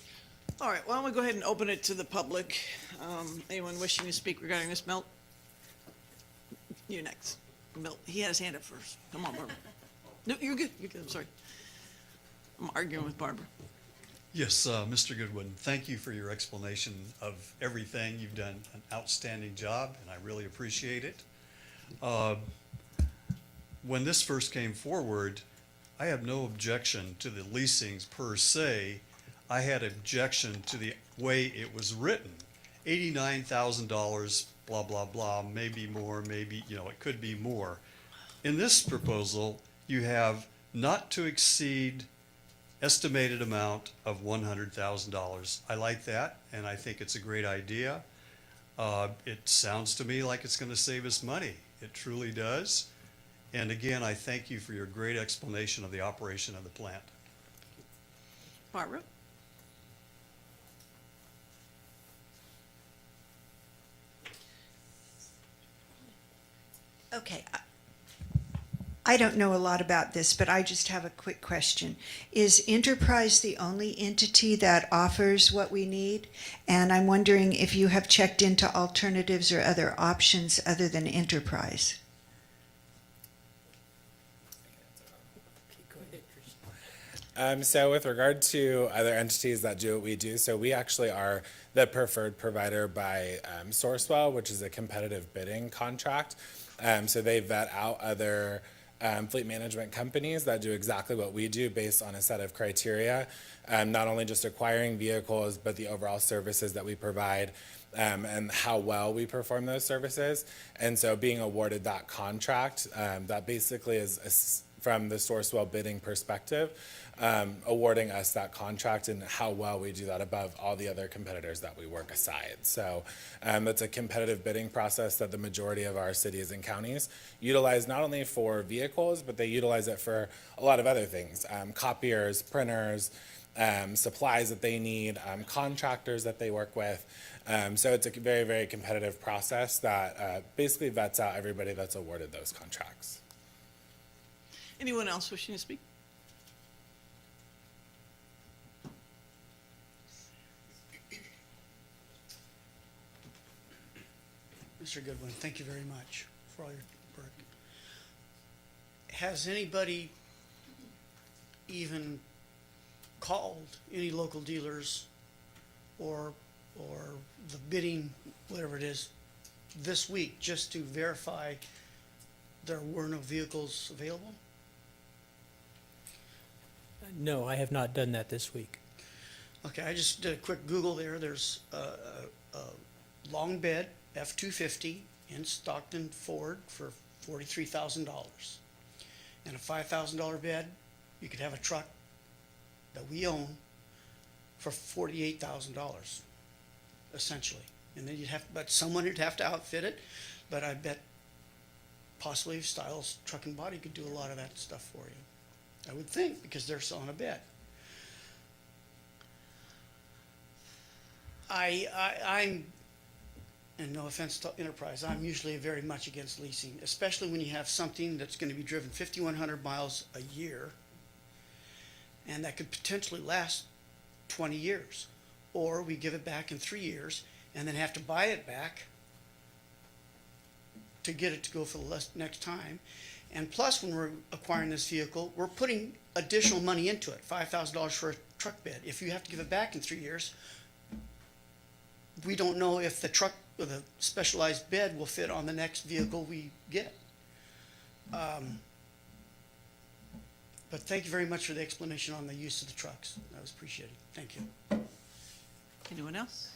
All right, why don't we go ahead and open it to the public? Anyone wishing to speak regarding this, Milt? You next. Milt, he had his hand up first. Come on, Barbara. No, you're good. You're good. I'm sorry. I'm arguing with Barbara. Yes, Mr. Goodwin, thank you for your explanation of everything. You've done an outstanding job, and I really appreciate it. When this first came forward, I have no objection to the leasings per se. I had objection to the way it was written. $89,000, blah, blah, blah, maybe more, maybe, it could be more. In this proposal, you have not to exceed estimated amount of $100,000. I like that, and I think it's a great idea. It sounds to me like it's going to save us money. It truly does. And again, I thank you for your great explanation of the operation of the plant. Barbara? Okay. I don't know a lot about this, but I just have a quick question. Is Enterprise the only entity that offers what we need? And I'm wondering if you have checked into alternatives or other options other than Enterprise. So with regard to other entities that do what we do, so we actually are the preferred provider by Sourcewell, which is a competitive bidding contract. So they vet out other fleet management companies that do exactly what we do based on a set of criteria, not only just acquiring vehicles, but the overall services that we provide and how well we perform those services. And so being awarded that contract, that basically is from the Sourcewell bidding perspective, awarding us that contract and how well we do that above all the other competitors that we work aside. So it's a competitive bidding process that the majority of our cities and counties utilize not only for vehicles, but they utilize it for a lot of other things, copiers, printers, supplies that they need, contractors that they work with. So it's a very, very competitive process that basically vets out everybody that's awarded those contracts. Anyone else wishing to speak? Mr. Goodwin, thank you very much for all your work. Has anybody even called any local dealers or the bidding, whatever it is, this week just to verify there were no vehicles available? No, I have not done that this week. Okay, I just did a quick Google there. There's a long bed F-250 in Stockton Ford for $43,000. And a $5,000 bed, you could have a truck that we own for $48,000, essentially. And then but someone would have to outfit it, but I bet possibly Styles Truck and Body could do a lot of that stuff for you. I would think, because they're selling a bed. I'm, and no offense to Enterprise, I'm usually very much against leasing, especially when you have something that's going to be driven 5,100 miles a year, and that could potentially last 20 years. Or we give it back in 3 years and then have to buy it back to get it to go for the next time. And plus, when we're acquiring this vehicle, we're putting additional money into it, $5,000 for a truck bed. If you have to give it back in 3 years, we don't know if the truck or the specialized bed will fit on the next vehicle we get. But thank you very much for the explanation on the use of the trucks. That was appreciated. Thank you. Anyone else?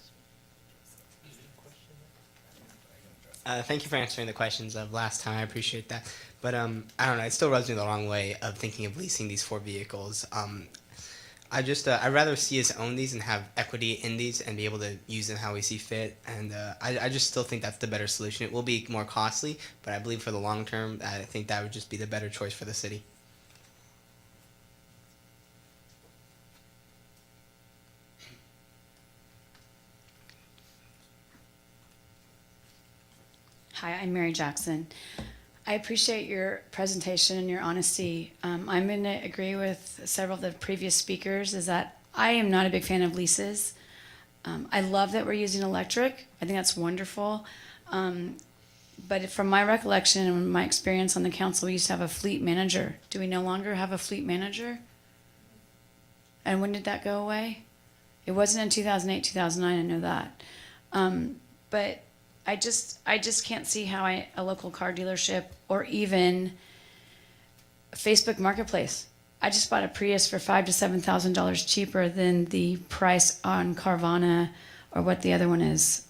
Thank you for answering the questions of last time. I appreciate that. But I don't know. It still rubs me the wrong way of thinking of leasing these 4 vehicles. I'd rather see us own these and have equity in these and be able to use them how we see fit. And I just still think that's the better solution. It will be more costly, but I believe for the long term, I think that would just be the better choice for the city. Hi, I'm Mary Jackson. I appreciate your presentation and your honesty. I'm going to agree with several of the previous speakers is that I am not a big fan of leases. I love that we're using electric. I think that's wonderful. But from my recollection and my experience on the council, we used to have a fleet manager. Do we no longer have a fleet manager? And when did that go away? It wasn't in 2008, 2009, I know that. But I just can't see how a local car dealership or even Facebook Marketplace. I just bought a Prius for $5,000 to $7,000 cheaper than the price on Carvana or what the other one is.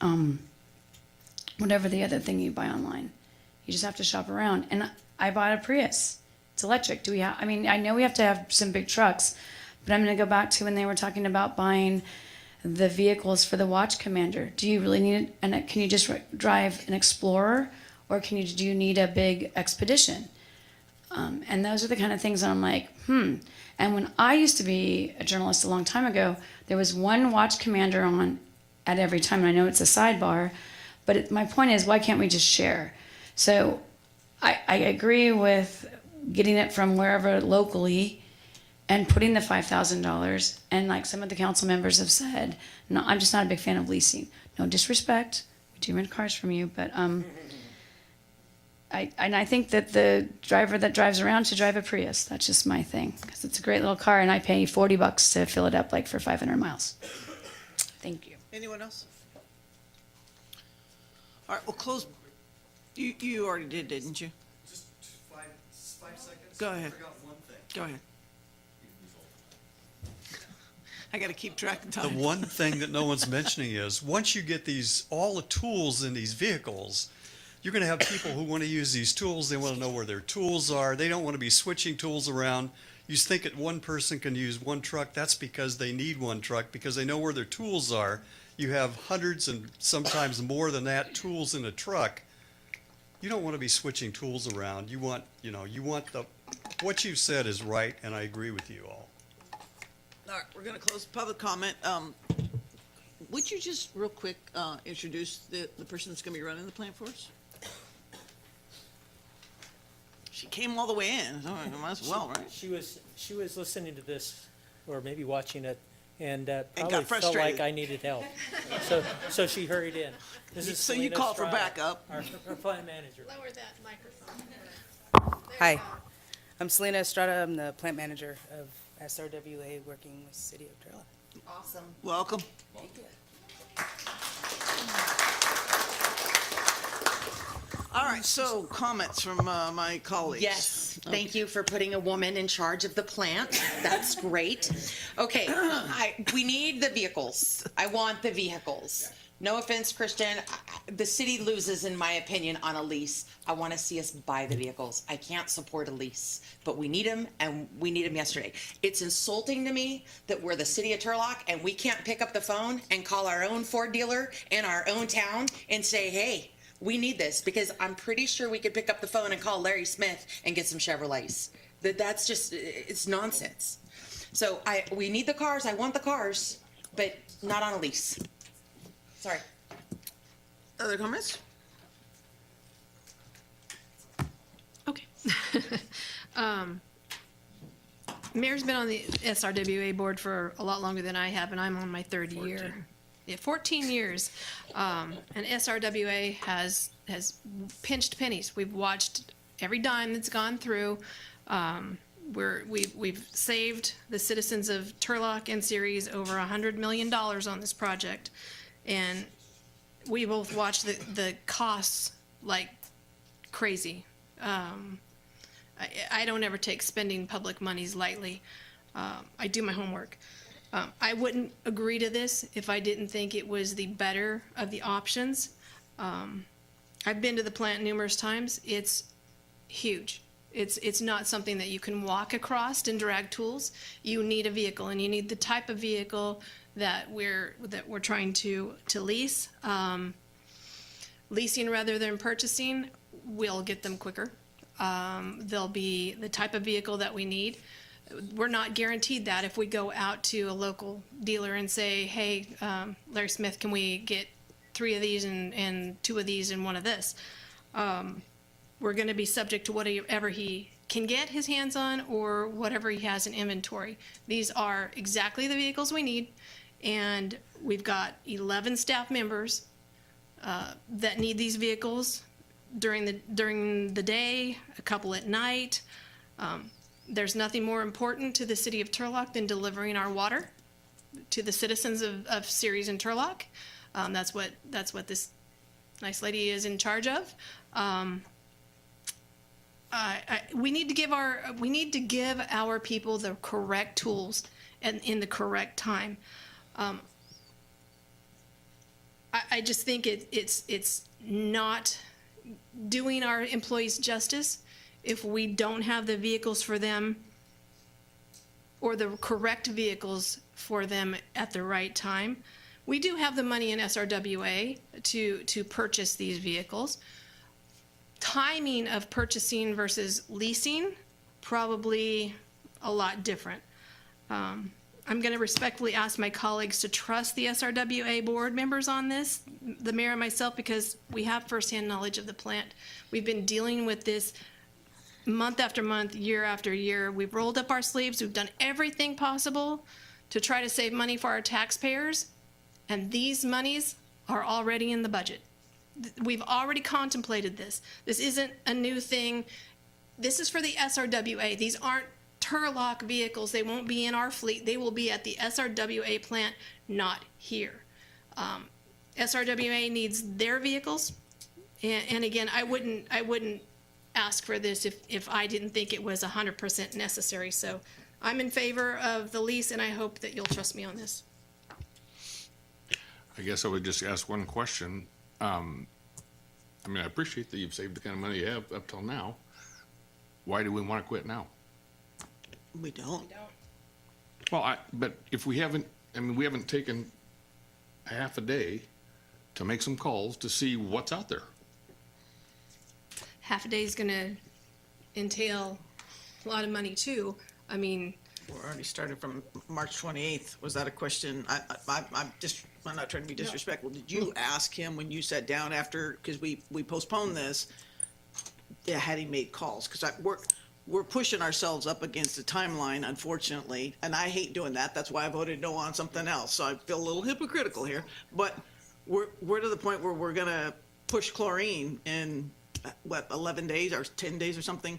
Whatever the other thing you buy online, you just have to shop around. And I bought a Prius. It's electric. Do we have? I mean, I know we have to have some big trucks, but I'm going to go back to when they were talking about buying the vehicles for the watch commander. Do you really need it? And can you just drive an Explorer, or do you need a big Expedition? And those are the kind of things that I'm like, And when I used to be a journalist a long time ago, there was one watch commander on at every time. And I know it's a sidebar, but my point is, why can't we just share? So I agree with getting it from wherever locally and putting the $5,000, and like some of the council members have said, no, I'm just not a big fan of leasing. No disrespect, we do rent cars from you, but I think that the driver that drives around should drive a Prius. That's just my thing, because it's a great little car, and I pay $40 to fill it up like for 500 miles. Thank you. Anyone else? All right, we'll close. You already did, didn't you? Just 5 seconds. Go ahead. I forgot one thing. Go ahead. I got to keep track of The time. one thing that no one's mentioning is, once you get all the tools in these vehicles, you're going to have people who want to use these tools. They want to know where their tools are. They don't want to be switching tools around. You think that one person can use one truck. That's because they need one truck, because they know where their tools are. You have hundreds and sometimes more than that tools in a truck. You don't want to be switching tools around. You want what you said is right, and I agree with you all. All right, we're going to close public comment. Would you just real quick introduce the person that's going to be running the plant for us? She came all the way in, so might as well, right? She was listening to this, or maybe watching it, and got probably felt frustrated. like I needed help. So she hurried in. This is So you Selena called for Estrada, backup. Our plant manager. Lower that microphone. Hi, I'm Selena Estrada. I'm the plant manager of SRWA working with City of Turlock. Awesome. Welcome. Thank you. All right, so comments from my colleagues. Yes, thank you for putting a woman in charge of the plant. That's great. Okay, we need the vehicles. I want the vehicles. No offense, Christian, the city loses, in my opinion, on a lease. I want to see us buy the vehicles. I can't support a lease, but we need them, and we need them yesterday. It's insulting to me that we're the city of Turlock, and we can't pick up the phone and call our own Ford dealer in our own town and say, hey, we need this, because I'm pretty sure we could pick up the phone and call Larry Smith and get some Chevrolets. That's just, it's nonsense. So we need the cars, I want the cars, but not on a lease. Sorry. Other comments? Okay. Mayor's been on the SRWA board for a lot longer than I have, and I'm on my third year. Yeah, 14 years. And SRWA has pinched pennies. We've watched every dime that's gone through. We've saved the citizens of Turlock and Ceres over $100 million on this project. And we both watch the costs like crazy. I don't ever take spending public monies lightly. I do my homework. I wouldn't agree to this if I didn't think it was the better of the options. I've been to the plant numerous times. It's huge. It's not something that you can walk across and drag tools. You need a vehicle, and you need the type of vehicle that we're trying to lease. Leasing rather than purchasing will get them quicker. They'll be the type of vehicle that we need. We're not guaranteed that if we go out to a local dealer and say, hey, Larry Smith, can we get 3 of these and 2 of these and 1 of this? We're going to be subject to whatever he can get his hands on or whatever he has in inventory. These are exactly the vehicles we need, and we've got 11 staff members that need these vehicles during the day, a couple at night. There's nothing more important to the city of Turlock than delivering our water to the citizens of Ceres and Turlock. That's what this nice lady is in charge of. We need to give our people the correct tools and in the correct time. I just think it's not doing our employees justice if we don't have the vehicles for them or the correct vehicles for them at the right time. We do have the money in SRWA to purchase these vehicles. Timing of purchasing versus leasing, probably a lot different. I'm going to respectfully ask my colleagues to trust the SRWA board members on this, the mayor and myself, because we have firsthand knowledge of the plant. We've been dealing with this month after month, year after year. We've rolled up our sleeves. We've done everything possible to try to save money for our taxpayers, and these monies are already in the budget. We've already contemplated this. This isn't a new thing. This is for the SRWA. These aren't Turlock vehicles. They won't be in our fleet. They will be at the SRWA plant, not here. SRWA needs their vehicles. And again, I wouldn't ask for this if I didn't think it was 100% necessary. So I'm in favor of the lease, and I hope that you'll trust me on this. I guess I would just ask one question. I mean, I appreciate that you've saved the kind of money you have up till now. Why do we want to quit now? We don't. Well, but if we haven't taken a half a day to make some calls to see what's out there. Half a day is going to entail a lot of money too. I mean, We're already started from March 28th. Was that a question? I'm not trying to be disrespectful. Did you ask him when you sat down after, because we postponed this, had he made calls, because we're pushing ourselves up against the timeline, unfortunately, and I hate doing that. That's why I voted no on something else. So I feel a little hypocritical here. But we're to the point where we're gonna push chlorine in what, 11 days or 10 days or something.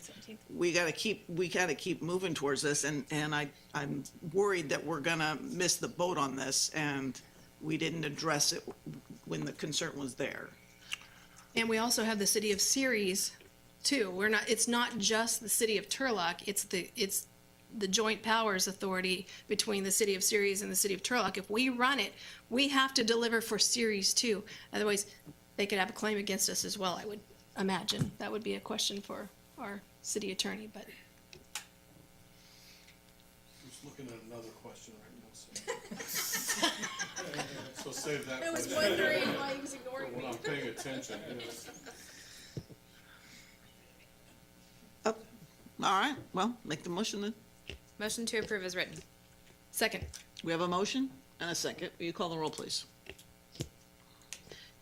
We gotta keep moving towards this, and I'm worried that we're gonna miss the boat on this, and we didn't address it when the concern was there. And we also have the city of Ceres too. It's not just the city of Turlock, it's the joint powers authority between the city of Ceres and the city of Turlock. If we run it, we have to deliver for Ceres too. Otherwise, they could have a claim against us as well, I would imagine. That would be a question for our city attorney, but. Just looking at another question right now, so. So save that I was question. wondering why he was ignoring When me. I'm paying attention, yes. All right, well, make the motion then. Motion to approve is written. Second. We have a motion and a second. Will you call the roll, please?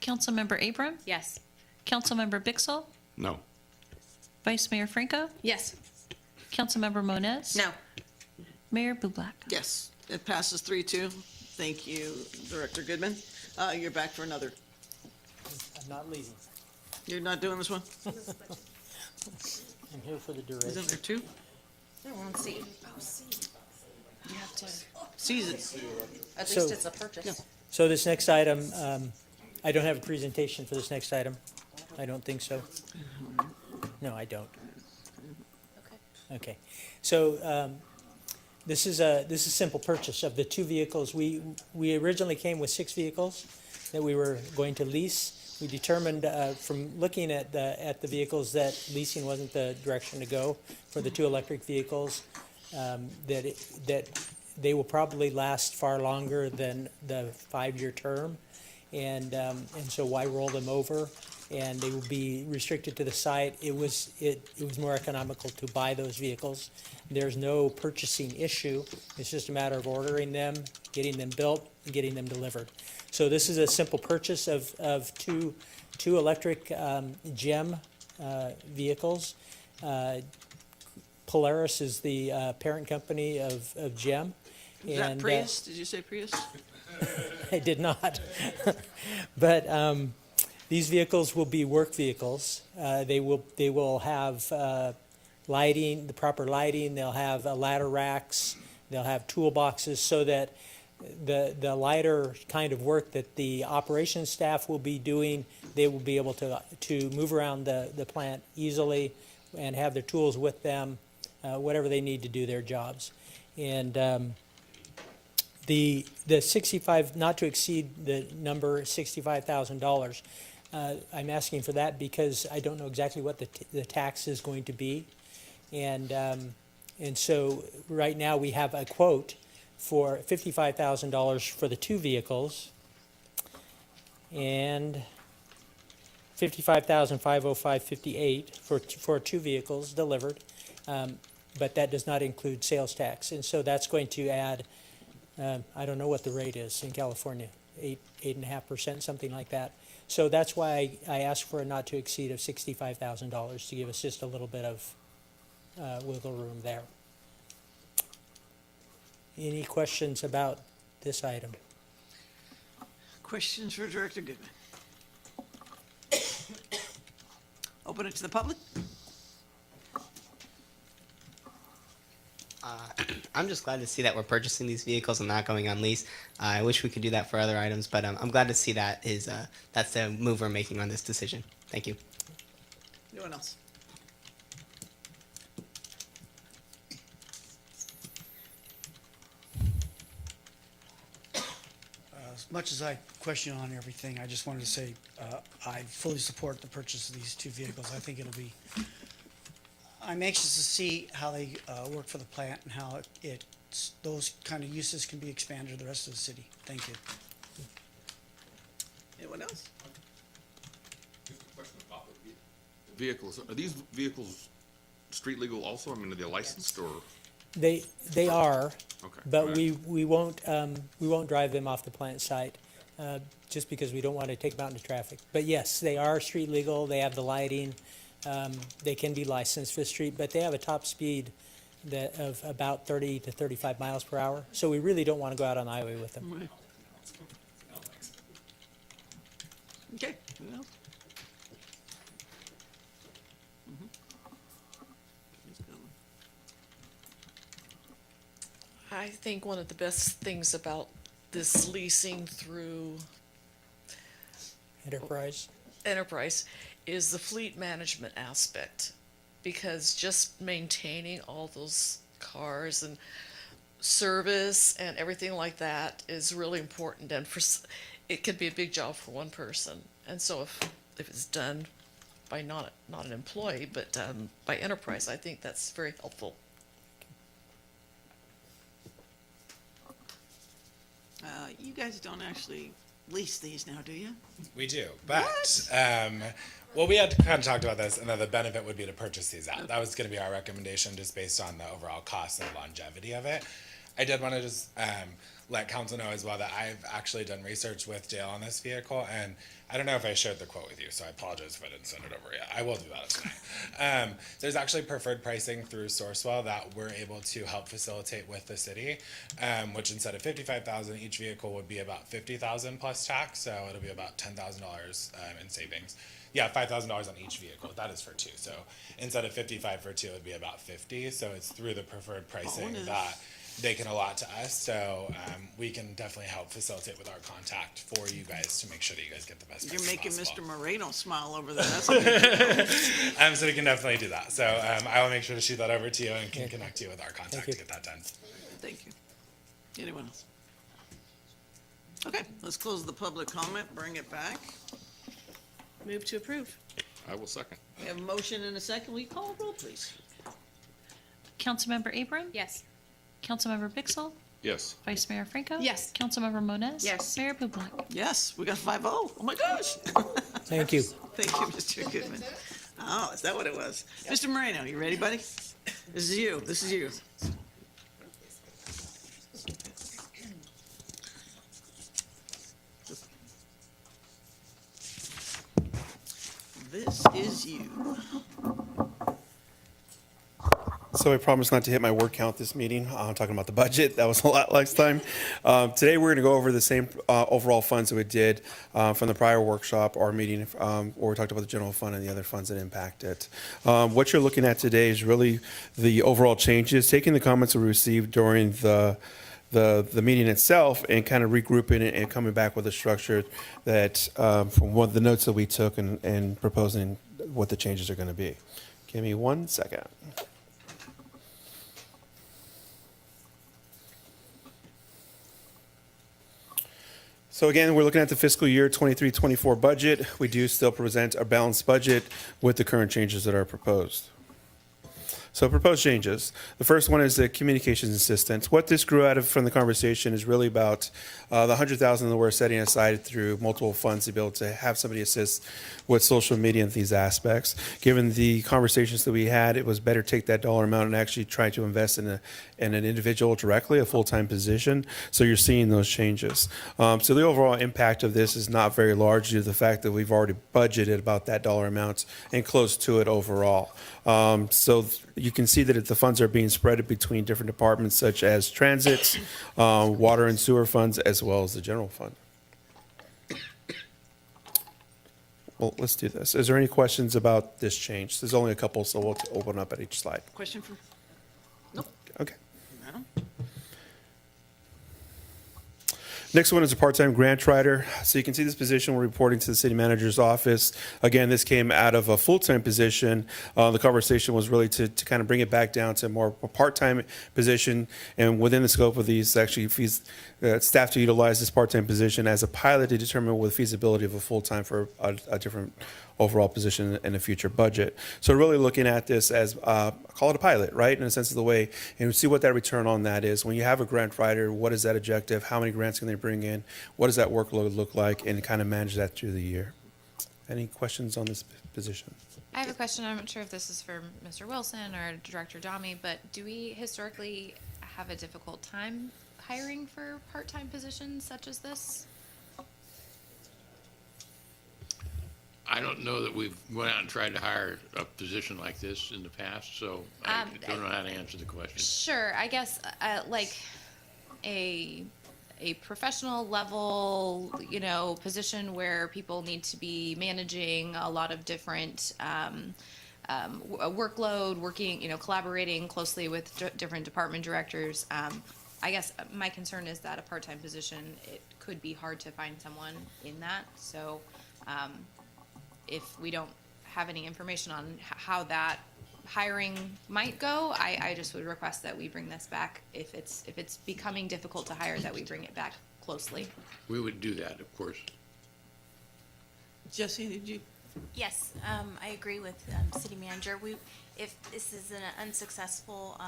Councilmember Abram? Yes. Councilmember Bixel? No. Vice Mayor Franco? Yes. Councilmember Moniz? No. Mayor Bublak? Yes, it passes 3-2. Thank you, Director Goodman. You're back for another. I'm not leaving. You're not doing this one? I'm here for the duration. Isn't there two? No, we're on C. You have to seize it. At So- least it's a purchase. So this next item, I don't have a presentation for this next item. I don't think so. No, I don't. Okay. So this is a simple purchase of the two vehicles. We originally came with 6 vehicles that we were going to lease. We determined from looking at the vehicles that leasing wasn't the direction to go for the 2 electric vehicles. That they will probably last far longer than the 5-year term, and so why roll them over? And they will be restricted to the site. It was more economical to buy those vehicles. There's no purchasing issue. It's just a matter of ordering them, getting them built, and getting them delivered. So this is a simple purchase of two electric GEM vehicles. Polaris is the parent company of GEM. Is that Prius? Did you say Prius? I did not. But these vehicles will be work vehicles. They will have lighting, the proper lighting. They'll have ladder racks. They'll have toolboxes so that the lighter kind of work that the operations staff will be doing, they will be able to move around the plant easily and have their tools with them, whatever they need to do their jobs. And the 65, not to exceed the number $65,000. I'm asking for that because I don't know exactly what the tax is going to be. And so right now we have a quote for $55,000 for the 2 vehicles and $55,505.58 for 2 vehicles delivered. But that does not include sales tax. And so that's going to add, I don't know what the rate is in California, 8.5%, something like that. So that's why I asked for a not to exceed of $65,000 to give us just a little bit of wiggle room there. Any questions about this item? Questions for Director Goodman? Open it to the public. I'm just glad to see that we're purchasing these vehicles and not going on lease. I wish we could do that for other items, but I'm glad to see that that's the move we're making on this decision. Thank you. Anyone else? As much as I question on everything, I just wanted to say, I fully support the purchase of these 2 vehicles. I think I'm anxious to see how they work for the plant and how those kind of uses can be expanded to the rest of the city. Thank you. Anyone else? Just a question about the vehicles. Are these vehicles street legal also? I mean, are they licensed or? They are, Okay. but All right. we won't drive them off the plant site, just because we don't want to take them out into traffic. But yes, they are street legal. They have the lighting. They can be licensed Fifth Street, but they have a top speed of about 30 to 35 miles per hour. So we really don't want to go out on the highway with them. Right. Okay. Who else? I think one of the best things about this leasing through Enterprise is the fleet management aspect, because just maintaining all those cars and service and everything like that is really important, and it can be a big job for one person. And so if it's done by not an employee but by Enterprise, I think that's very helpful. You guys don't actually lease these now, do you? We do, but well, we had kind of talked about this, and that the benefit would be to purchase these out. That was going to be our recommendation, just based on the overall cost and longevity of it. I did want to just let council know as well that I've actually done research with Dale on this vehicle, and I don't know if I shared the quote with you, so I apologize if I didn't send it over yet. I will do that tonight. There's actually preferred pricing through Sourcewell that we're able to help facilitate with the city, which instead of $55,000, each vehicle would be about $50,000 plus tax, so it'll be about $10,000 in savings. Yeah, $5,000 on each vehicle. That is for two. So instead of 55 for two, it would be about 50. So it's through the preferred pricing that they can allot to us. So we can definitely help facilitate with our contact for you guys to make sure that you guys get the best price You're making possible. Mr. Moreno smile over there. That's okay. So we can definitely do that. So I will make sure to shoot that over to you and can connect you with our contact to get that done. Thank you. Anyone else? Okay, let's close the public comment, bring it back. Move to approve. I will second. We have a motion and a second. Will you call a roll, please? Councilmember Abram? Yes. Councilmember Bixel? Yes. Vice Mayor Franco? Yes. Councilmember Moniz? Yes. Mayor Bublak? Yes, we got 5-0. Oh my gosh. Thank you. Thank you, Mr. Goodman. Oh, is that what it was? Mr. Moreno, you ready, buddy? This is you. This is you. This is you. So I promised not to hit my word count this meeting. I'm talking about the budget. That was a lot last time. Today, we're going to go over the same overall funds that we did from the prior workshop or meeting where we talked about the general fund and the other funds that impact it. What you're looking at today is really the overall changes, taking the comments that we received during the meeting itself and kind of regrouping it and coming back with a structure that from one of the notes that we took and proposing what the changes are going to be. Give me 1 second. So again, we're looking at the fiscal year 23-24 budget. We do still present a balanced budget with the current changes that are proposed. So proposed changes. The first one is the communications assistant. What this grew out of from the conversation is really about the $100,000 that we're setting aside through multiple funds to be able to have somebody assist with social media and these aspects. Given the conversations that we had, it was better to take that dollar amount and actually try to invest in an individual directly, a full-time position. So you're seeing those changes. So the overall impact of this is not very large due to the fact that we've already budgeted about that dollar amount and close to it overall. So you can see that the funds are being spread between different departments such as transit, water and sewer funds, as well as the general fund. Well, let's do this. Is there any questions about this change? There's only a couple, so we'll open up at each slide. Question for? Nope. Okay. No? Next one is a part-time grant writer. So you can see this position, we're reporting to the city manager's office. Again, this came out of a full-time position. The conversation was really to kind of bring it back down to more a part-time position, and within the scope of these, actually staff to utilize this part-time position as a pilot to determine what the feasibility of a full-time for a different overall position in a future budget. So really looking at this as, call it a pilot, right? In a sense of the way, and see what that return on that is. When you have a grant writer, what is that objective? How many grants can they bring in? What does that workload look like? And kind of manage that through the year. Any questions on this position? I have a question. I'm not sure if this is for Mr. Wilson or Director Dami, but do we historically have a difficult time hiring for part-time positions such as this? I don't know that we've went out and tried to hire a position like this in the past, so I don't know how to answer the question. Sure, I guess like a professional level, position where people need to be managing a lot of different workload, working, collaborating closely with different department directors. I guess my concern is that a part-time position, it could be hard to find someone in that. So if we don't have any information on how that hiring might go, I just would request that we bring this back. If it's becoming difficult to hire, that we bring it back closely. We would do that, of course. Jesse, did you? Yes, I agree with City Manager. If this is an unsuccessful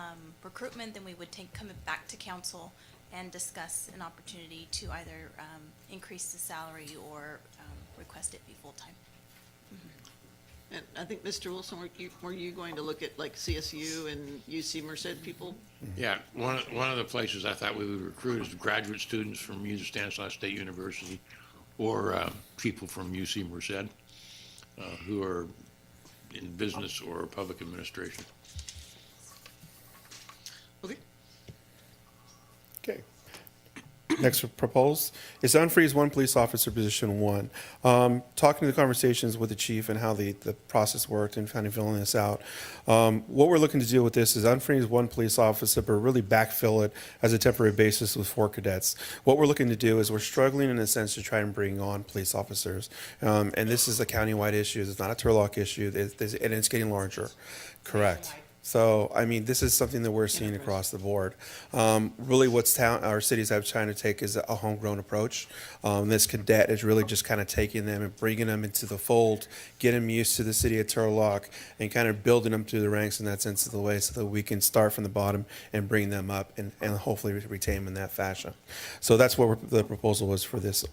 recruitment, then we would come back to council and discuss an opportunity to either increase the salary or request it be full-time. And I think, Mr. Wilson, were you going to look at like CSU and UC Merced people? Yeah, one of the places I thought we would recruit is graduate students from either Stanislaus State University or people from UC Merced who are in business or public administration. Okay. Okay. Next proposed is unfreeze one police officer position one. Talking to the conversations with the chief and how the process worked and kind of filling this out. What we're looking to do with this is unfreeze one police officer, but really backfill it as a temporary basis with 4 cadets. What we're looking to do is we're struggling in a sense to try and bring on police officers. And this is a countywide issue. It's not a Turlock issue, and it's getting larger. Correct. So, I mean, this is something that we're seeing across the board. Really what our cities have trying to take is a homegrown approach. This cadet is really just kind of taking them and bringing them into the fold, getting them used to the city of Turlock, and kind of building them through the ranks in that sense of the way so that we can start from the bottom and bring them up and hopefully retain them in that fashion. So that's what the proposal was for this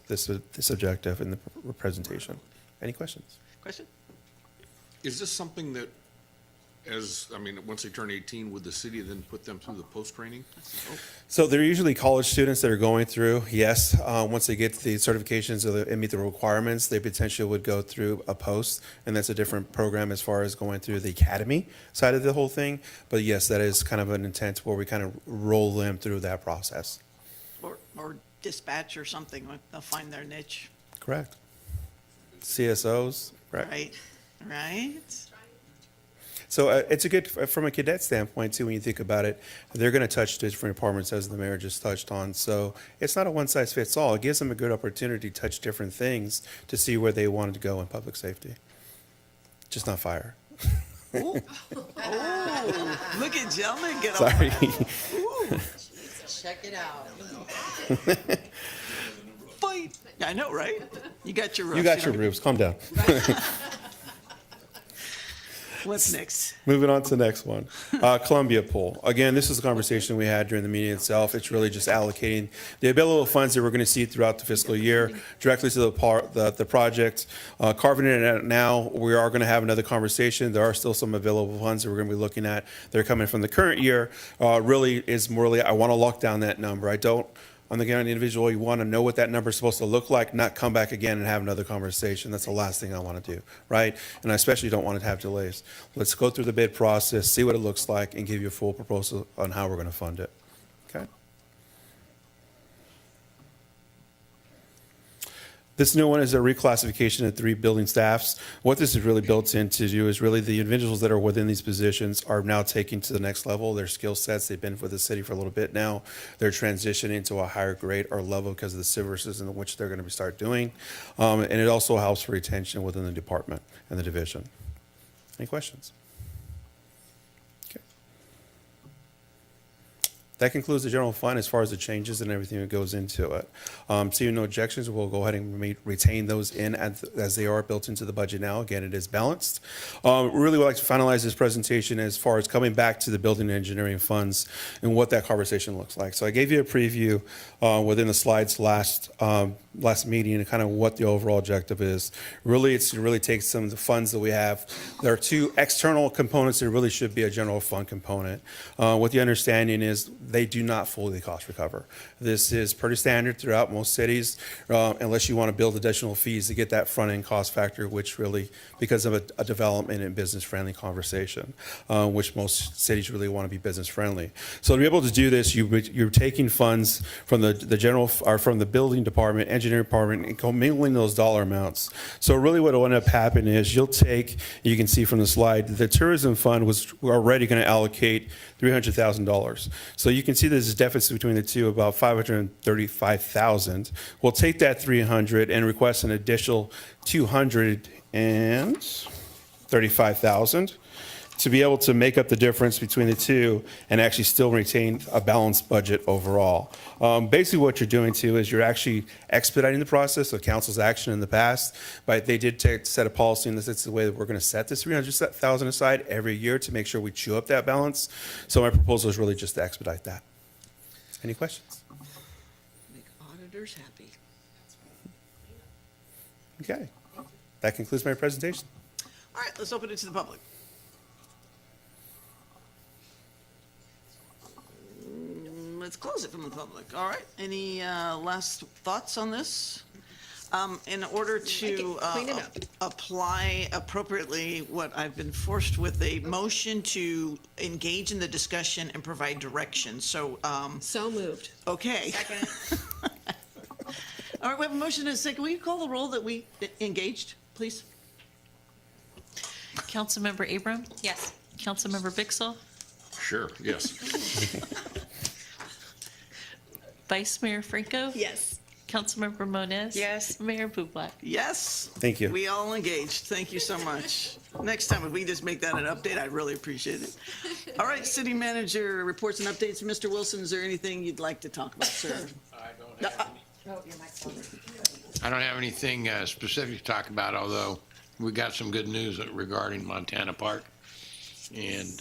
objective in the presentation. Any questions? Question? Is this something that, once they turn 18, would the city then put them through the post-training? So they're usually college students that are going through, yes. Once they get the certifications and meet the requirements, they potentially would go through a post, and that's a different program as far as going through the academy side of the whole thing. But yes, that is kind of an intent where we kind of roll them through that process. Or dispatch or something, they'll find their niche. Correct. CSOs, correct. Right. So it's a good, from a cadet standpoint too, when you think about it, they're going to touch different departments as the mayor just touched on. So it's not a one size fits all. It gives them a good opportunity to touch different things to see where they wanted to go in public safety. Just not fire. Oh, look at gentlemen get Sorry. Check it out. Fight. I know, right? You got your rubs. You got your rubes. Calm down. What's next? Moving on to the next one. Columbia Pool. Again, this is the conversation we had during the meeting itself. It's really just allocating the available funds that we're going to see throughout the fiscal year directly to the project. Carving it out now, we are going to have another conversation. There are still some available funds that we're going to be looking at. They're coming from the current year. Really is morally, I want to lock down that number. I don't. On the individual, you want to know what that number is supposed to look like, not come back again and have another conversation. That's the last thing I want to do, right? And I especially don't want to have delays. Let's go through the bid process, see what it looks like, and give you a full proposal on how we're going to fund it. Okay? This new one is a reclassification of 3 building staffs. What this is really built in to do is really the individuals that are within these positions are now taking to the next level. Their skill sets, they've been with the city for a little bit now. They're transitioning to a higher grade or level because of the services in which they're going to start doing. And it also helps for retention within the department and the division. Any questions? Okay. That concludes the general fund as far as the changes and everything that goes into it. Seeing no objections, we'll go ahead and retain those in as they are built into the budget now. Again, it is balanced. Really would like to finalize this presentation as far as coming back to the building and engineering funds and what that conversation looks like. So I gave you a preview within the slides last meeting and kind of what the overall objective is. Really, it's to really take some of the funds that we have. There are 2 external components that really should be a general fund component. What the understanding is they do not fully cost recover. This is pretty standard throughout most cities, unless you want to build additional fees to get that front-end cost factor, which really, because of a development and business-friendly conversation, which most cities really want to be business-friendly. So to be able to do this, you're taking funds from the general, or from the building department, engineering department, and commingling those dollar amounts. So really what will end up happening is you'll take, you can see from the slide, the tourism fund we're already going to allocate $300,000. So you can see there's a deficit between the two, about $535,000. We'll take that 300 and request an additional $235,000 to be able to make up the difference between the two and actually still retain a balanced budget overall. Basically what you're doing too is you're actually expediting the process of council's action in the past, but they did set a policy, and this is the way that we're going to set this $300,000 aside every year to make sure we chew up that balance. So my proposal is really just to expedite that. Any questions? Make auditors happy. Okay. That concludes my presentation. All right, let's open it to the public. Let's close it from the public. All right. Any last thoughts on this? In order to Clean it up. apply appropriately what I've been forced with, a motion to engage in the discussion and provide direction. So, So moved. okay. Second. All right, we have a motion and a second. Will you call the roll that we engaged, please? Councilmember Abram? Yes. Councilmember Bixel? Sure, yes. Vice Mayor Franco? Yes. Councilmember Moniz? Yes. Mayor Bublak? Yes. Thank you. We all engaged. Thank you so much. Next time, if we just make that an update, I'd really appreciate it. All right, city manager reports and updates. Mr. Wilson, is there anything you'd like to talk about, sir? I don't have anything specific to talk about, although we got some good news regarding Montana Park. And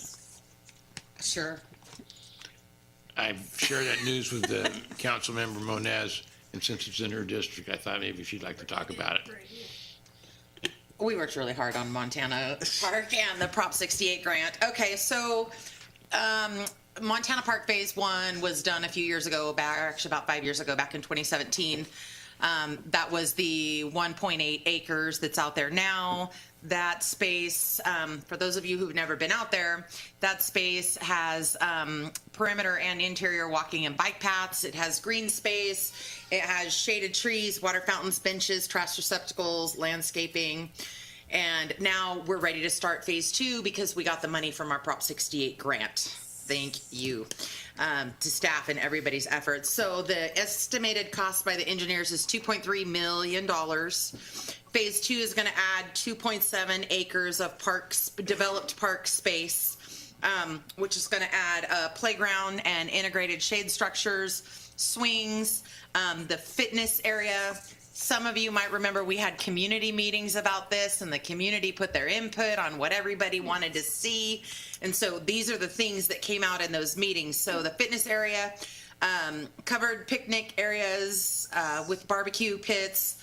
Sure. I've shared that news with the council member Moniz, and since it's in her district, I thought maybe she'd like to talk about it. We worked really hard on Montana Park and the Prop 68 grant. Okay, so Montana Park Phase 1 was done a few years ago, actually about 5 years ago, back in 2017. That was the 1.8 acres that's out there now. That space, for those of you who've never been out there, that space has perimeter and interior walking and bike paths. It has green space. It has shaded trees, water fountains, benches, trash receptacles, landscaping. And now we're ready to start Phase 2 because we got the money from our Prop 68 grant. Thank you to staff and everybody's efforts. So the estimated cost by the engineers is $2.3 million. Phase 2 is going to add 2.7 acres of developed park space, which is going to add a playground and integrated shade structures, swings, the fitness area. Some of you might remember we had community meetings about this, and the community put their input on what everybody wanted to see. And so these are the things that came out in those meetings. So the fitness area, covered picnic areas with barbecue pits,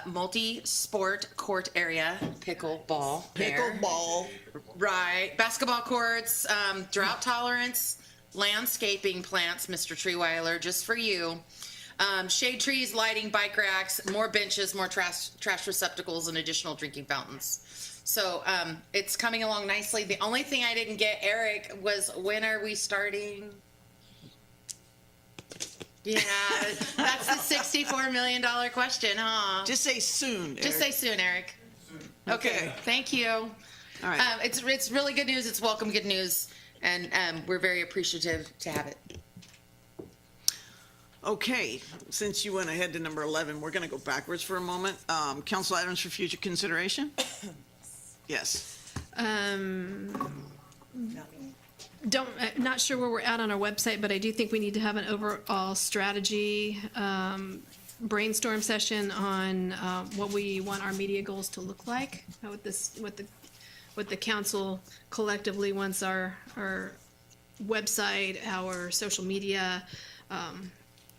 multi-sport court area, pickleball. Pickleball. Right. Basketball courts, drought tolerance, landscaping plants, Mr. Treeweiler, just for you. Shade trees, lighting, bike racks, more benches, more trash receptacles, and additional drinking fountains. So it's coming along nicely. The only thing I didn't get, Eric, was when are we starting? Yeah, that's the $64 million question, huh? Just say soon, Eric. Just say soon, Eric. Okay, thank you. All right. It's really good news. It's welcome good news, and we're very appreciative to have it. Okay, since you went ahead to number 11, we're going to go backwards for a moment. Council items for future consideration? Yes. Not sure where we're at on our website, but I do think we need to have an overall strategy brainstorm session on what we want our media goals to look like. What the council collectively wants our website, our social media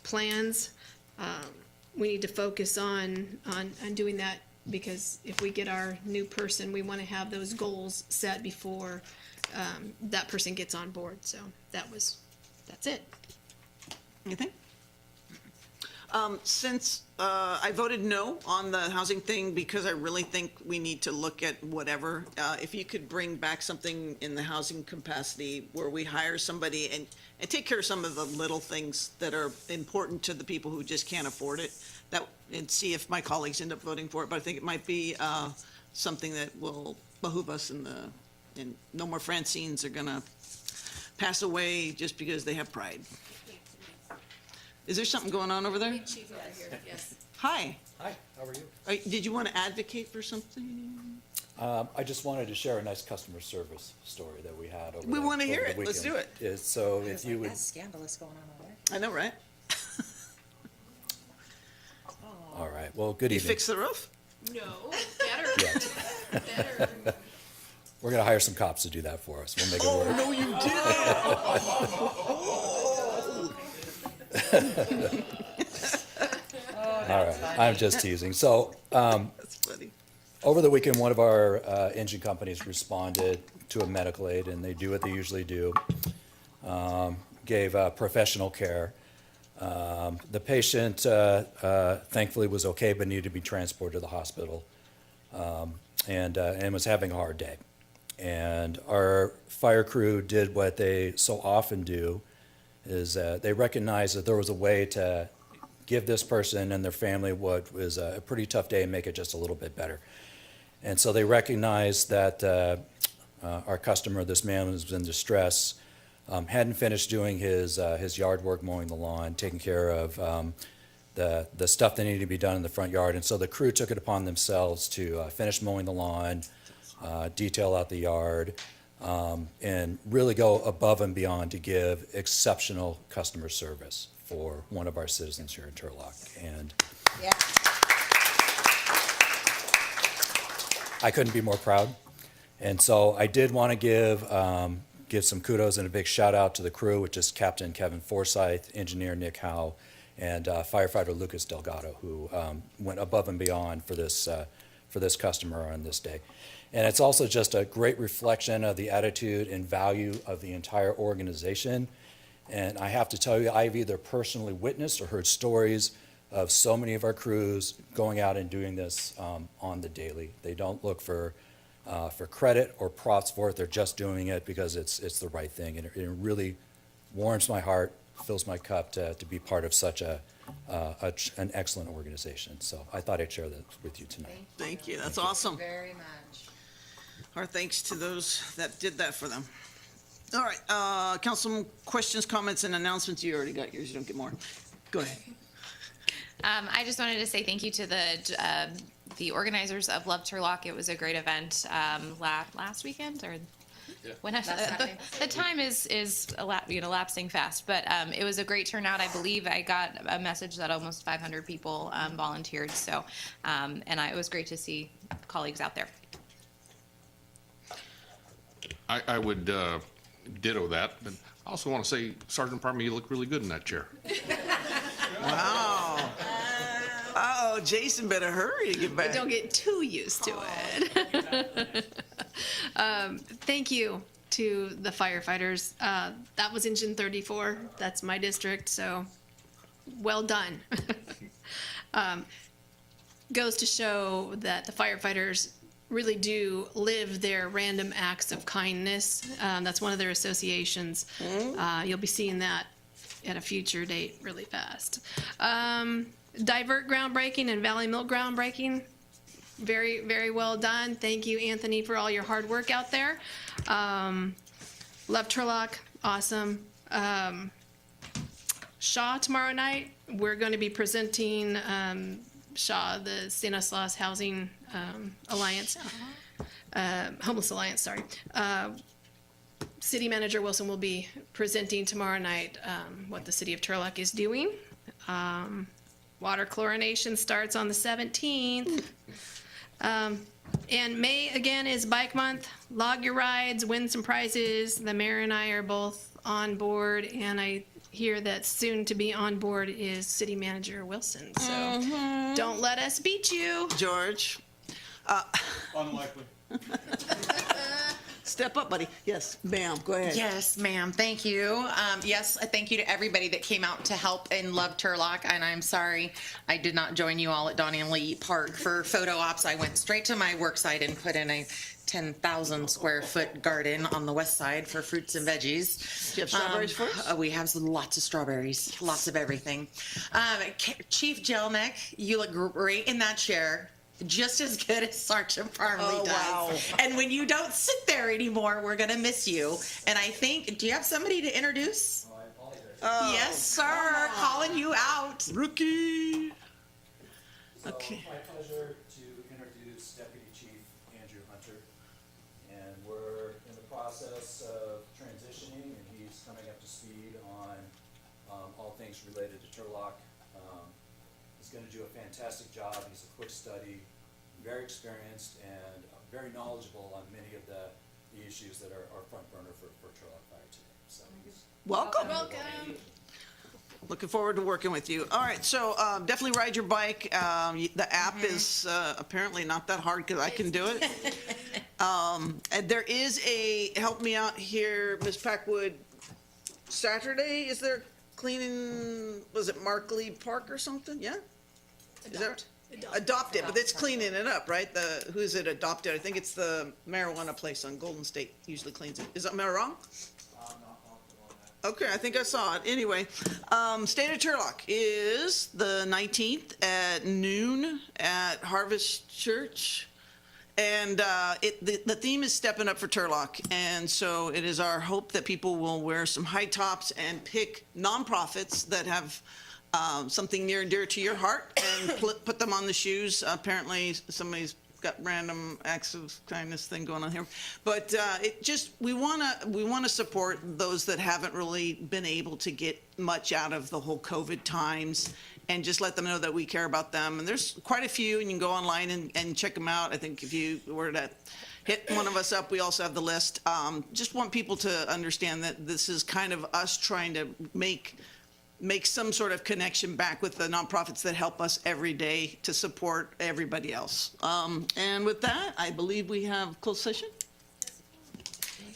plans. We need to focus on doing that, because if we get our new person, we want to have those goals set before that person gets on board. So that was that's it. Anything? Since I voted no on the housing thing because I really think we need to look at whatever, if you could bring back something in the housing capacity where we hire somebody and take care of some of the little things that are important to the people who just can't afford it, and see if my colleagues end up voting for it. But I think it might be something that will behoove us, and no more Francines are gonna pass away just because they have pride. Is there something going on over there? Yes. Hi. Hi, how are you? Did you want to advocate for something? I just wanted to share a nice customer service story that we had over We want to hear over it. the Let's do weekend. it. So if you would, That's scandalous going on over there. I know, right? all right, well, good You evening. fix the roof? No, better. Yeah. Better. We're gonna hire some cops to do that for us. We'll make it work. No, you didn't. All right, I'm just teasing. So, That's funny. over the weekend, one of our engine companies responded to a medical aid, and they do what they usually do. Gave professional care. The patient thankfully was okay, but needed to be transported to the hospital, and was having a hard day. And our fire crew did what they so often do, is they recognized that there was a way to give this person and their family what was a pretty tough day and make it just a little bit better. And so they recognized that our customer, this man was in distress, hadn't finished doing his yard work, mowing the lawn, taking care of the stuff that needed to be done in the front yard. And so the crew took it upon themselves to finish mowing the lawn, detail out the yard, and really go above and beyond to give exceptional customer service for one of our citizens here in Turlock. And Yeah. I couldn't be more proud. And so I did want to give some kudos and a big shout out to the crew, which is Captain Kevin Forsyth, Engineer Nick Howe, and Firefighter Lucas Delgado, who went above and beyond for this customer on this day. And it's also just a great reflection of the attitude and value of the entire organization. And I have to tell you, I've either personally witnessed or heard stories of so many of our crews going out and doing this on the daily. They don't look for credit or props for it. They're just doing it because it's the right thing. And it really warms my heart, fills my cup to be part of such an excellent organization. So I thought I'd share that with you tonight. Thank you. That's awesome. Very much. Our thanks to those that did that for them. All right, council questions, comments, and announcements. You already got yours. You don't get more. Go ahead. I just wanted to say thank you to the organizers of Love Turlock. It was a great event last weekend, or when the time is lapsing fast. But it was a great turnout. I believe I got a message that almost 500 people volunteered. So, it was great to see colleagues out there. I would ditto that, but I also want to say, Sergeant Parma, you look really good in that chair. Wow. Uh-oh, Jason better hurry to get back. Don't get too used to it. Thank you to the firefighters. That was Engine 34. That's my district, so well done. Goes to show that the firefighters really do live their random acts of kindness. That's one of their associations. You'll be seeing that at a future date really fast. Divert groundbreaking and Valley Milk groundbreaking. Very, very well done. Thank you, Anthony, for all your hard work out there. Love Turlock, awesome. Shaw tomorrow night, we're going to be presenting Shaw, the Stanislaus Housing Alliance, Homeless Alliance, sorry. City Manager Wilson will be presenting tomorrow night what the City of Turlock is doing. Water chlorination starts on the 17th. And May, again, is Bike Month. Log your rides, win some prizes. The mayor and I are both on board, and I hear that soon to be on board is City Manager Wilson. So don't let us beat you. George. Unlikely. Step up, buddy. Yes, ma'am, go ahead. Yes, ma'am. Thank you. Yes, thank you to everybody that came out to help and love Turlock. And I'm sorry I did not join you all at Donnie and Lee Park for photo ops. I went straight to my work site and put in a 10,000 square foot garden on the west side for fruits and veggies. Do you have strawberries for us? We have lots of strawberries, lots of everything. Chief Jelnick, you look great in that chair. Just as good as Sergeant Parmley does. Wow. And when you don't sit there anymore, we're going to miss you. And I think, do you have somebody to introduce? Yes, sir. Calling you out. Rookie. So Okay. it's my pleasure to introduce Deputy Chief Andrew Hunter. And we're in the process of transitioning, and he's coming up to speed on all things related to Turlock. He's going to do a fantastic job. He's a quick study, very experienced, and very knowledgeable on many of the issues that are front burner for Turlock Fire today. So Welcome. Looking forward to working with you. All right, so definitely ride your bike. The app is apparently not that hard because I can do it. And there is a, help me out here, Ms. Packwood, Saturday, is there cleaning, was it Markley Park or something? Yeah? Is there? Adopted, but it's cleaning it up, right? Who is it adopted? I think it's the marijuana place on Golden State usually cleans it. Am I wrong? Okay, I think I saw it. Anyway, State of Turlock is the 19th at noon at Harvest Church. And the theme is stepping up for Turlock. And so it is our hope that people will wear some high tops and pick nonprofits that have something near and dear to your heart and put them on the shoes. Apparently somebody's got random acts of kindness thing going on here, but it just we want to support those that haven't really been able to get much out of the whole COVID times, and just let them know that we care about them. And there's quite a few, and you can go online and check them out. I think if you were to hit one of us up, we also have the list. Just want people to understand that this is kind of us trying to make some sort of connection back with the nonprofits that help us every day to support everybody else. And with that, I believe we have closed session.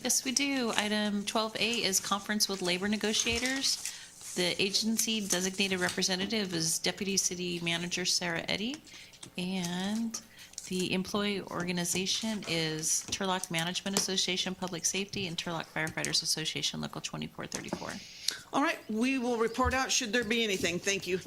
Yes, we do. Item 12A is conference with labor negotiators. The agency designated representative is Deputy City Manager Sarah Eddy, and the employee organization is Turlock Management Association Public Safety and Turlock Firefighters Association Local 2434. All right, we will report out should there be anything. Thank you.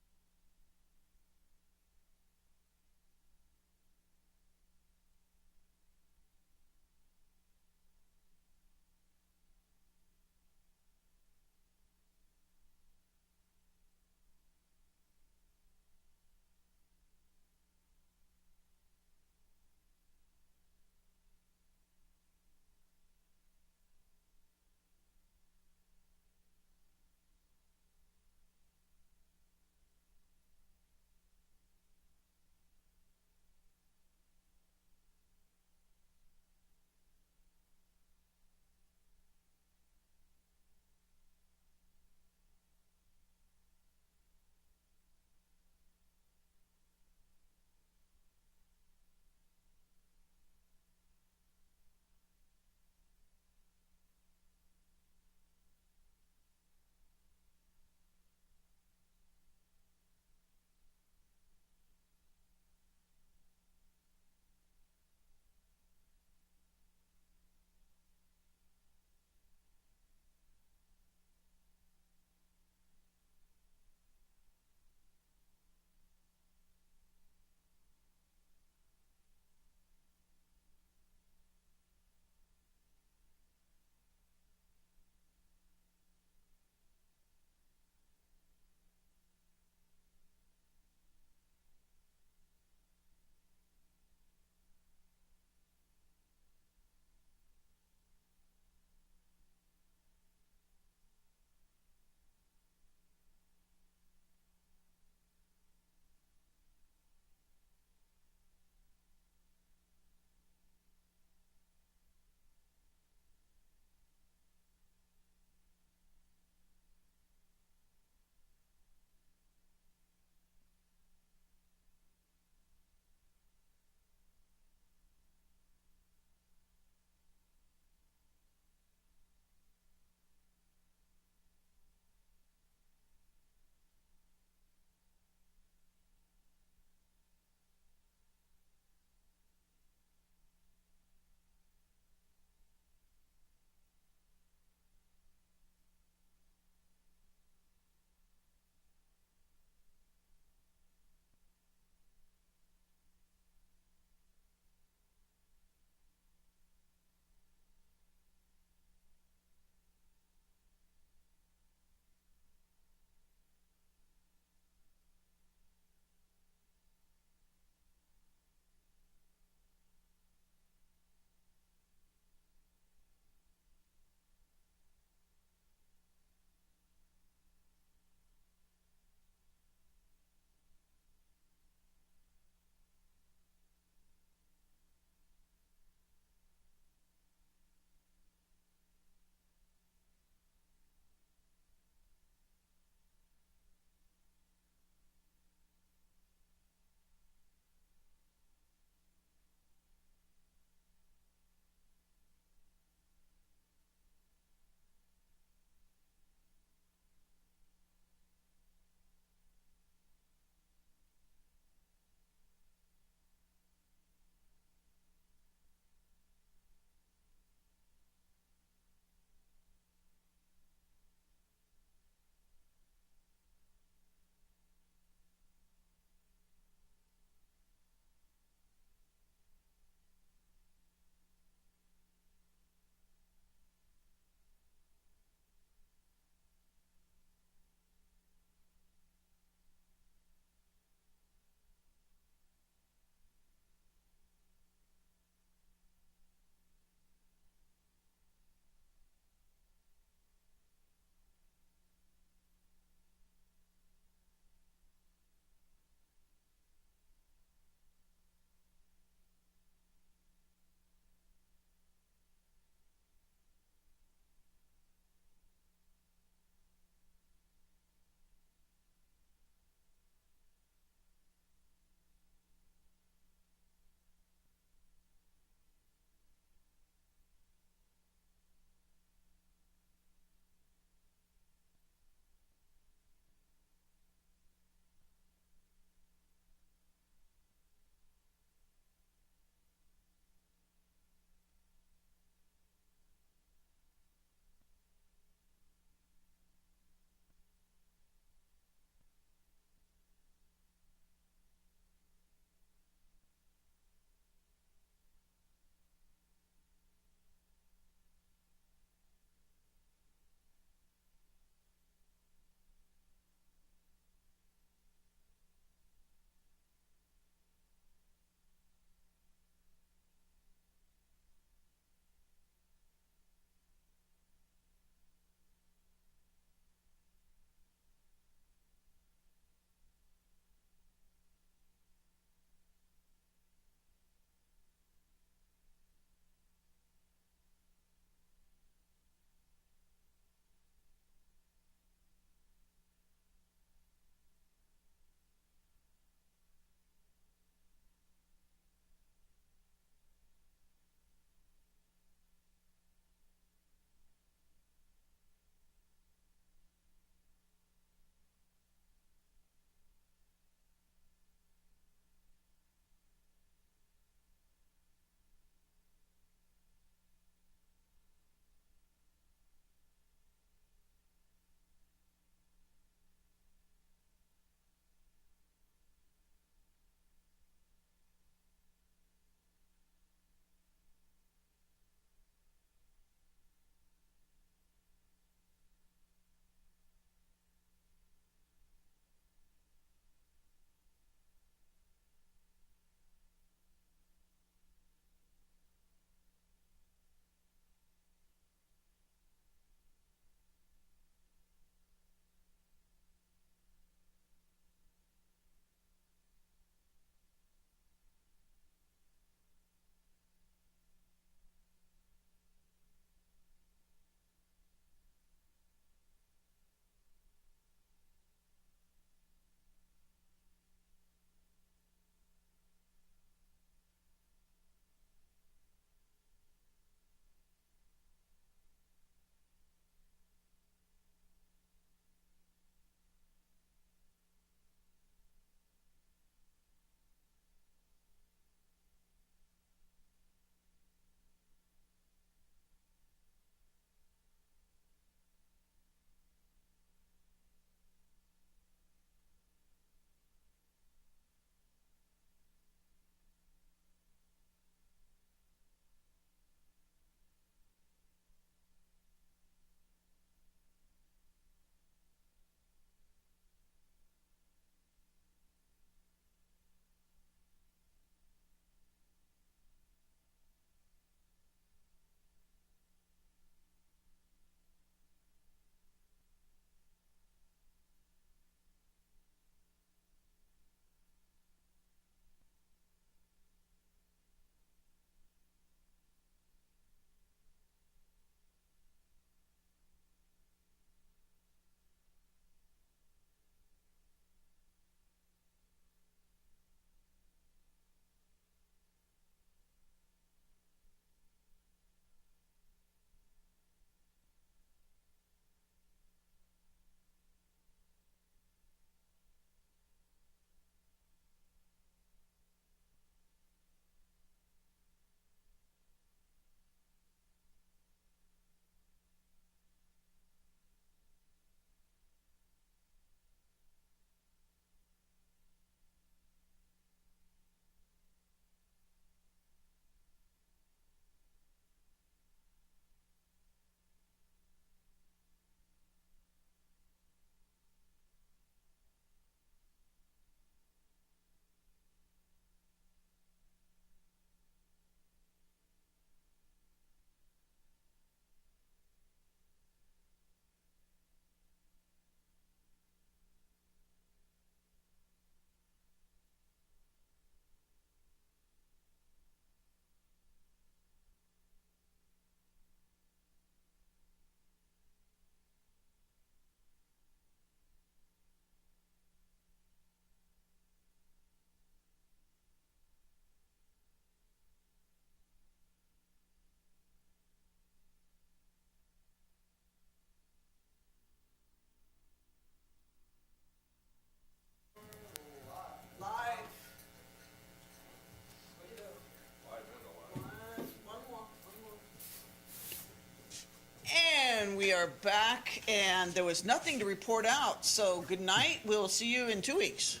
back, and there was nothing to report out. So good night. We'll see you in 2 weeks.